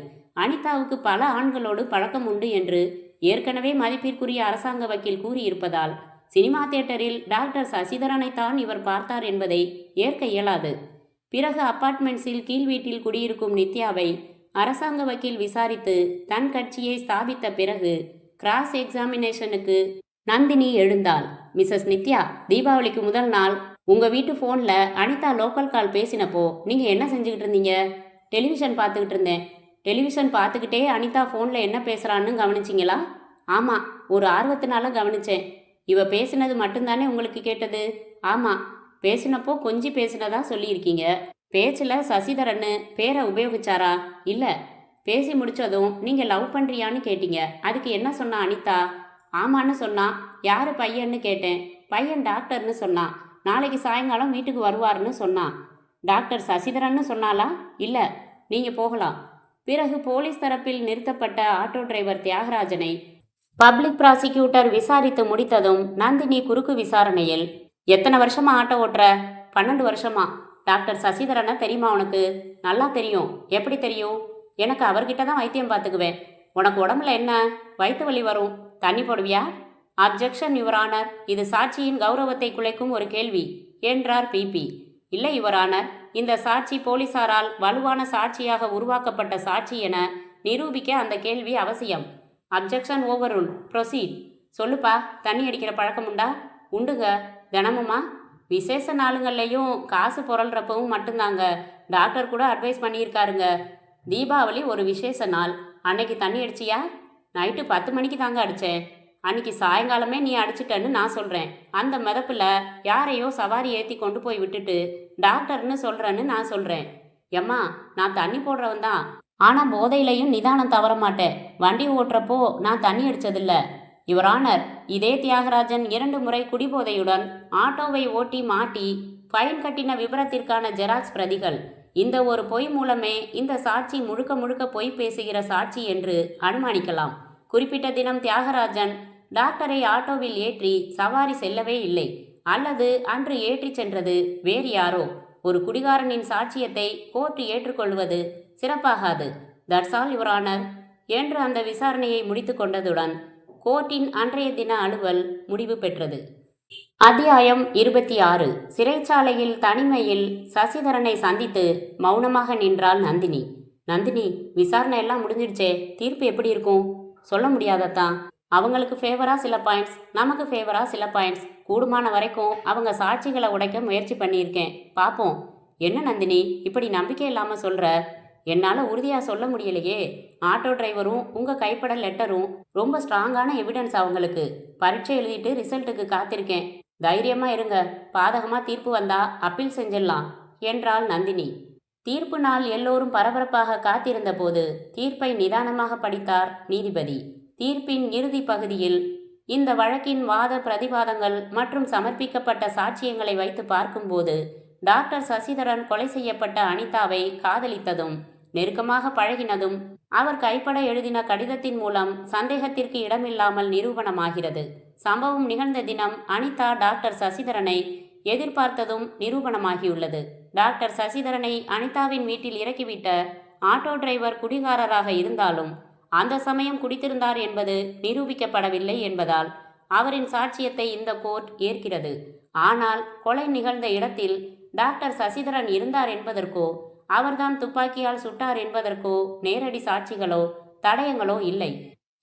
அனிதாவுக்கு பல ஆண்களோடு பழக்கம் உண்டு என்று ஏற்கனவே மதிப்பிற்குரிய அரசாங்க வக்கீல் கூறியிருப்பதால் சினிமா தியேட்டரில் டாக்டர் சசிதரனைத்தான் இவர் பார்த்தார் என்பதை ஏற்க இயலாது. பிறகு அப்பார்ட்மெண்ட்ஸில் கீழ் வீட்டில் குடியிருக்கும் நித்யாவை அரசாங்க வக்கீல் விசாரித்து தன் கட்சியை ஸ்தாபித்த பிறகு கிராஸ் எக்ஸாமினேஷனுக்கு நந்தினி எழுந்தாள். மிஸ்ஸஸ் நித்யா, தீபாவளிக்கு முதல் நாள் உங்கள் வீட்டு ஃபோனில் அனிதா லோக்கல் கால் பேசினப்போ நீங்கள் என்ன செஞ்சுக்கிட்டு இருந்தீங்க? டெலிவிஷன் பார்த்துக்கிட்டு இருந்தேன். டெலிவிஷன் பார்த்துக்கிட்டே அனிதா ஃபோனில் என்ன பேசுகிறான்னு கவனிச்சிங்களா? ஆமாம், ஒரு ஆர்வத்தினால கவனித்தேன். இவ பேசினது மட்டும்தானே உங்களுக்கு கேட்டது? ஆமாம். பேசினப்போ கொஞ்சி பேசினதா சொல்லியிருக்கீங்க. பேச்சில் சசிதரன்னு பேரை உபயோகிச்சாரா? இல்லை. பேசி முடித்ததும் நீங்கள் லவ் பண்ணுறியான்னு கேட்டீங்க. அதுக்கு என்ன சொன்னா அனிதா? ஆமான்னு சொன்னா. யார் பையன்னு கேட்டேன். பையன் டாக்டர்னு சொன்னான். நாளைக்கு சாயங்காலம் வீட்டுக்கு வருவார்னு சொன்னான். டாக்டர் சசிதரன்னு சொன்னாலா? இல்லை. நீங்கள் போகலாம். பிறகு போலீஸ் தரப்பில் நிறுத்தப்பட்ட ஆட்டோ டிரைவர் தியாகராஜனை பப்ளிக் ப்ராசிக்யூட்டர் விசாரித்து முடித்ததும் நந்தினி குறுக்கு விசாரணையில், எத்தனை வருஷமா ஆட்டோ ஓட்டுற? 12 வருஷமா. டாக்டர் சசிதரனை தெரியுமா உனக்கு? நல்லா தெரியும். எப்படி தெரியும்? எனக்கு அவர்கிட்ட தான் வைத்தியம் பார்த்துக்குவேன். உனக்கு உடம்புல என்ன? வயிற்று வலி வரும். தண்ணி போடுவியா? அப்ஜெக்ஷன் யுவர் ஆனர், இது சாட்சியின் கௌரவத்தை குலைக்கும் ஒரு கேள்வி என்றார் பிபி. இல்லை யுவர் ஆனர், இந்த சாட்சி போலீசாரால் வலுவான சாட்சியாக உருவாக்கப்பட்ட சாட்சி என நிரூபிக்க அந்த கேள்வி அவசியம். Objection overrule. ப்ரொசீட். சொல்லுப்பா, தண்ணி அடிக்கிற பழக்கம் உண்டா? உண்டுங்க. தினமுமா? விசேஷ நாளுங்கள்லையும் காசு புரள்றப்பவும் மட்டும்தாங்க. டாக்டர் கூட அட்வைஸ் பண்ணியிருக்காருங்க. தீபாவளி ஒரு விசேஷ நாள். அன்னைக்கு தண்ணி அடிச்சியா? நைட்டு 10 மணிக்கு தாங்க அடித்தேன். அன்னைக்கு சாயங்காலமே நீ அடிச்சிட்டன்னு நான் சொல்கிறேன். அந்த மிதப்பில் யாரையோ சவாரி ஏற்றி கொண்டு போய் விட்டுட்டு டாக்டர்னு சொல்கிறேன்னு நான் சொல்கிறேன். எம்மா, நான் தண்ணி போடுறவன் தான். ஆனால் போதையிலையும் நிதானம் தவற மாட்டேன். வண்டி ஓட்டுறப்போ நான் தண்ணி அடித்ததில்ல. யுவர் ஆனர், இதே தியாகராஜன் 2 முறை குடிபோதையுடன் ஆட்டோவை ஓட்டி மாட்டி ஃபைன் கட்டின விபரத்திற்கான ஜெராக்ஸ் பிரதிகள். இந்த ஒரு பொய் மூலமே இந்த சாட்சி முழுக்க முழுக்க பொய் பேசுகிற சாட்சி என்று அனுமானிக்கலாம். குறிப்பிட்ட தினம் தியாகராஜன் டாக்டரை ஆட்டோவில் ஏற்றி சவாரி செல்லவே இல்லை. அல்லது அன்று ஏற்றி சென்றது வேறு யாரோ. ஒரு குடிகாரனின் சாட்சியத்தை கோர்ட்டு ஏற்றுக்கொள்வது சிறப்பாகாது. தட்ஸ் ஆல் யுவர் ஆனர் என்று அந்த விசாரணையை முடித்து கொண்டதுடன் கோர்ட்டின் அன்றைய தின அலுவல் முடிவு பெற்றது. அத்தியாயம் 26. சிறைச்சாலையில் தனிமையில் சசிதரனை சந்தித்து மௌனமாக நின்றாள் நந்தினி. நந்தினி, விசாரணை எல்லாம் முடிஞ்சிடுச்சே, தீர்ப்பு எப்படி இருக்கும்? சொல்ல முடியாதத்தான். அவங்களுக்கு ஃபேவரா சில பாயிண்ட்ஸ், நமக்கு ஃபேவரா சில பாயிண்ட்ஸ். கூடுமான வரைக்கும் அவங்க சாட்சிகளை உடைக்க முயற்சி பண்ணியிருக்கேன். பார்ப்போம். என்ன நந்தினி இப்படி நம்பிக்கை இல்லாமல் சொல்கிற? என்னால் உறுதியாக சொல்ல முடியலையே. ஆட்டோ டிரைவரும் உங்கள் கைப்பட லெட்டரும் ரொம்ப ஸ்ட்ராங்கான எவிடன்ஸ். அவங்களுக்கு பரீட்சை எழுதிட்டு ரிசல்ட்டுக்கு காத்திருக்கேன். தைரியமாக இருங்க. பாதகமாக தீர்ப்பு வந்தா அப்பீல் செஞ்சிடலாம் என்றாள் நந்தினி. தீர்ப்பு நாள் எல்லோரும் பரபரப்பாக காத்திருந்த போது தீர்ப்பை நிதானமாக படித்தார் நீதிபதி. தீர்ப்பின் இறுதி பகுதியில் இந்த வழக்கின் வாத பிரதிவாதங்கள் மற்றும் சமர்ப்பிக்கப்பட்ட சாட்சியங்களை வைத்து பார்க்கும்போது டாக்டர் சசிதரன் கொலை செய்யப்பட்ட அனிதாவை காதலித்ததும் நெருக்கமாக பழகினதும் அவர் கைப்பட எழுதின கடிதத்தின் மூலம் சந்தேகத்திற்கு இடமில்லாமல் நிரூபணமாகிறது. சம்பவம் நிகழ்ந்த தினம் அனிதா டாக்டர் சசிதரனை எதிர்பார்த்ததும் நிரூபணமாகியுள்ளது. டாக்டர் சசிதரனை அனிதாவின் வீட்டில் இறக்கிவிட்ட ஆட்டோ டிரைவர் குடிகாரராக இருந்தாலும் அந்த சமயம் குடித்திருந்தார் என்பது நிரூபிக்கப்படவில்லை என்பதால் அவரின் சாட்சியத்தை இந்த கோர்ட் ஏற்கிறது. ஆனால் கொலை நிகழ்ந்த இடத்தில் டாக்டர் சசிதரன் இருந்தார் என்பதற்கோ அவர்தான் துப்பாக்கியால் சுட்டார் என்பதற்கோ நேரடி சாட்சிகளோ தடயங்களோ இல்லை.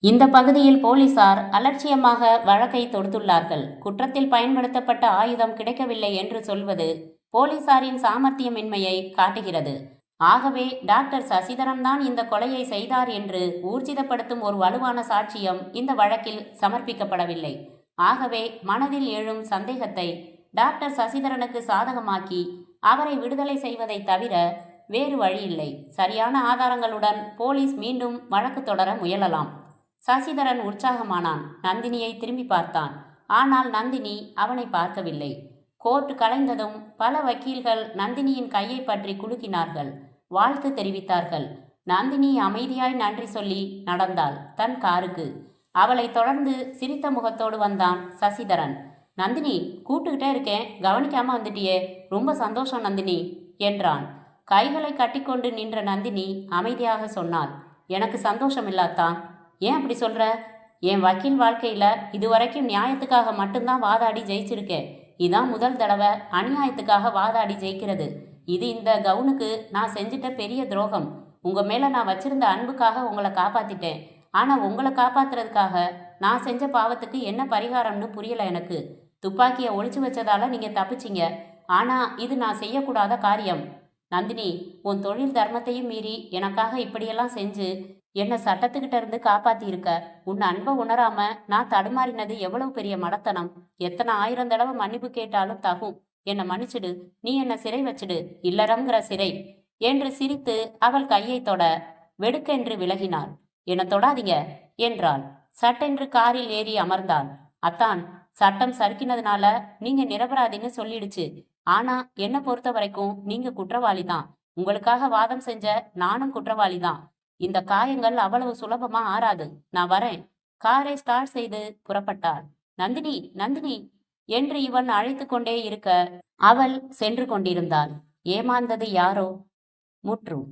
இந்த பகுதியில் போலீசார் அலட்சியமாக வழக்கை தொடுத்துள்ளார்கள். குற்றத்தில் பயன்படுத்தப்பட்ட ஆயுதம் கிடைக்கவில்லை என்று சொல்வது போலீசாரின் சாமர்த்தியமின்மையை காட்டுகிறது. ஆகவே டாக்டர் சசிதரன் தான் இந்த கொலையை செய்தார் என்று ஊர்ஜிதப்படுத்தும் ஒரு வலுவான சாட்சியம் இந்த வழக்கில் சமர்ப்பிக்கப்படவில்லை. ஆகவே மனதில் எழும் சந்தேகத்தை டாக்டர் சசிதரனுக்கு சாதகமாக்கி அவரை விடுதலை செய்வதை தவிர வேறு வழியில்லை. சரியான ஆதாரங்களுடன் போலீஸ் மீண்டும் வழக்கு தொடர முயலலாம். சசிதரன் உற்சாகமானான். நந்தினியை திரும்பி பார்த்தான். ஆனால் நந்தினி அவனை பார்க்கவில்லை. கோர்ட் கலைந்ததும் பல வக்கீல்கள் நந்தினியின் கையை பற்றி குலுக்கினார்கள், வாழ்த்து தெரிவித்தார்கள். நந்தினி அமைதியாய் நன்றி சொல்லி நடந்தாள் தன் காருக்கு. அவளை தொடர்ந்து சிரித்த முகத்தோடு வந்தான் சசிதரன். நந்தினி, கூப்பிட்டுக்கிட்டே இருக்கேன், கவனிக்காம வந்துட்டியே, ரொம்ப சந்தோஷம் நந்தினி என்றான். கைகளை கட்டிக்கொண்டு நின்ற நந்தினி அமைதியாக சொன்னாள், எனக்கு சந்தோஷம் இல்லாதான். ஏன் அப்படி சொல்ற? என் வக்கீல் வாழ்க்கையில இதுவரைக்கும் நியாயத்துக்காக மட்டும்தான் வாதாடி ஜெயிச்சிருக்கேன். இதான் முதல் தடவை அநியாயத்துக்காக வாதாடி ஜெயிக்கிறது. இது இந்த கவுனுக்கு நான் செஞ்சிட்ட பெரிய துரோகம். உங்க மேல நான் வச்சிருந்த அன்புக்காக உங்களை காப்பாத்திட்டேன். ஆனா உங்களை காப்பாத்துறதுக்காக நான் செஞ்ச பாவத்துக்கு என்ன பரிகாரம்னு புரியல எனக்கு. துப்பாக்கியை ஒளிச்சு வச்சதால நீங்க தப்பிச்சிங்க. ஆனா இது நான் செய்யக்கூடாத காரியம். நந்தினி, உன் தொழில் தர்மத்தையும் மீறி எனக்காக இப்படியெல்லாம் செஞ்சு என்னை சட்டத்துக்கிட்ட இருந்து காப்பாத்தி இருக்க. உன் அன்பை உணராம நான் தடுமாறினது எவ்வளவு பெரிய மடத்தனம். எத்தனை 1000 தடவை மன்னிப்பு கேட்டாலும் தகும். என்னை மன்னிச்சிடு. நீ என்னை சிறை வச்சிடு, இல்லறம்ங்கிற சிறை என்று சிரித்து அவள் கையை தொட வெடுக்கென்று விலகினாள். என்னை தொடாதீங்க என்றாள். சட்டென்று காரில் ஏறி அமர்ந்தாள். அத்தான், சட்டம் சறுக்கினதுனால நீங்க நிரபராதின்னு சொல்லிடுச்சு. ஆனா என்னை பொறுத்த வரைக்கும் நீங்க குற்றவாளி தான். உங்களுக்காக வாதம் செஞ்ச நானும் குற்றவாளி தான். இந்த காயங்கள் அவ்வளவு சுலபமா ஆறாது. நான் வரேன். காரை ஸ்டார்ட் செய்து புறப்பட்டாள். நந்தினி, நந்தினி என்று இவன் அழைத்து கொண்டே இருக்க அவள் சென்று கொண்டிருந்தாள். ஏமாந்தது யாரோ? முற்றும்.